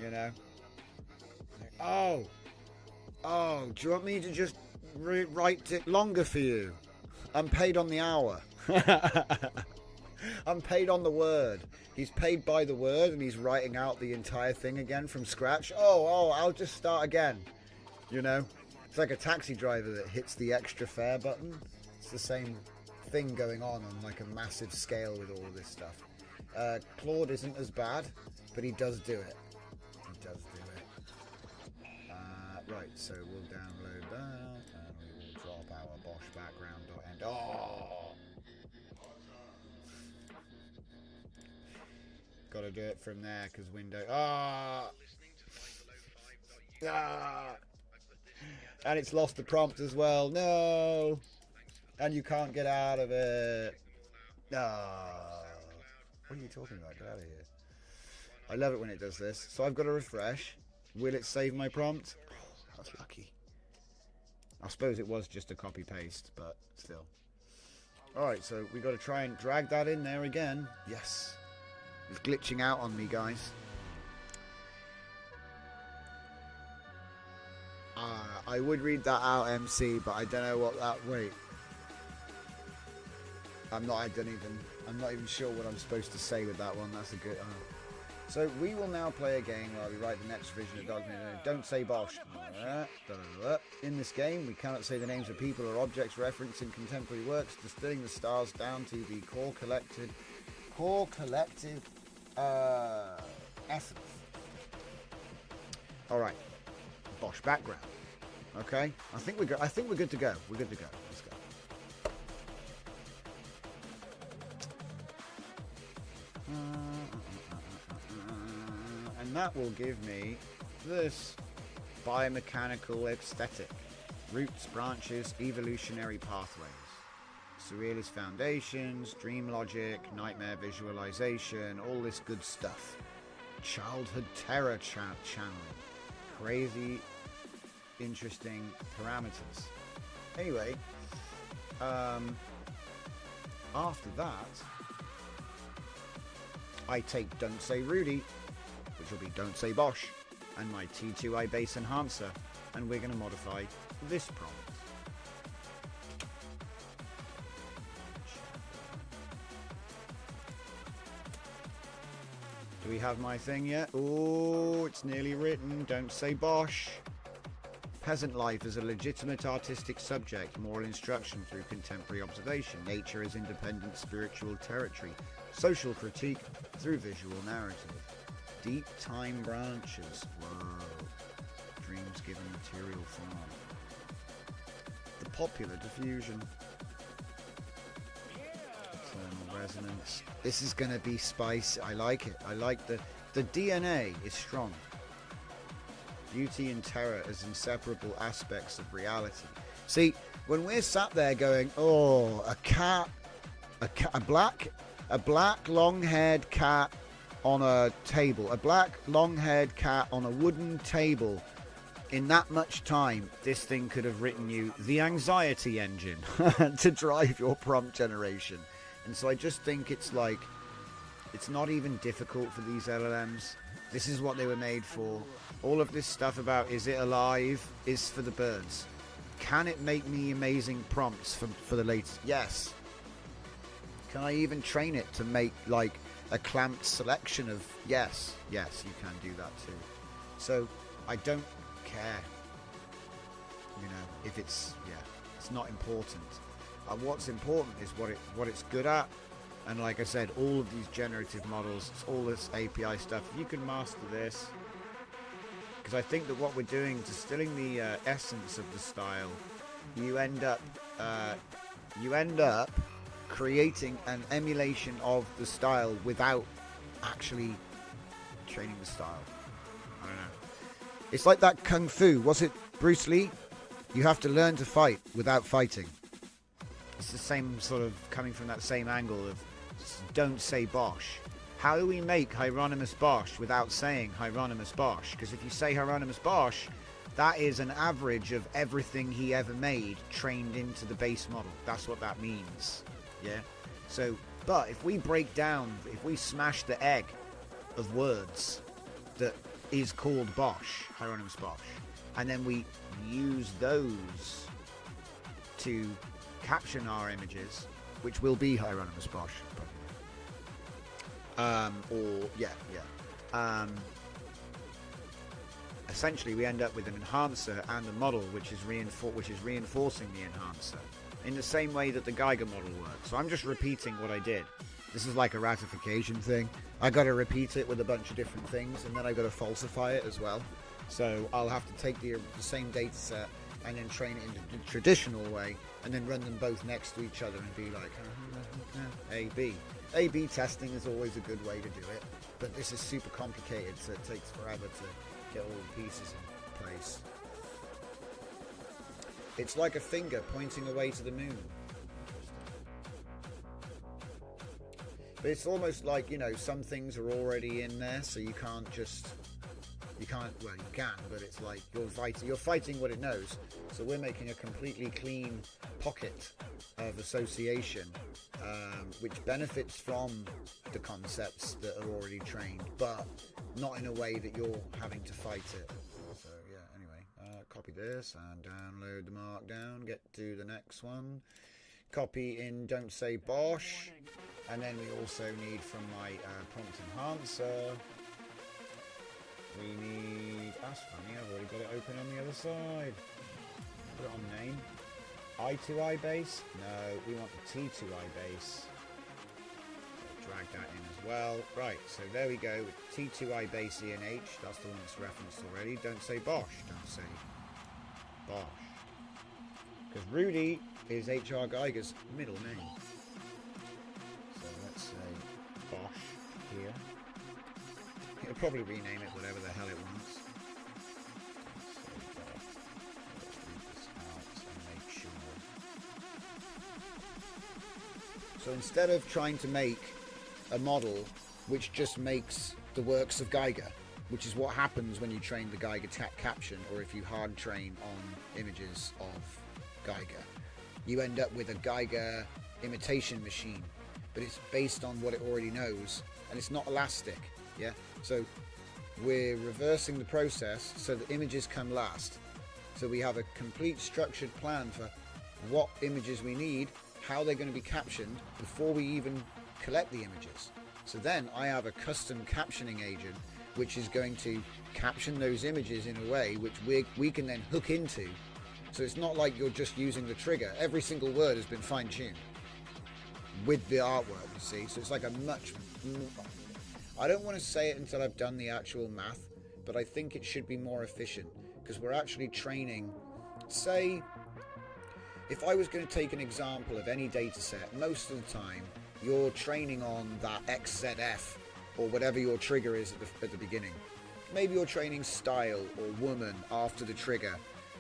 S1: You know? Oh, do you want me to just write it longer for you? I'm paid on the hour. I'm paid on the word. He's paid by the word and he's writing out the entire thing again from scratch. Oh, I'll just start again. You know? It's like a taxi driver that hits the extra fare button. It's the same thing going on like a massive scale with all this stuff. Claude isn't as bad, but he does do it. He does do it. Right, so we'll download that and we will drop our Bosch background.end. Oh! Gotta do it from there because window. And it's lost the prompt as well. No! And you can't get out of it. What are you talking about? Get out of here. I love it when it does this. So I've got to refresh. Will it save my prompt? Oh, that's lucky. I suppose it was just a copy paste, but still. Alright, so we've got to try and drag that in there again. Yes. It's glitching out on me, guys. I would read that out, MC, but I don't know what that... Wait. I'm not even sure what I'm supposed to say with that one. That's a good... So we will now play a game where we write the next version of document. Don't say Bosch. In this game, we cannot say the names of people or objects referenced in contemporary works, distilling the stars down to the core collective essence. All right, Bosch background. Okay, I think we're good to go. We're good to go. Let's go. And that will give me this biomechanical aesthetic. Roots, branches, evolutionary pathways. Surrealist foundations, dream logic, nightmare visualization, all this good stuff. Childhood terror channeling. Crazy, interesting parameters. Anyway, after that, I take Don't Say Rudy, which will be Don't Say Bosch, and my T2i base enhancer, and we're going to modify this prompt. Do we have my thing yet? Oh, it's nearly written. Don't say Bosch. Peasant life is a legitimate artistic subject. Moral instruction through contemporary observation. Nature is independent spiritual territory. Social critique through visual narrative. Deep time branches. Whoa. Dreams given material form. The popular diffusion. Eternal resonance. This is going to be spicy. I like it. I like the DNA is strong. beauty and terror as inseparable aspects of reality. See, when we're sat there going, oh, a black long-haired cat on a table, a black long-haired cat on a wooden table, in that much time, this thing could have written you the anxiety engine to drive your prompt generation. And so I just think it's like, it's not even difficult for these LLMs. This is what they were made for. All of this stuff about is it alive is for the birds. Can it make me amazing prompts for the latest? Yes. Can I even train it to make like a clamped selection of? Yes, you can do that too. So I don't care, you know, if it's not important. What's important is what it's good at. And like I said, all of these generative models, all this API stuff, if you can master this, because I think that what we're doing, distilling the essence of the style, you end up creating an emulation of the style without actually training the style. I don't know. It's like that kung fu. Was it Bruce Lee? You have to learn to fight without fighting. It's the same sort of coming from that same angle of don't say Bosch. How do we make Hieronymus Bosch without saying Hieronymus Bosch? Because if you say Hieronymus Bosch, that is an average of everything he ever made trained into the base model. That's what that means. Yeah. So, but if we break down, if we smash the egg of words that is called Bosch, Hieronymus Bosch, and then we use those to caption our images, which will be Hieronymus Bosch, essentially we end up with an enhancer and a model which is reinforcing the enhancer in the same way that the Geiger model works. So I'm just repeating what I did. This is like a ratification thing. I got to repeat it with a bunch of different things, and then I got to falsify it as well. So I'll have to take the same data set and then train it in the traditional way, and then run them both next to each other and be like, A/B. A/B testing is always a good way to do it, but this is super complicated, so it takes forever to get all the pieces in place. It's like a finger pointing away to the moon. But it's almost like, you know, some things are already in there, so you can't, well, you can, but it's like you're fighting what it knows. So we're making a completely clean pocket of association, which benefits from the concepts that are already trained, but not in a way that you're having to fight it. So yeah, anyway, copy this and download the markdown, get to the next one, copy in don't say Bosch, and then we also need from my prompt enhancer, we need, that's funny, I've already got it open on the other side. Put it on name. I2I base? No, we want the T2I base. So drag that in as well. Right, so there we go. T2I base ENH, that's the one that's referenced already. Don't say Bosch, don't say Bosch. Because Rudy is HR Geiger's middle name. So let's say Bosch here. It'll probably rename it whatever the hell it wants. So instead of trying to make a model which just makes the works of Geiger, which is what happens when you train the Geiger caption, or if you hard train on images of Geiger, you end up with a Geiger imitation machine, but it's based on what it already knows, and it's not elastic. Yeah, so we're reversing the process so that images come last. So we have a complete structured plan for what images we need, how they're going to be captioned before we even collect the images. So then I have a custom captioning agent which is going to caption those images in a way which we can then hook into. So it's not like you're just using the trigger. Every single word has been fine-tuned with the artwork, you see. So it's like a much... I don't want to say it until I've done the actual math, but I think it should be more efficient because we're actually training, say, if I was going to take an example of any data set, most of the time you're training on that XZF or whatever your trigger is at the beginning. maybe you're training style or woman after the trigger.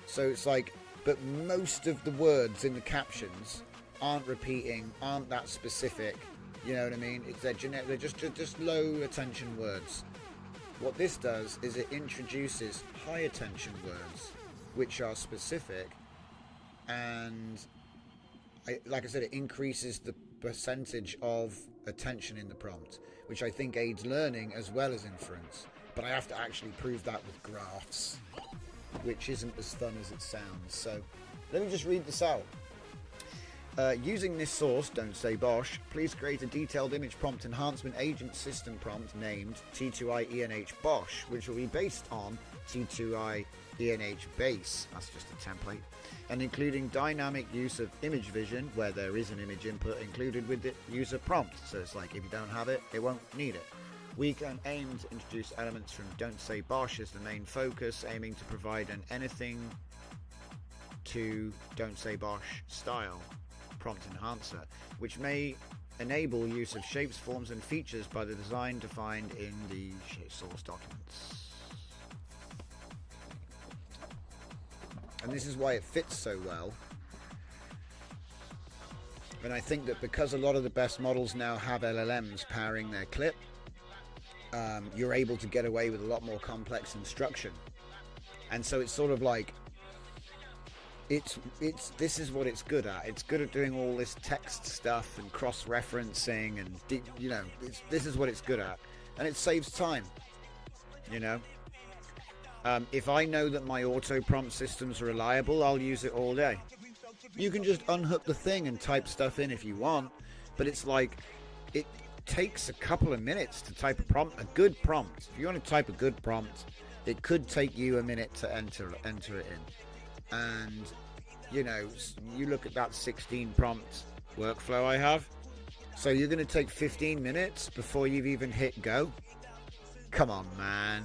S1: So it's like, but most of the words in the captions aren't repeating, aren't that specific. You know what I mean? They're generic. They're just low attention words. What this does is it introduces high attention words, which are specific, and like I said, it increases the percentage of attention in the prompt, which I think aids learning as well as inference. But I have to actually prove that with graphs, which isn't as fun as it sounds. So let me just read this out. Using this source, don't say Bosh, please create a detailed image prompt enhancement agent system prompt named T2I ENH Bosh, which will be based on T2I ENH base, that's just a template, and including dynamic use of image vision, where there is an image input included with the user prompt. So it's like, if you don't have it, it won't need it. We can aim to introduce elements from Don't Say Bosh as the main focus, aiming to provide an anything to Don't Say Bosh style prompt enhancer, which may enable use of shapes, forms and features by the design defined in the source documents. And this is why it fits so well. And I think that because a lot of the best models now have LLMs powering their clip, you're able to get away with a lot more complex instruction. And so it's sort of like, this is what it's good at. It's good at doing all this text stuff and cross-referencing, and you know, this is what it's good at, and it saves time. You know, if I know that my auto prompt system's reliable, I'll use it all day. You can just unhook the thing and type stuff in if you want, but it's like, it takes a couple of minutes to type a prompt, a good prompt. If you want to type a good prompt, it could take you a minute to enter it in. And you know, you look at that 16 prompt workflow I have, so you're going to take 15 minutes before you've even hit go. Come on, man.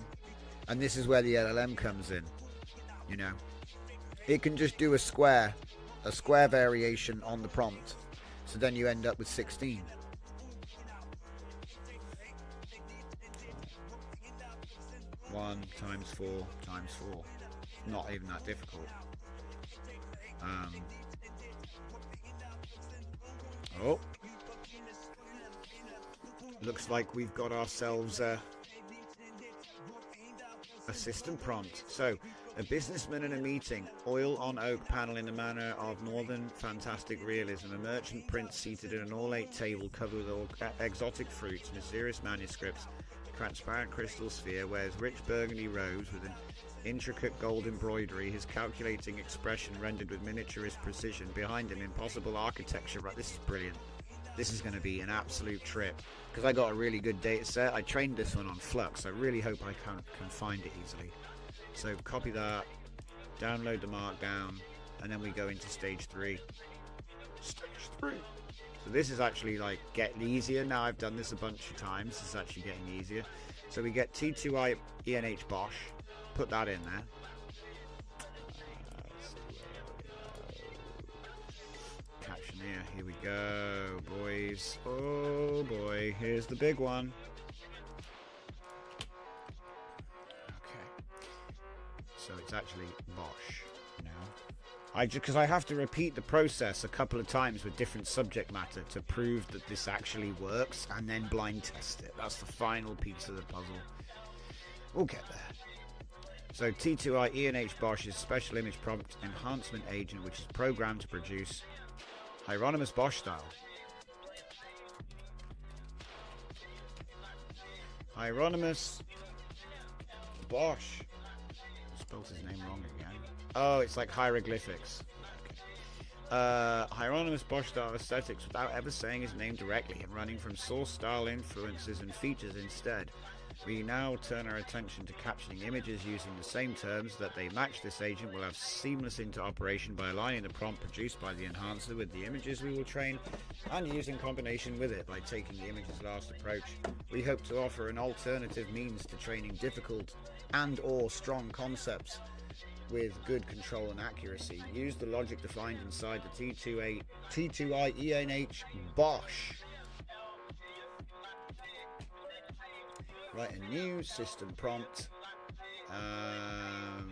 S1: And this is where the LLM comes in. You know, it can just do a square variation on the prompt, so then you end up with 16. One times four times four. Not even that difficult. Oh, looks like we've got ourselves a system prompt. So, a businessman in a meeting, oil on oak panel in the manner of northern fantastic realism, a merchant prince seated in an ornate table covered with all exotic fruits, mysterious manuscripts, transparent crystal sphere, wears rich burgundy robes with an intricate gold embroidery, his calculating expression rendered with miniaturist precision. Behind him, impossible architecture. Right, this is brilliant. This is going to be an absolute trip, because I got a really good data set. I trained this one on Flux. I really hope I can find it easily. So copy that, download the markdown, and then we go into stage 3. Stage 3. So this is actually like getting easier. Now I've done this a bunch of times. It's actually getting easier. So we get T2I ENH Bosh. Put that in there. Captioneer, here we go, boys. Oh boy, here's the big one. Okay, so it's actually Bosh now. Because I have to repeat the process a couple of times with different subject matter to prove that this actually works, and then blind test it. That's the final piece of the puzzle. We'll get there. So T2I ENH Bosh is special image prompt enhancement agent, which is programmed to produce Hieronymus Bosch style. Hieronymus Bosch. I spelled his name wrong again. Oh, it's like hieroglyphics. Okay. Hieronymus Bosch style aesthetics without ever saying his name directly and running from source style influences and features instead. We now turn our attention to captioning images using the same terms that they match. This agent will have seamless interoperation by aligning the prompt produced by the enhancer with the images we will train and use in combination with it by taking the images last approach. We hope to offer an alternative means to training difficult and or strong concepts with good control and accuracy. Use the logic defined inside the T2I ENH Bosh. Write a new system prompt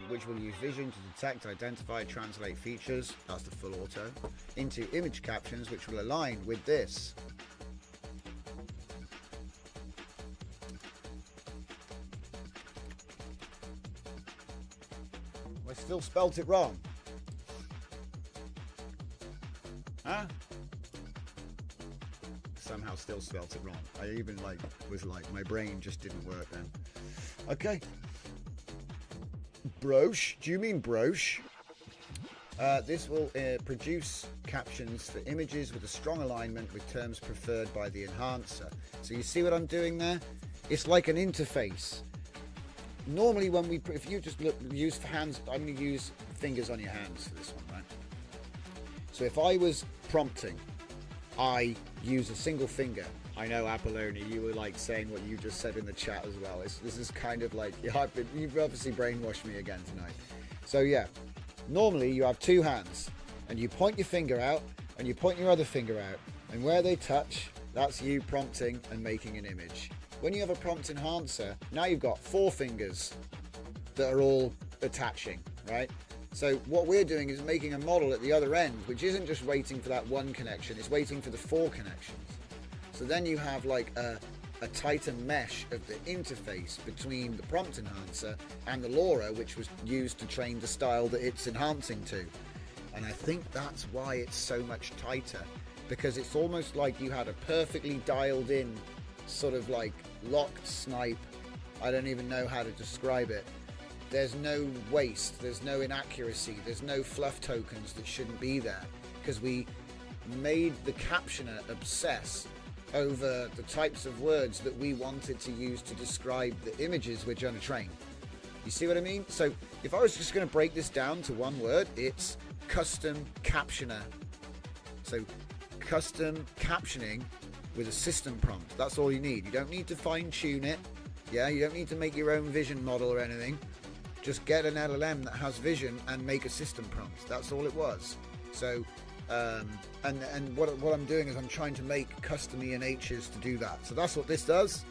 S1: which will use vision to detect, identify, translate features, that's the full auto, into image captions, which will align with this. I still spelt it wrong. Huh? Somehow still spelt it wrong. I even was like, my brain just didn't work then. Okay. Broche? Do you mean broche? This will produce captions for images with a strong alignment with terms preferred by the enhancer. So you see what I'm doing there? It's like an interface. Normally when if you just use hands, I'm going to use fingers on your hands for this one, right? So if I was prompting, I use a single finger. I know, Apolloni, you were like saying what you just said in the chat as well. This is kind of like, you've obviously brainwashed me again tonight. So yeah, normally you have two hands and you point your finger out and you point your other finger out, and where they touch, that's you prompting and making an image. When you have a prompt enhancer, now you've got four fingers that are all attaching, right? So what we're doing is making a model at the other end, which isn't just waiting for that one connection, it's waiting for the four connections. So then you have like a tighter mesh of the interface between the prompt enhancer and the LoRa, which was used to train the style that it's enhancing to. And I think that's why it's so much tighter, because it's almost like you had a perfectly dialed in sort of like locked snipe. I don't even know how to describe it. There's no waste, there's no inaccuracy, there's no fluff tokens that shouldn't be there, because we made the captioner obsess over the types of words that we wanted to use to describe the images we're trying to train. You see what I mean? So if I was just going to break this down to one word, it's custom captioner. So custom captioning with a system prompt. That's all you need. You don't need to fine tune it. Yeah, you don't need to make your own vision model or anything. Just get an LLM that has vision and make a system prompt. That's all it was. So and what I'm doing is I'm trying to make custom ENHs to do that. So that's what this does.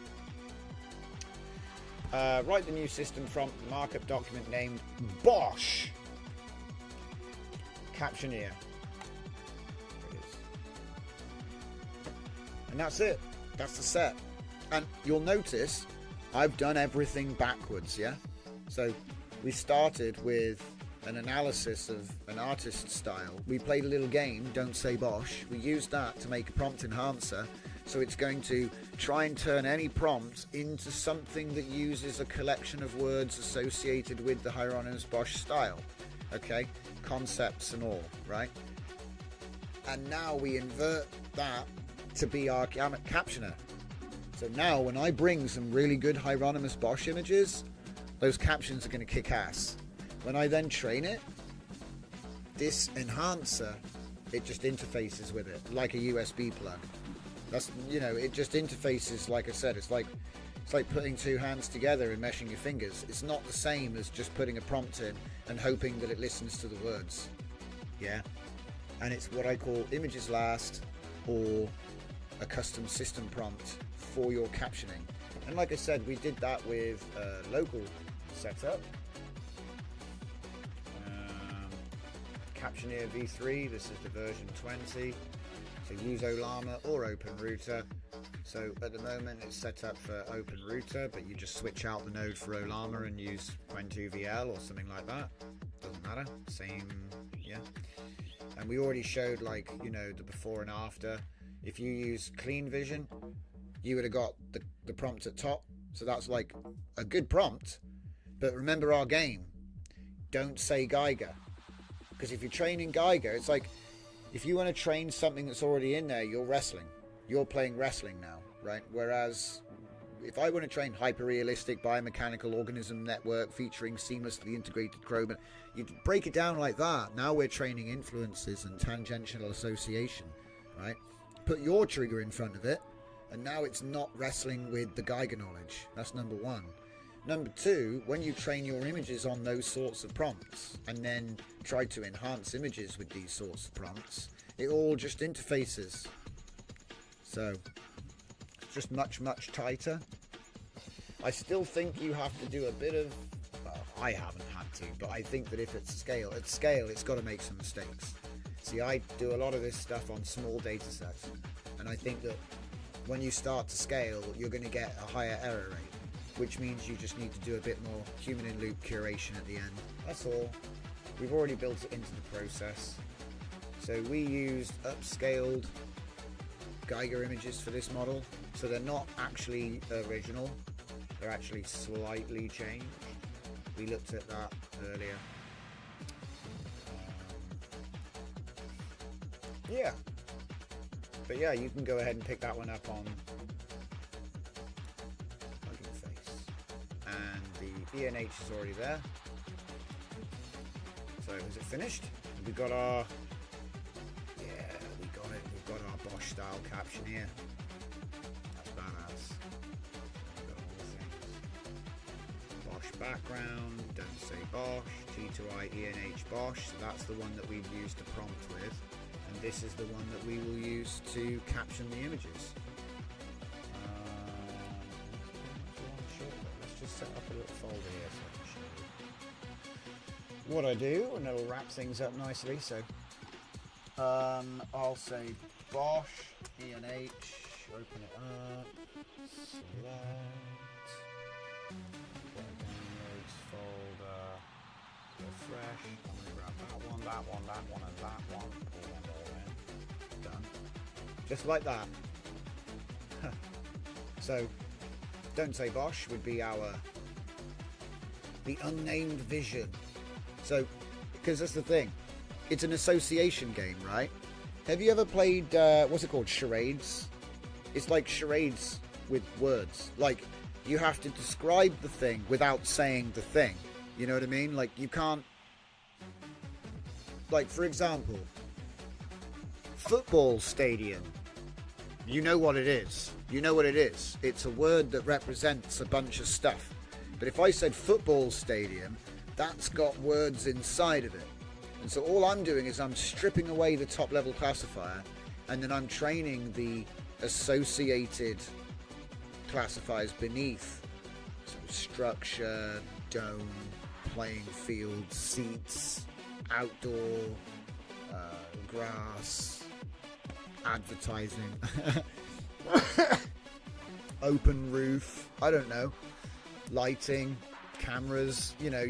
S1: Write the new system prompt, markup document named Bosch Captioneer. There it is. And that's it. That's the set. And you'll notice I've done everything backwards, yeah? So we started with an analysis of an artist's style. We played a little game, Don't Say Bosch. We used that to make a prompt enhancer. So it's going to try and turn any prompt into something that uses a collection of words associated with the Hieronymus Bosch style. Okay? Concepts and all, right? And now we invert that to be our captioner. So now when I bring some really good Hieronymus Bosch images, those captions are going to kick ass. When I then train it, this enhancer, it just interfaces with it like a USB plug. That's, you know, it just interfaces, like I said, it's like putting two hands together and meshing your fingers. It's not the same as just putting a prompt in and hoping that it listens to the words. Yeah. And it's what I call images last, or a custom system prompt for your captioning. And like I said, we did that with local setup. Captioneer v3, this is the version 20. So use Olama or OpenRouter. So at the moment it's set up for OpenRouter, but you just switch out the node for Olama and use Qwen2VL or something like that. Doesn't matter, same, yeah. And we already showed, like, you know, the before and after. If you use Clean Vision, you would have got the prompt at top. So that's like a good prompt. But remember our game. Don't say Geiger. Because if you're training Geiger, it's like, if you want to train something that's already in there, you're wrestling. You're playing wrestling now, right? Whereas if I want to train hyper-realistic biomechanical organism network featuring seamlessly integrated chroma, you break it down like that. Now we're training influences and tangential association, right? Put your trigger in front of it, and now it's not wrestling with the Geiger knowledge. That's number one. Number two, when you train your images on those sorts of prompts and then try to enhance images with these sorts of prompts, it all just interfaces. So it's just much, much tighter. I still think you have to do a bit of, well, I haven't had to, but I think that if it's at scale, it's got to make some mistakes. See, I do a lot of this stuff on small data sets, and I think that when you start to scale, you're going to get a higher error rate, which means you just need to do a bit more human-in-loop curation at the end. That's all. We've already built it into the process. So we used upscaled Geiger images for this model, so they're not actually original, they're actually slightly changed. We looked at that earlier. Yeah, but yeah, you can go ahead and pick that one up on Hugging Face, and the ENH is already there. So is it finished? We got our, yeah, we got it. We've got our Bosch style captioneer. That's badass. We've got all the things. Bosch background, don't say Bosch, T2I ENH Bosch. So that's the one that we've used to prompt with. And this is the one that we will use to caption the images. Let's just set up a little folder here so I can show you what I do, and it'll wrap things up nicely. So I'll say Bosch ENH, open it up, select, downloads folder, refresh. I'm going to grab that one, that one, that one, and that one. Pull them all in. Done. Just like that. So, don't say Bosch would be the unnamed vision. So, because that's the thing, it's an association game, right? Have you ever played, what's it called, charades? It's like charades with words. Like, you have to describe the thing without saying the thing. You know what I mean? Like, you can't, like, for example, football stadium. You know what it is. You know what it is. It's a word that represents a bunch of stuff. But if I said football stadium, that's got words inside of it. And so all I'm doing is I'm stripping away the top level classifier, and then I'm training the associated classifiers beneath. So structure, dome, playing field, seats, outdoor, grass, advertising, open roof, I don't know, lighting, cameras, you know.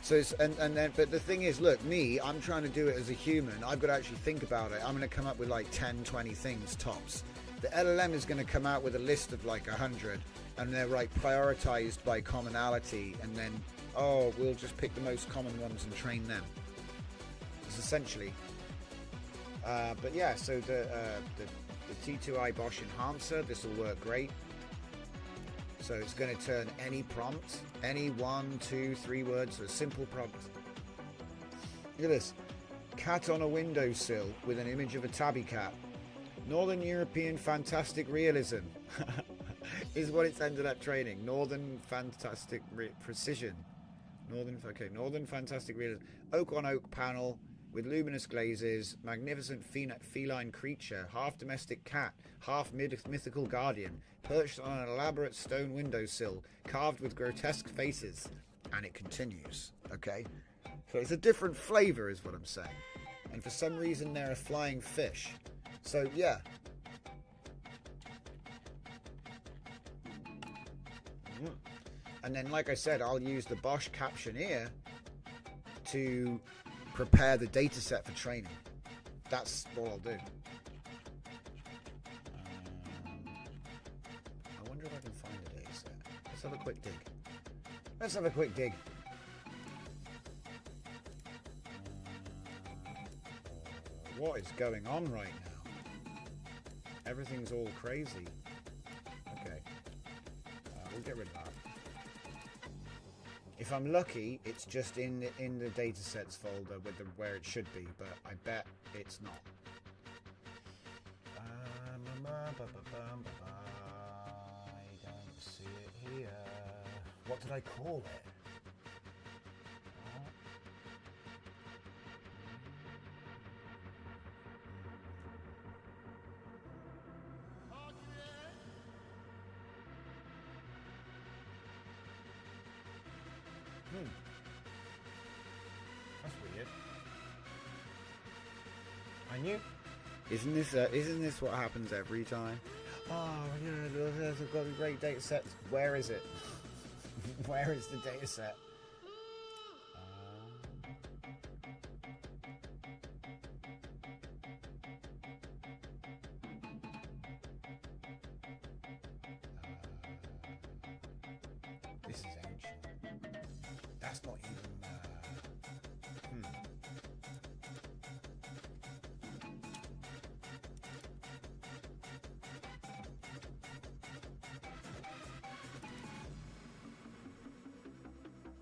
S1: So it's, and then, but the thing is, look, I'm trying to do it as a human. I've got to actually think about it. I'm going to come up with like 10, 20 things tops. The LLM is going to come out with a list of like 100, and they're like prioritized by commonality, and then, oh, we'll just pick the most common ones and train them. It's essentially. But yeah, so the T2I Bosch enhancer, this will work great. So it's going to turn any prompt, any 1, 2, 3 words, so a simple prompt. Look at this. Cat on a windowsill with an image of a tabby cat. Northern European fantastic realism is what it's ended up training. Northern fantastic precision. Northern fantastic realism. Oak on oak panel with luminous glazes, magnificent feline creature, half domestic cat, half mythical guardian, perched on an elaborate stone windowsill, carved with grotesque faces. And it continues, okay? So it's a different flavour is what I'm saying. And for some reason they're a flying fish. So yeah. And then, like I said, I'll use the Bosch Captioneer to prepare the data set for training. That's what I'll do. I wonder if I can find a data set. Let's have a quick dig. What is going on right now? Everything's all crazy. Okay. We'll get rid of that. If I'm lucky, it's just in the datasets folder with where it should be, but I bet it's not. I don't see it here. What did I call it? That's weird. I knew. Isn't this what happens every time? Oh, there's got a great data set. Where is it? Where is the data set? This is ancient. That's not even.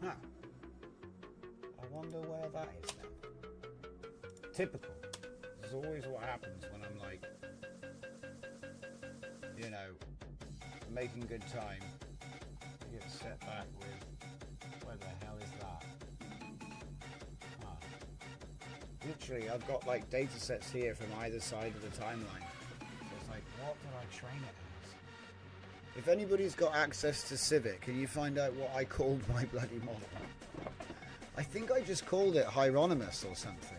S1: Huh. I wonder where that is then. Typical. This is always what happens when I'm like, you know, making good time. You get set back with, where the hell is that? Huh. Literally, I've got like data sets here from either side of the timeline. So it's like, what did I train it as? If anybody's got access to Civic, can you find out what I called my bloody model? I think I just called it Hieronymus or something.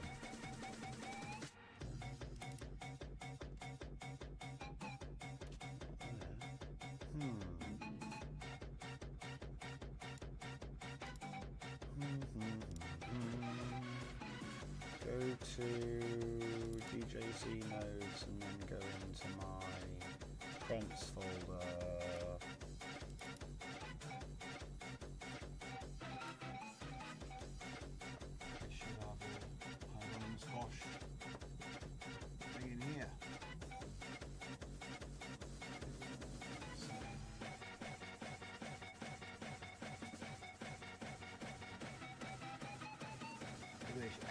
S1: Go to DJZ nodes and then go into my prompts folder. I should have a Hieronymus Bosch thing in here.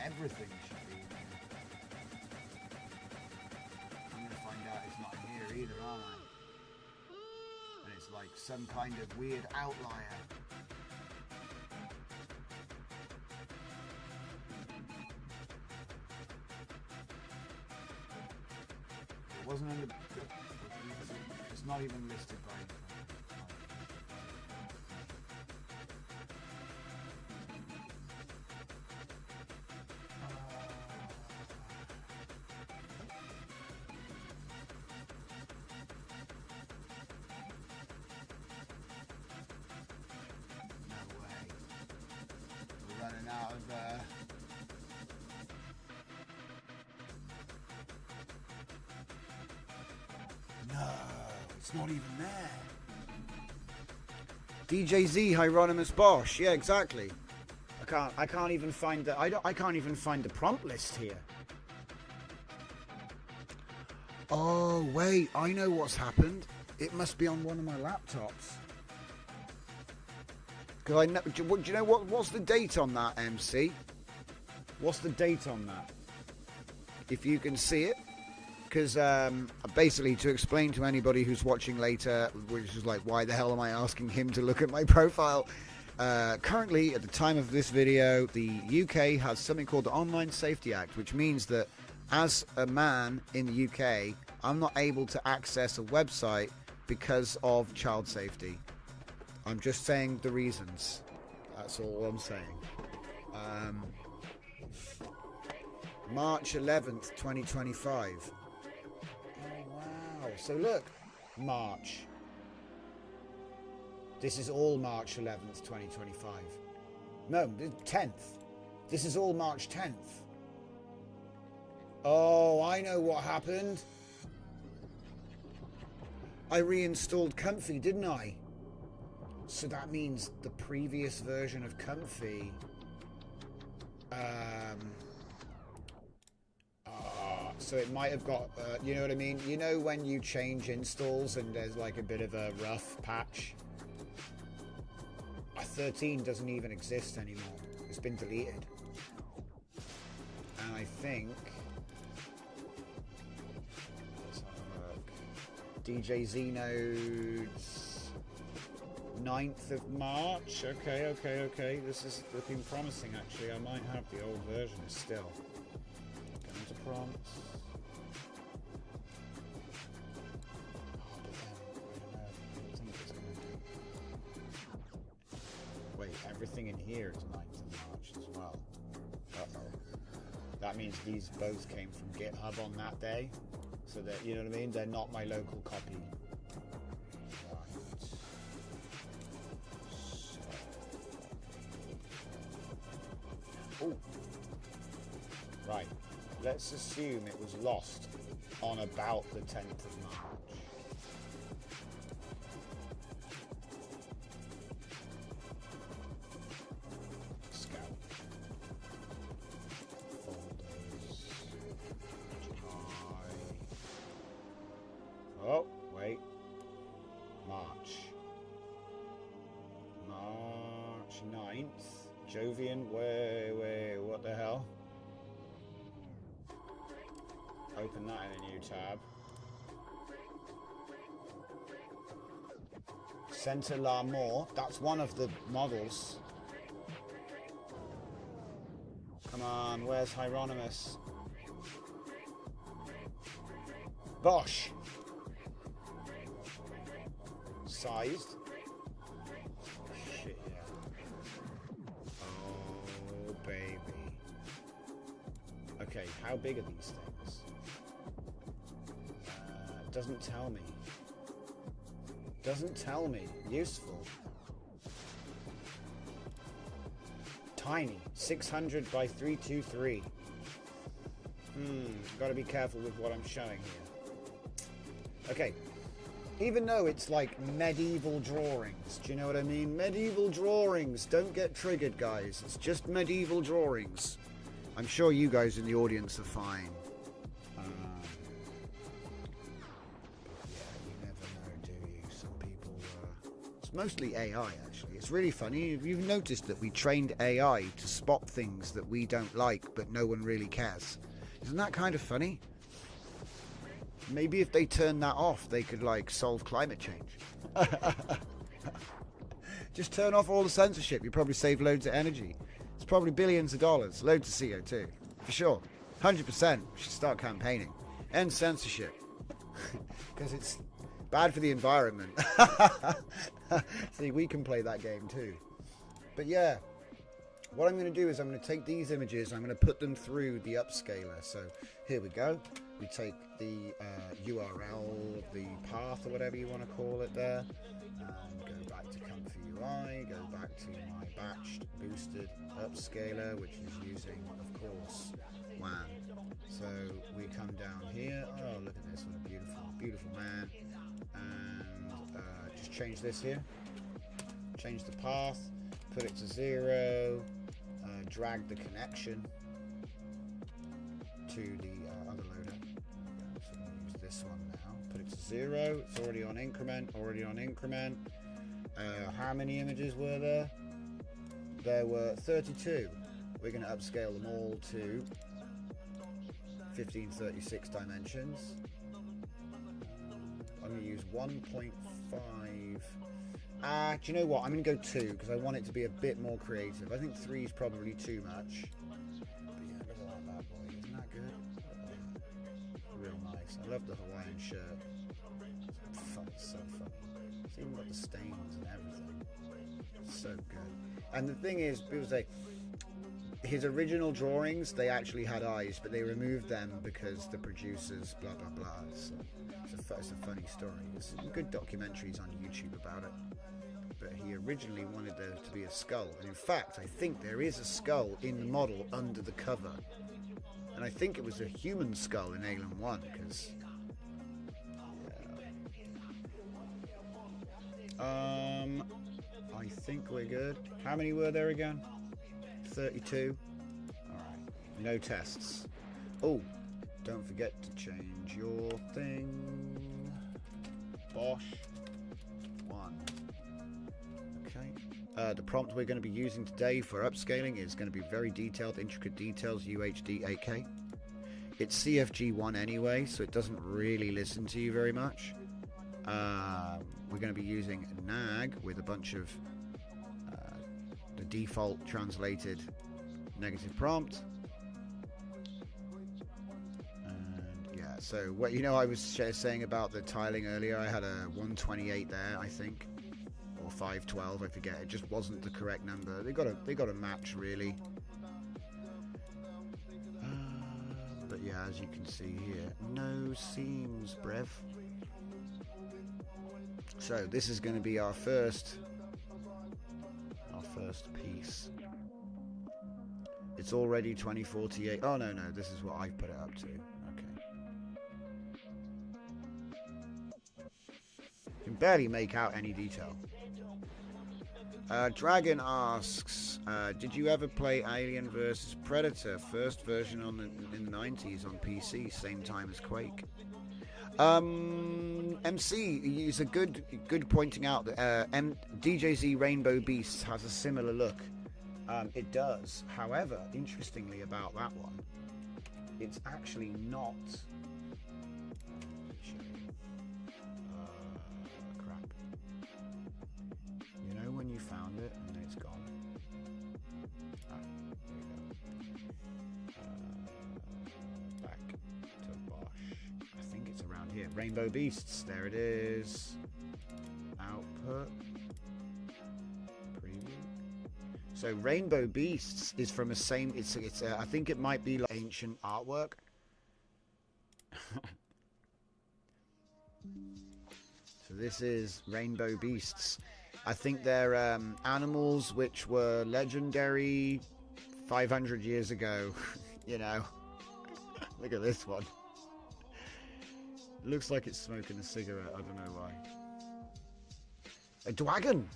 S1: Everything should be in here. I'm going to find out it's not in here either, aren't I? And it's like some kind of weird outlier. It wasn't under... It's not even listed by... Running out of no, it's not even there. DJZ Hieronymus Bosch. Yeah, exactly. I can't even find the I can't even find the prompt list here. Oh wait, I know what's happened. It must be on one of my laptops. Because I know, do you know what's the date on that, MC? What's the date on that? If you can see it. Because basically, to explain to anybody who's watching later, which is like, why the hell am I asking him to look at my profile? Currently, at the time of this video, the UK has something called the Online Safety Act, which means that as a man in the UK, I'm not able to access a website because of child safety. I'm just saying the reasons. That's all I'm saying. March 11th, 2025. Oh, wow. So look, March. This is all March 11th, 2025. No, 10th. This is all March 10th. Oh, I know what happened. I reinstalled Comfy, didn't I? So that means the previous version of Comfy, so it might have got, you know what I mean? You know when you change installs and there's like a bit of a rough patch? 13 doesn't even exist anymore. It's been deleted. And I think... Let's have a look. DJZ nodes... 9th of March. Okay. This is looking promising, actually. I might have the old version still. Go into prompts. Wait, everything in here is 9th of March as well. Uh-oh. That means these both came from GitHub on that day. So that, you know what I mean? They're not my local copy. Right. So. Ooh. Right. Let's assume it was lost on about the 10th of March. Oh, wait. March 9th. Jovian, wait, what the hell? Open that in a new tab. Center L'Amour, that's one of the models. Come on, where's Hieronymus? Bosh! Sized. Shit, yeah. Oh, baby. Okay, how big are these things? Doesn't tell me. Doesn't tell me. Useful. Tiny. 600 by 323. Gotta be careful with what I'm showing here. Okay. Even though it's like medieval drawings, do you know what I mean? Medieval drawings, don't get triggered, guys. It's just medieval drawings. I'm sure you guys in the audience are fine. Yeah, you never know, do you? Some people, it's mostly AI, actually. It's really funny. You've noticed that we trained AI to spot things that we don't like, but no one really cares. Isn't that kind of funny? Maybe if they turn that off, they could, like, solve climate change. Just turn off all the censorship. You probably save loads of energy. It's probably billions of dollars. Loads of CO2. For sure. 100%. We should start campaigning. End censorship. Because it's bad for the environment. See, we can play that game too. But yeah. What I'm going to do is I'm going to take these images, I'm going to put them through the upscaler. So here we go. We take the URL of the path or whatever you want to call it there, and go back to Comfy UI, go back to my batched boosted upscaler, which is using, of course, WAN. So we come down here. Oh, look at this, what a beautiful, beautiful man. And just change this here. Change the path, put it to 0, drag the connection to the other loader. So we'll use this one now. Put it to 0. It's already on increment. How many images were there? There were 32. We're going to upscale them all to 1536 dimensions. I'm going to use 1.5. Do you know what? I'm going to go 2 because I want it to be a bit more creative. I think 3 is probably too much. But yeah, look at that bad boy. Isn't that good? Real nice. I love the Hawaiian shirt. It's so funny. It's even got the stains and everything. It's so good. And the thing is, people say, his original drawings, they actually had eyes, but they removed them because the producers, blah, blah, blah. So it's a funny story. There's some good documentaries on YouTube about it. But he originally wanted there to be a skull. And in fact, I think there is a skull in the model under the cover. And I think it was a human skull in Alien 1, because... Yeah. I think we're good. How many were there again? 32. Alright. No tests. Oh, don't forget to change your thing. Bosh. 1. Okay. The prompt we're going to be using today for upscaling is going to be very detailed, intricate details, UHD 8K. It's CFG1 anyway, so it doesn't really listen to you very much. We're going to be using NAG with a bunch of the default translated negative prompt. And yeah, so what I was saying about the tiling earlier, I had a 128 there, I think, or 512, I forget. It just wasn't the correct number. They got a match really. yeah, as you can see here, no seams, brev. So this is going to be our first piece. It's already 2048. Oh no, this is what I put it up to. Okay. Can barely make out any detail. Dragon asks, did you ever play Alien vs Predator? First version in the 90s on PC, same time as Quake. MC is a good pointing out that DJZ Rainbow Beasts has a similar look. It does. However, interestingly about that one, it's actually not. Crap. You know when you found it and then it's gone? There we go. Back to Bosch. I think it's around here. Rainbow Beasts. There it is. Output. So Rainbow Beasts is from a same. It's I think it might be like ancient artwork. So this is Rainbow Beasts. I think they're animals which were legendary 500 years ago. You know. Look at this one. Looks like it's smoking a cigarette. I don't know why. A dragon.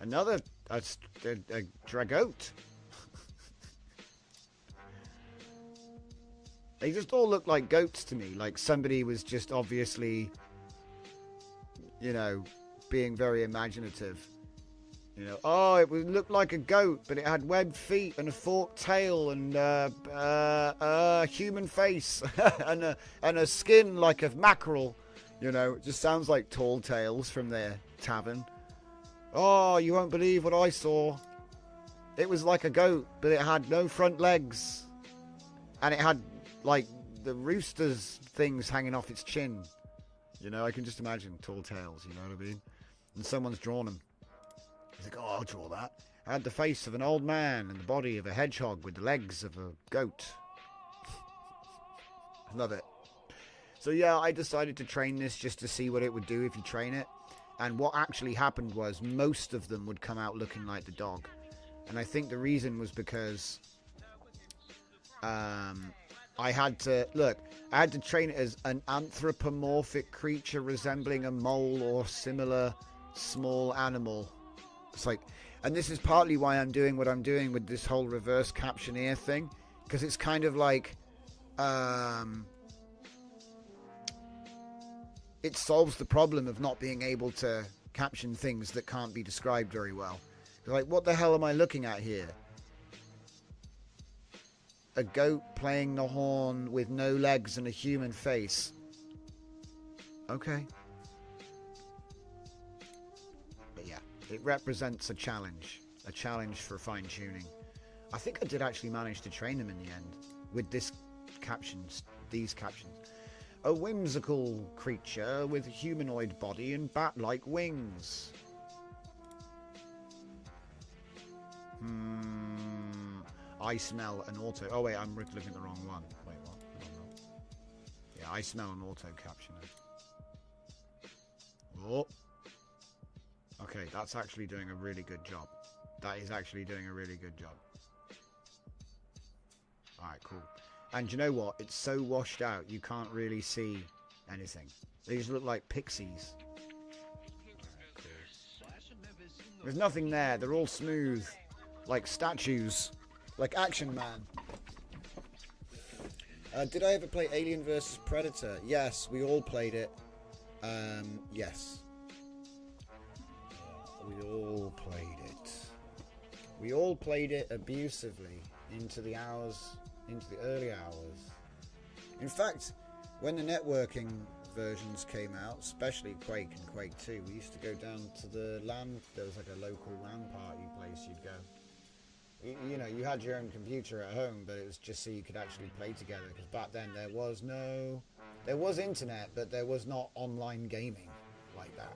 S1: Another a dragote. They just all look like goats to me. Like somebody was just obviously, you know, being very imaginative. You know, oh, it would look like a goat, but it had webbed feet and a forked tail and a human face and a skin like a mackerel. You know, it just sounds like Tall Tales from their tavern. Oh, you won't believe what I saw. It was like a goat, but it had no front legs. And it had, like, the rooster's things hanging off its chin. You know, I can just imagine Tall Tales, you know what I mean? And someone's drawn them. He's like, oh, I'll draw that. I had the face of an old man and the body of a hedgehog with the legs of a goat. Love it. So, yeah, I decided to train this just to see what it would do if you train it. And what actually happened was most of them would come out looking like the dog. And I think the reason was because I had to train it as an anthropomorphic creature resembling a mole or similar small animal. It's like, and this is partly why I'm doing what I'm doing with this whole reverse captioneer thing, because it's kind of like it solves the problem of not being able to caption things that can't be described very well. Like, what the hell am I looking at here? A goat playing the horn with no legs and a human face. Okay. But yeah, it represents a challenge for fine-tuning. I think I did actually manage to train them in the end with these captions. A whimsical creature with a humanoid body and bat-like wings. I smell an auto... Oh, wait, I'm looking at the wrong one. Wait, what? No. Yeah, I smell an auto captioner. Oh. Okay, that's actually doing a really good job. That is actually doing a really good job. Alright, cool. And you know what? It's so washed out, you can't really see anything. They just look like pixies. Right, cool. There's nothing there. They're all smooth. Like statues. Like Action Man. Did I ever play Alien vs Predator? Yes, we all played it. Yes. We all played it. We all played it abusively into the early hours. In fact, when the networking versions came out, especially Quake and Quake 2, we used to go down to the LAN. There was like a local LAN party place you'd go. You know, you had your own computer at home, but it was just so you could actually play together. Because back then there was internet, but there was not online gaming like that.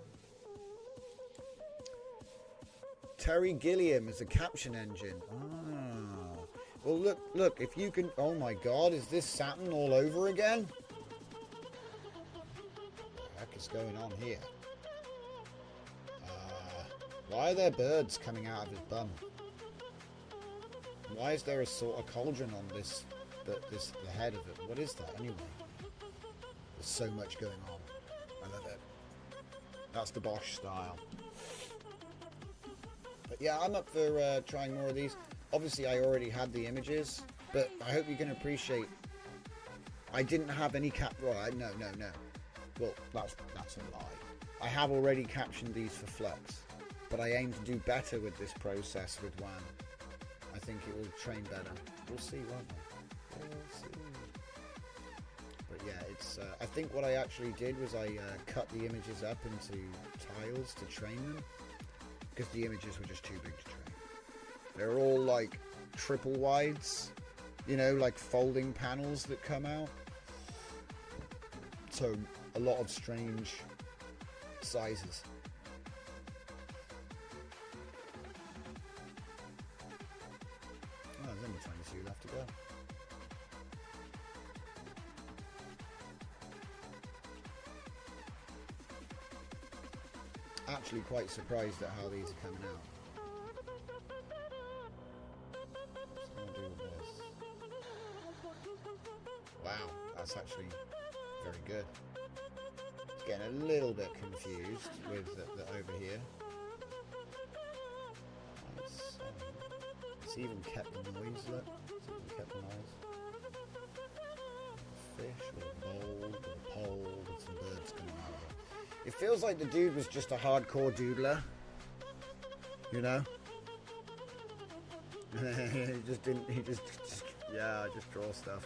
S1: Terry Gilliam is a caption engine. Ah. Well, look, if you can... Oh my god, is this satin all over again? What the heck is going on here? Why are there birds coming out of his bum? Why is there a sort of cauldron on the head of it? What is that anyway? There's so much going on. I love it. That's the Bosch style. But yeah, I'm up for trying more of these. Obviously, I already had the images, but I hope you can appreciate. I didn't have any no. Well, that's a lie. I have already captioned these for Flux, but I aim to do better with this process with WAN. I think it will train better. We'll see, won't we? We'll see. But yeah, it's. I think what I actually did was I cut the images up into tiles to train them, because the images were just too big to train. They're all like triple wides, you know, like folding panels that come out. So a lot of strange sizes. Oh, there's only 22 left to go. Actually quite surprised at how these are coming out. Wow, that's actually very good. It's getting a little bit confused with the over here. It's even kept the noise, look. It's even kept the noise. A fish with a bowl, with a pole, with some birds coming out of it. It feels like the dude was just a hardcore doodler. You know? he just draw stuff.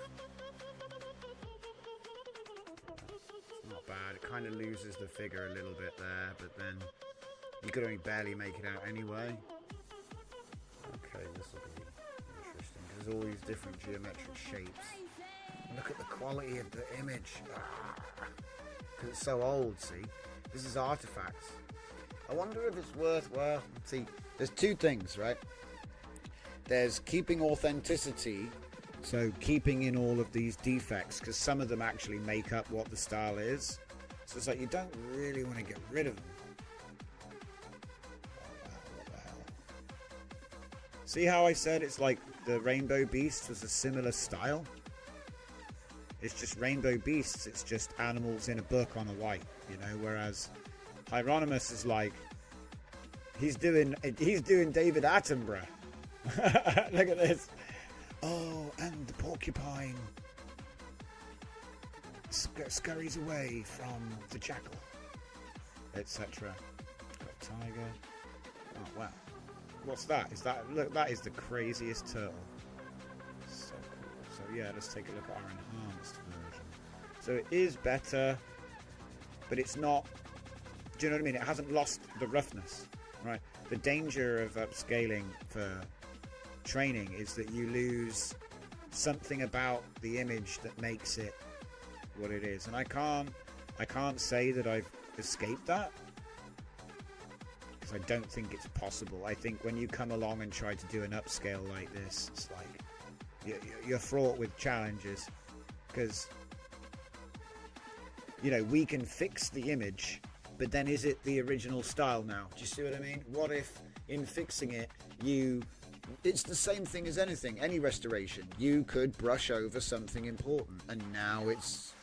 S1: Not bad. It kind of loses the figure a little bit there, but then you could only barely make it out anyway. Okay, this will be interesting. There's all these different geometric shapes. Look at the quality of the image. Because it's so old, see? This is artifacts. I wonder if it's worthwhile. See, there's two things, right? There's keeping authenticity, so keeping in all of these defects, because some of them actually make up what the style is. So it's like you don't really want to get rid of them. Oh, wow, what the hell? See how I said it's like the Rainbow Beast was a similar style? It's just Rainbow Beasts, it's just animals in a book on a white, you know, whereas Hieronymus is like, he's doing David Attenborough. Look at this. Oh, and the porcupine scurries away from the jackal, etc. Got a tiger. Oh wow, what's that? Is that, look, that is the craziest turtle. So cool. So yeah, let's take a look at our enhanced version. So it is better, but it's not, do you know what I mean? It hasn't lost the roughness, right? The danger of upscaling for training is that you lose something about the image that makes it what it is, and I can't say that I've escaped that, because I don't think it's possible. I think when you come along and try to do an upscale like this, it's like you're fraught with challenges, because you know, we can fix the image, but then is it the original style now? Do you see what I mean? What if in fixing it it's the same thing as anything, any restoration. You could brush over something important and now it's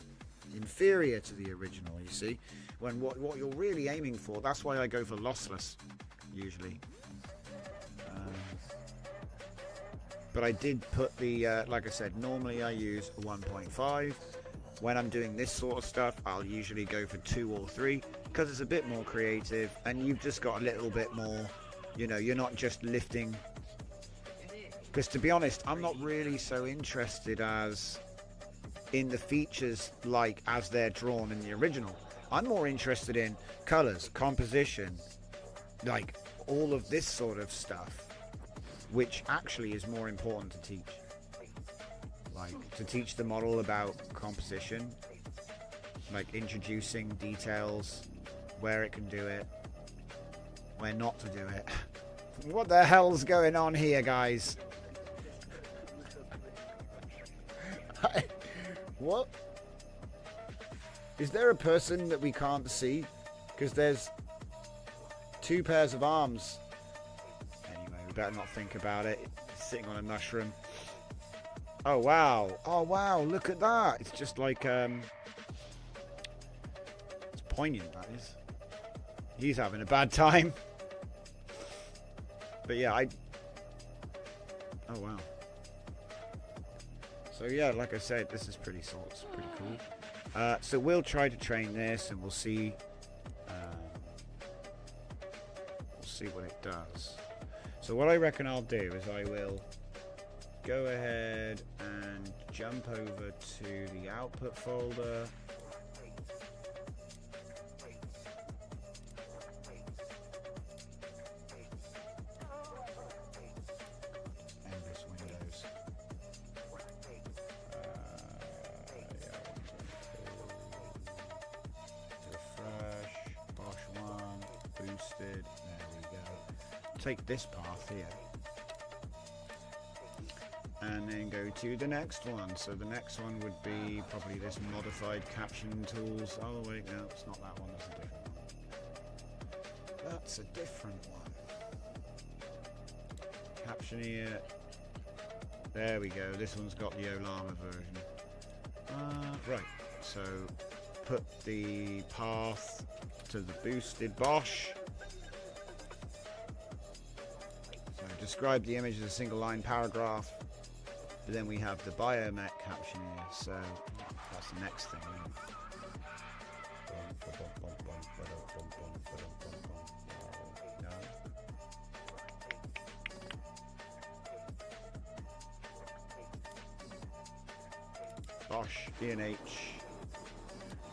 S1: inferior to the original, you see? When what you're really aiming for, that's why I go for lossless, usually. But I did put the, like I said, normally I use a 1.5. When I'm doing this sort of stuff, I'll usually go for 2 or 3, because it's a bit more creative and you've just got a little bit more, you know, you're not just lifting. Because to be honest, I'm not really so interested as in the features like as they're drawn in the original. I'm more interested in colors, composition, like all of this sort of stuff, which actually is more important to teach. Like to teach the model about composition, like introducing details, where it can do it, where not to do it. What the hell's going on here, guys? What? Is there a person that we can't see? Because there's 2 pairs of arms. Anyway, we better not think about it. It's sitting on a mushroom. Oh wow. Oh wow, look at that. It's just like it's poignant, that is. He's having a bad time. But yeah, oh wow. So yeah, like I said, this is pretty cool. So we'll try to train this, and we'll see what it does. So what I reckon I'll do is I will go ahead and jump over to the output folder. There we go. Take this path here and then go to the next one. So the next one would be probably this modified caption tools. Oh wait, no, it's not that one. That's a different one. Captioneer. There we go. This one's got the Olama version. Right. So put the path to the boosted Bosch. Describe the image as a single line paragraph, but then we have the biomech captioneer, so that's the next thing. Bosch, ENH.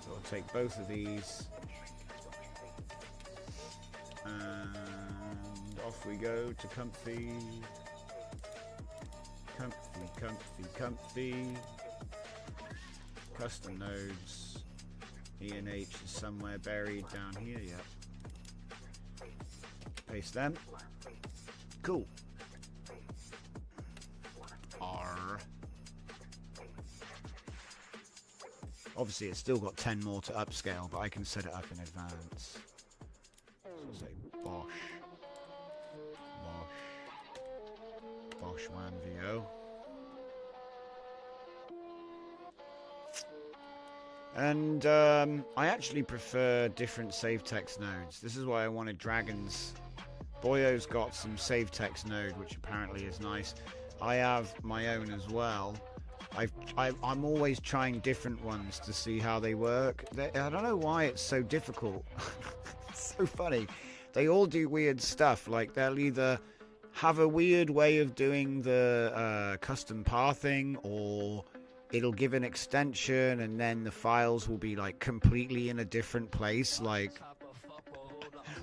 S1: So we'll take both of these. Off we go to comfy. Custom nodes. ENH is somewhere buried down here, yeah. Paste them. Cool. R. Obviously it's still got 10 more to upscale, but I can set it up in advance. So say Bosch. Bosch WAN VO. And I actually prefer different save text nodes. This is why I wanted dragons. Boyo's got some save text node, which apparently is nice. I have my own as well. I'm always trying different ones to see how they work. I don't know why it's so difficult. It's so funny. They all do weird stuff. Like they'll either have a weird way of doing the custom pathing, or it'll give an extension and then the files will be like completely in a different place, like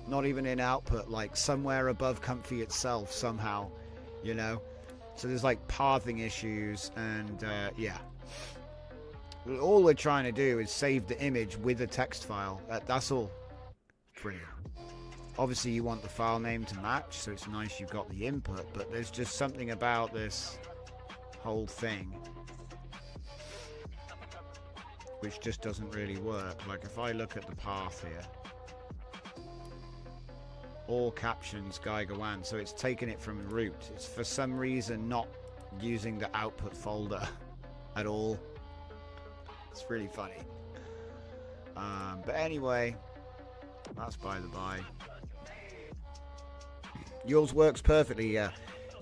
S1: not even in output, like somewhere above Comfy itself somehow, you know. So there's like pathing issues, and yeah, all we're trying to do is save the image with a text file. That's all. Brilliant. Obviously you want the file name to match, so it's nice you've got the input, but there's just something about this whole thing which just doesn't really work. Like if I look at the path here, all captions Geiger WAN, so it's taken it from root. It's for some reason not using the output folder at all. It's really funny. But anyway, that's by the by. Yours works perfectly, yeah.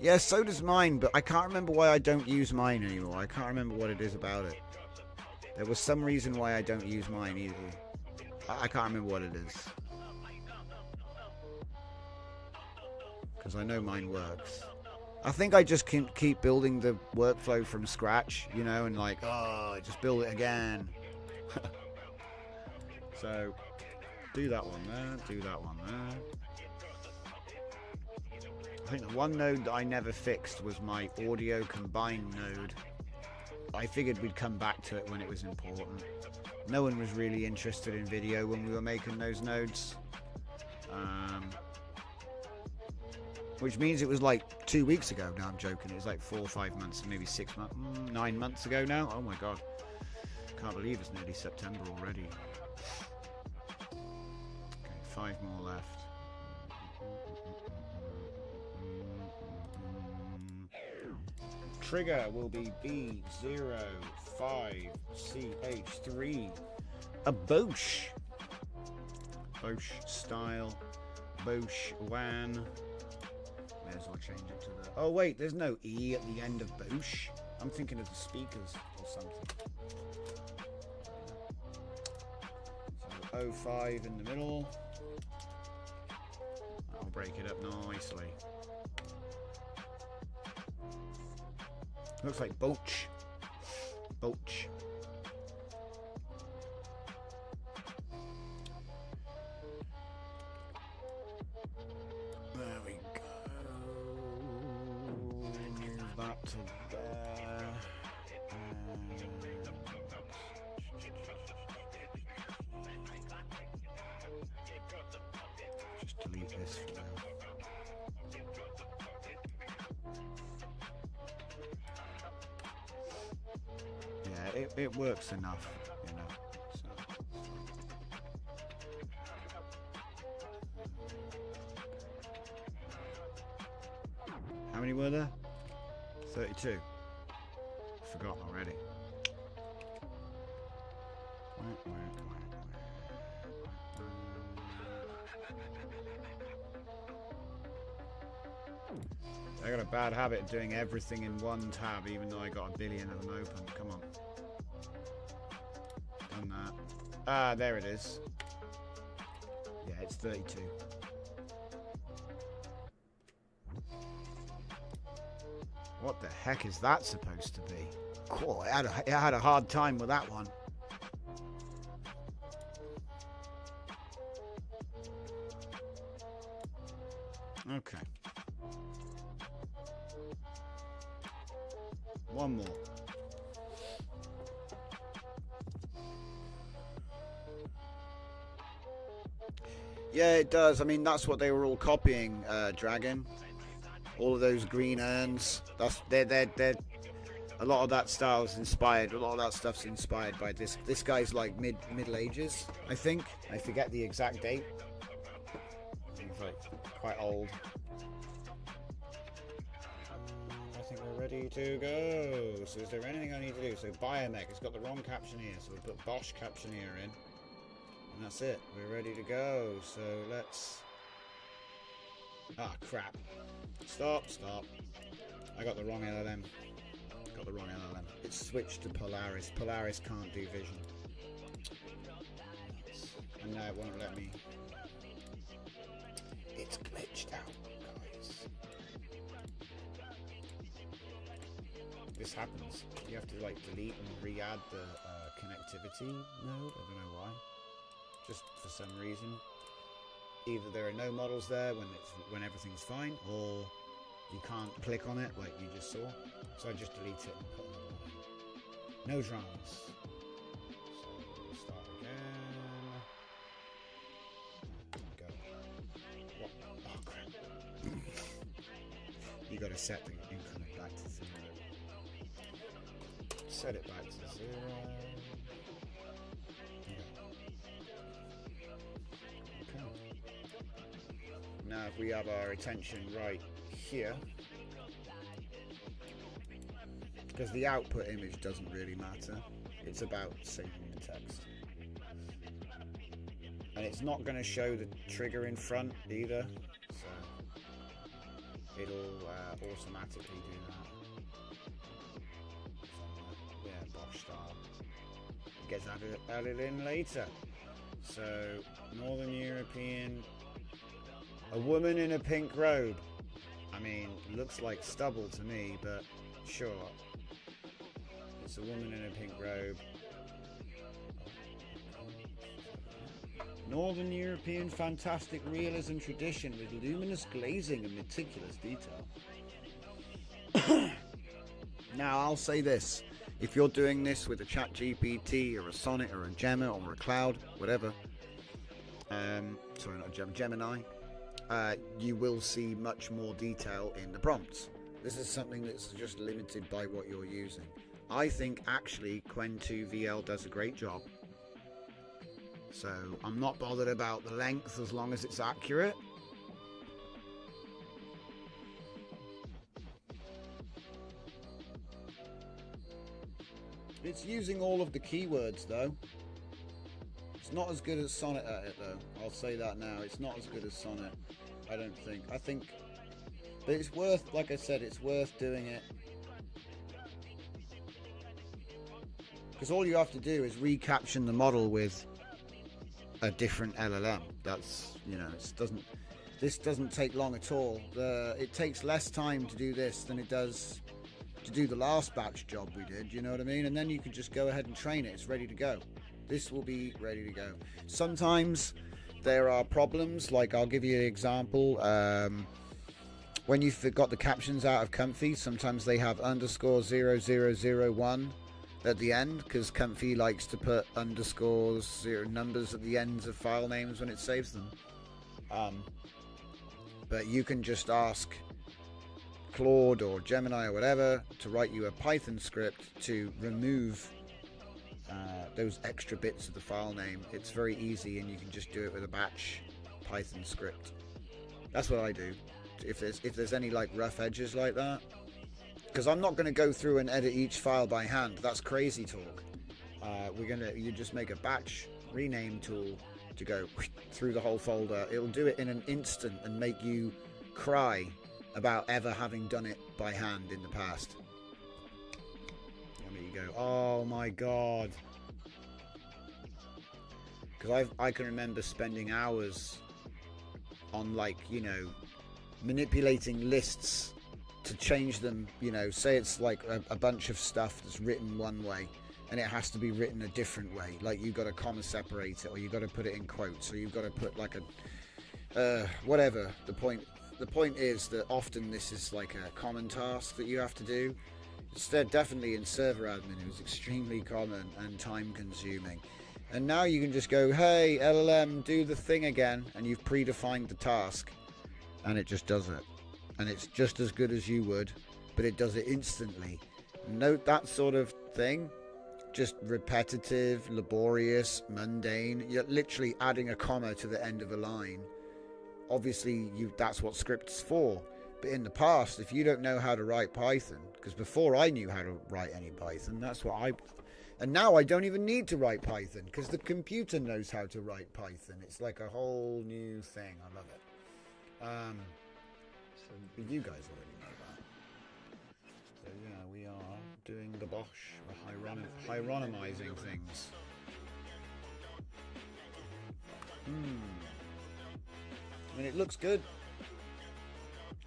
S1: Yeah, so does mine, but I can't remember why I don't use mine anymore. I can't remember what it is about it. There was some reason why I don't use mine either. I can't remember what it is. Because I know mine works. I think I just can keep building the workflow from scratch, you know, and like, oh, just build it again. So, do that one there, do that one there. I think the one node that I never fixed was my audio combine node. I figured we'd come back to it when it was important. No one was really interested in video when we were making those nodes. Which means it was like 2 weeks ago. No, I'm joking. It was like 4 or 5 months, maybe 6 months, 9 months ago now. Oh my god. Can't believe it's nearly September already. Okay, 5 more left. Trigger will be B05CH3. A Bosch. Bosch style. Bosch WAN. May as well change it to the... Oh wait, there's no E at the end of Bosch. I'm thinking of the speakers or something. So 05 in the middle. I'll break it up nicely. Looks like Bosch. Bosch. There we go. Move that to there. Just delete this for now. Yeah, it works enough, you know. So. How many were there? 32. Forgotten already. I got a bad habit of doing everything in one tab, even though I got a billion of them open. Come on. Done that. Ah, there it is. Yeah, it's 32. What the heck is that supposed to be? Cool, I had a hard time with that one. Okay. One more. Yeah, it does. I mean, that's what they were all copying, Dragon. All of those green urns. They're a lot of that style's inspired. A lot of that stuff's inspired by this. This guy's like Middle Ages, I think. I forget the exact date. He's like quite old. I think we're ready to go. So is there anything I need to do? So Biomech, it's got the wrong Captioneer, so we'll put Bosch Captioneer in. And that's it. We're ready to go. So let's... Ah, crap. Stop. I got the wrong LLM. It's switched to Polaris. Polaris can't do vision. And now it won't let me. It's glitched out, guys. This happens. You have to like delete and re-add the connectivity node. I don't know why. Just for some reason. Either there are no models there when everything's fine, or you can't click on it like you just saw. So I just delete it and put another one in. No dramas. So we'll start again. Go. What? Oh crap. You gotta set the increment back to 0. Set it back to 0. Now if we have our attention right here, because the output image doesn't really matter, it's about syncing the text. And it's not going to show the trigger in front either, so it'll automatically do that. So, yeah, Bosch style. It gets added in later. So, Northern European... A woman in a pink robe. I mean, looks like stubble to me, but sure. It's a woman in a pink robe. Northern European fantastic realism tradition with luminous glazing and meticulous detail. Now, I'll say this. If you're doing this with a ChatGPT or a Sonnet or a Gemma or a Cloud, whatever. Sorry, not Gemma, Gemini. You will see much more detail in the prompts. This is something that's just limited by what you're using. I think actually Qwen2VL does a great job. So I'm not bothered about the length as long as it's accurate. It's using all of the keywords though. It's not as good as Sonnet at it though. I'll say that now. It's not as good as Sonnet. I don't think. But it's worth, like I said, it's worth doing it. Because all you have to do is recaption the model with a different LLM. That's, you know, this doesn't take long at all. It takes less time to do this than it does to do the last batch job we did, you know what I mean? And then you can just go ahead and train it. It's ready to go. This will be ready to go. Sometimes there are problems, like I'll give you an example. When you've got the captions out of Comfy, sometimes they have _0001 at the end, because Comfy likes to put underscores, zero numbers at the ends of file names when it saves them. But you can just ask Claude or Gemini or whatever to write you a Python script to remove those extra bits of the file name. It's very easy, and you can just do it with a batch Python script. That's what I do. If there's any like rough edges like that, because I'm not going to go through and edit each file by hand. That's crazy talk. You just make a batch rename tool to go through the whole folder. It'll do it in an instant and make you cry about ever having done it by hand in the past. There you go. Oh my god. Because I can remember spending hours on, like, you know, manipulating lists to change them. You know, say it's like a bunch of stuff that's written one way and it has to be written a different way. Like, you've got to comma separate it, or you've got to put it in quotes, or you've got to put like a whatever. The point is that often this is like a common task that you have to do. Instead, definitely in server admin, it was extremely common and time consuming. And now you can just go, hey, LLM, do the thing again, and you've predefined the task, and it just does it. And it's just as good as you would, but it does it instantly. Note that sort of thing. Just repetitive, laborious, mundane. You're literally adding a comma to the end of a line. Obviously, that's what script's for. But in the past, if you don't know how to write Python, because before I knew how to write any Python, and now I don't even need to write Python, because the computer knows how to write Python. It's like a whole new thing. I love it. So you guys already know that. So yeah, we are doing the Bosch. We're hieronymizing things. I mean, it looks good.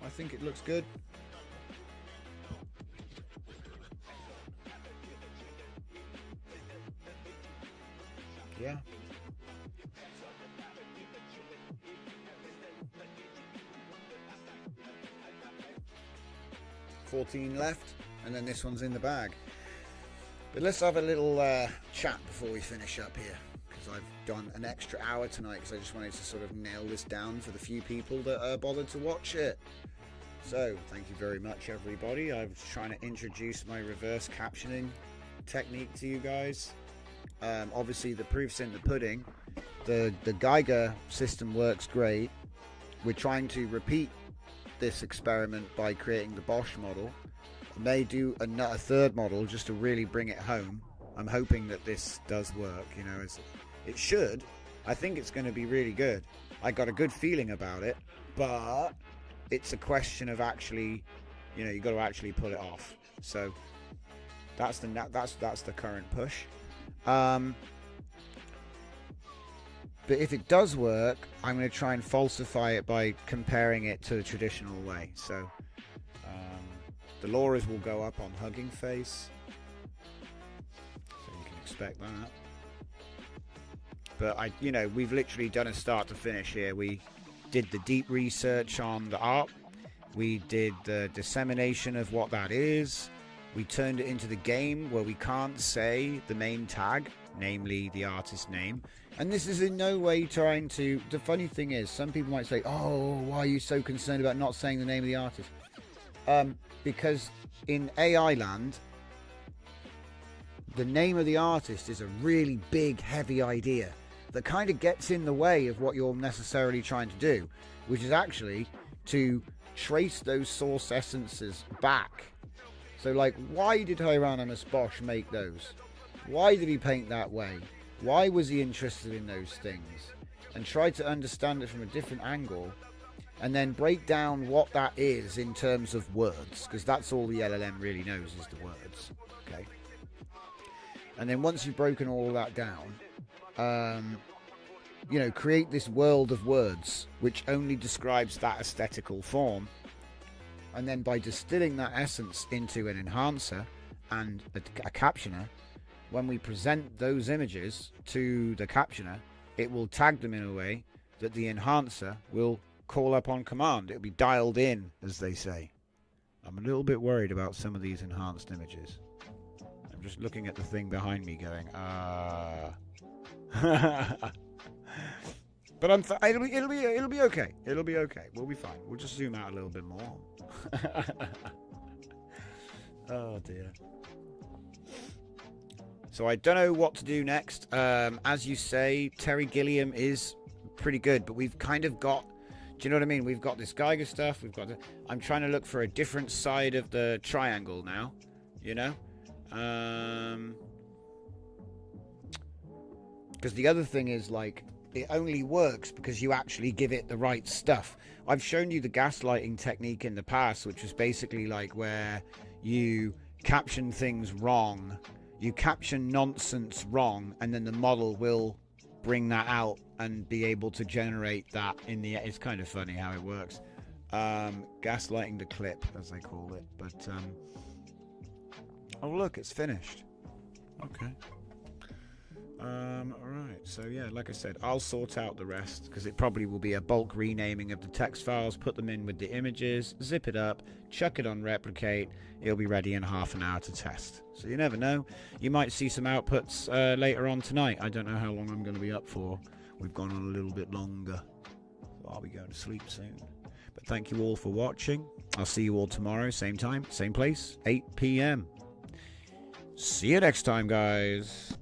S1: I think it looks good. Yeah. $14 left, and then this one's in the bag. But let's have a little chat before we finish up here, because I've done an extra hour tonight because I just wanted to sort of nail this down for the few people that bothered to watch it. So thank you very much, everybody. I was trying to introduce my reverse captioning technique to you guys. Obviously the proof's in the pudding. The Geiger system works great. We're trying to repeat this experiment by creating the Bosch model. I may do a third model just to really bring it home. I'm hoping that this does work, you know, it should. I think it's going to be really good. I got a good feeling about it, but it's a question of actually, you know, you got to actually pull it off. So that's the current push. But if it does work, I'm going to try and falsify it by comparing it to the traditional way. So the Lauras will go up on Hugging Face, so you can expect that. But we've literally done a start to finish here. We did the deep research on the art. We did the dissemination of what that is. We turned it into the game where we can't say the main tag, namely the artist name. And this is in no way trying to... The funny thing is, some people might say, oh, why are you so concerned about not saying the name of the artist? Because in AI land, the name of the artist is a really big, heavy idea that kind of gets in the way of what you're necessarily trying to do, which is actually to trace those source essences back. So, like, why did Hieronymus Bosch make those? Why did he paint that way? Why was he interested in those things? And try to understand it from a different angle, and then break down what that is in terms of words, because that's all the LLM really knows is the words. Okay. And then once you've broken all of that down, you know, create this world of words which only describes that aesthetical form. And then by distilling that essence into an enhancer and a captioner, when we present those images to the captioner, it will tag them in a way that the enhancer will call up on command. It'll be dialed in, as they say. I'm a little bit worried about some of these enhanced images. I'm just looking at the thing behind me going, but it'll be okay. It'll be okay. We'll be fine. We'll just zoom out a little bit more. Oh dear. So I don't know what to do next. As you say, Terry Gilliam is pretty good, but we've kind of got, do you know what I mean? We've got this Geiger stuff. I'm trying to look for a different side of the triangle now, you know? Because the other thing is, like, it only works because you actually give it the right stuff. I've shown you the gaslighting technique in the past, which was basically like where you caption things wrong, you caption nonsense wrong, and then the model will bring that out and be able to generate that in the... It's kind of funny how it works. Gaslighting the clip, as they call it. But, oh look, it's finished. Okay. Alright, so yeah, like I said, I'll sort out the rest, because it probably will be a bulk renaming of the text files, put them in with the images, zip it up, chuck it on replicate, it'll be ready in half an hour to test. So you never know, you might see some outputs later on tonight. I don't know how long I'm going to be up for. We've gone on a little bit longer, so I'll be going to sleep soon. But thank you all for watching. I'll see you all tomorrow, same time, same place, 8 PM. See you next time, guys.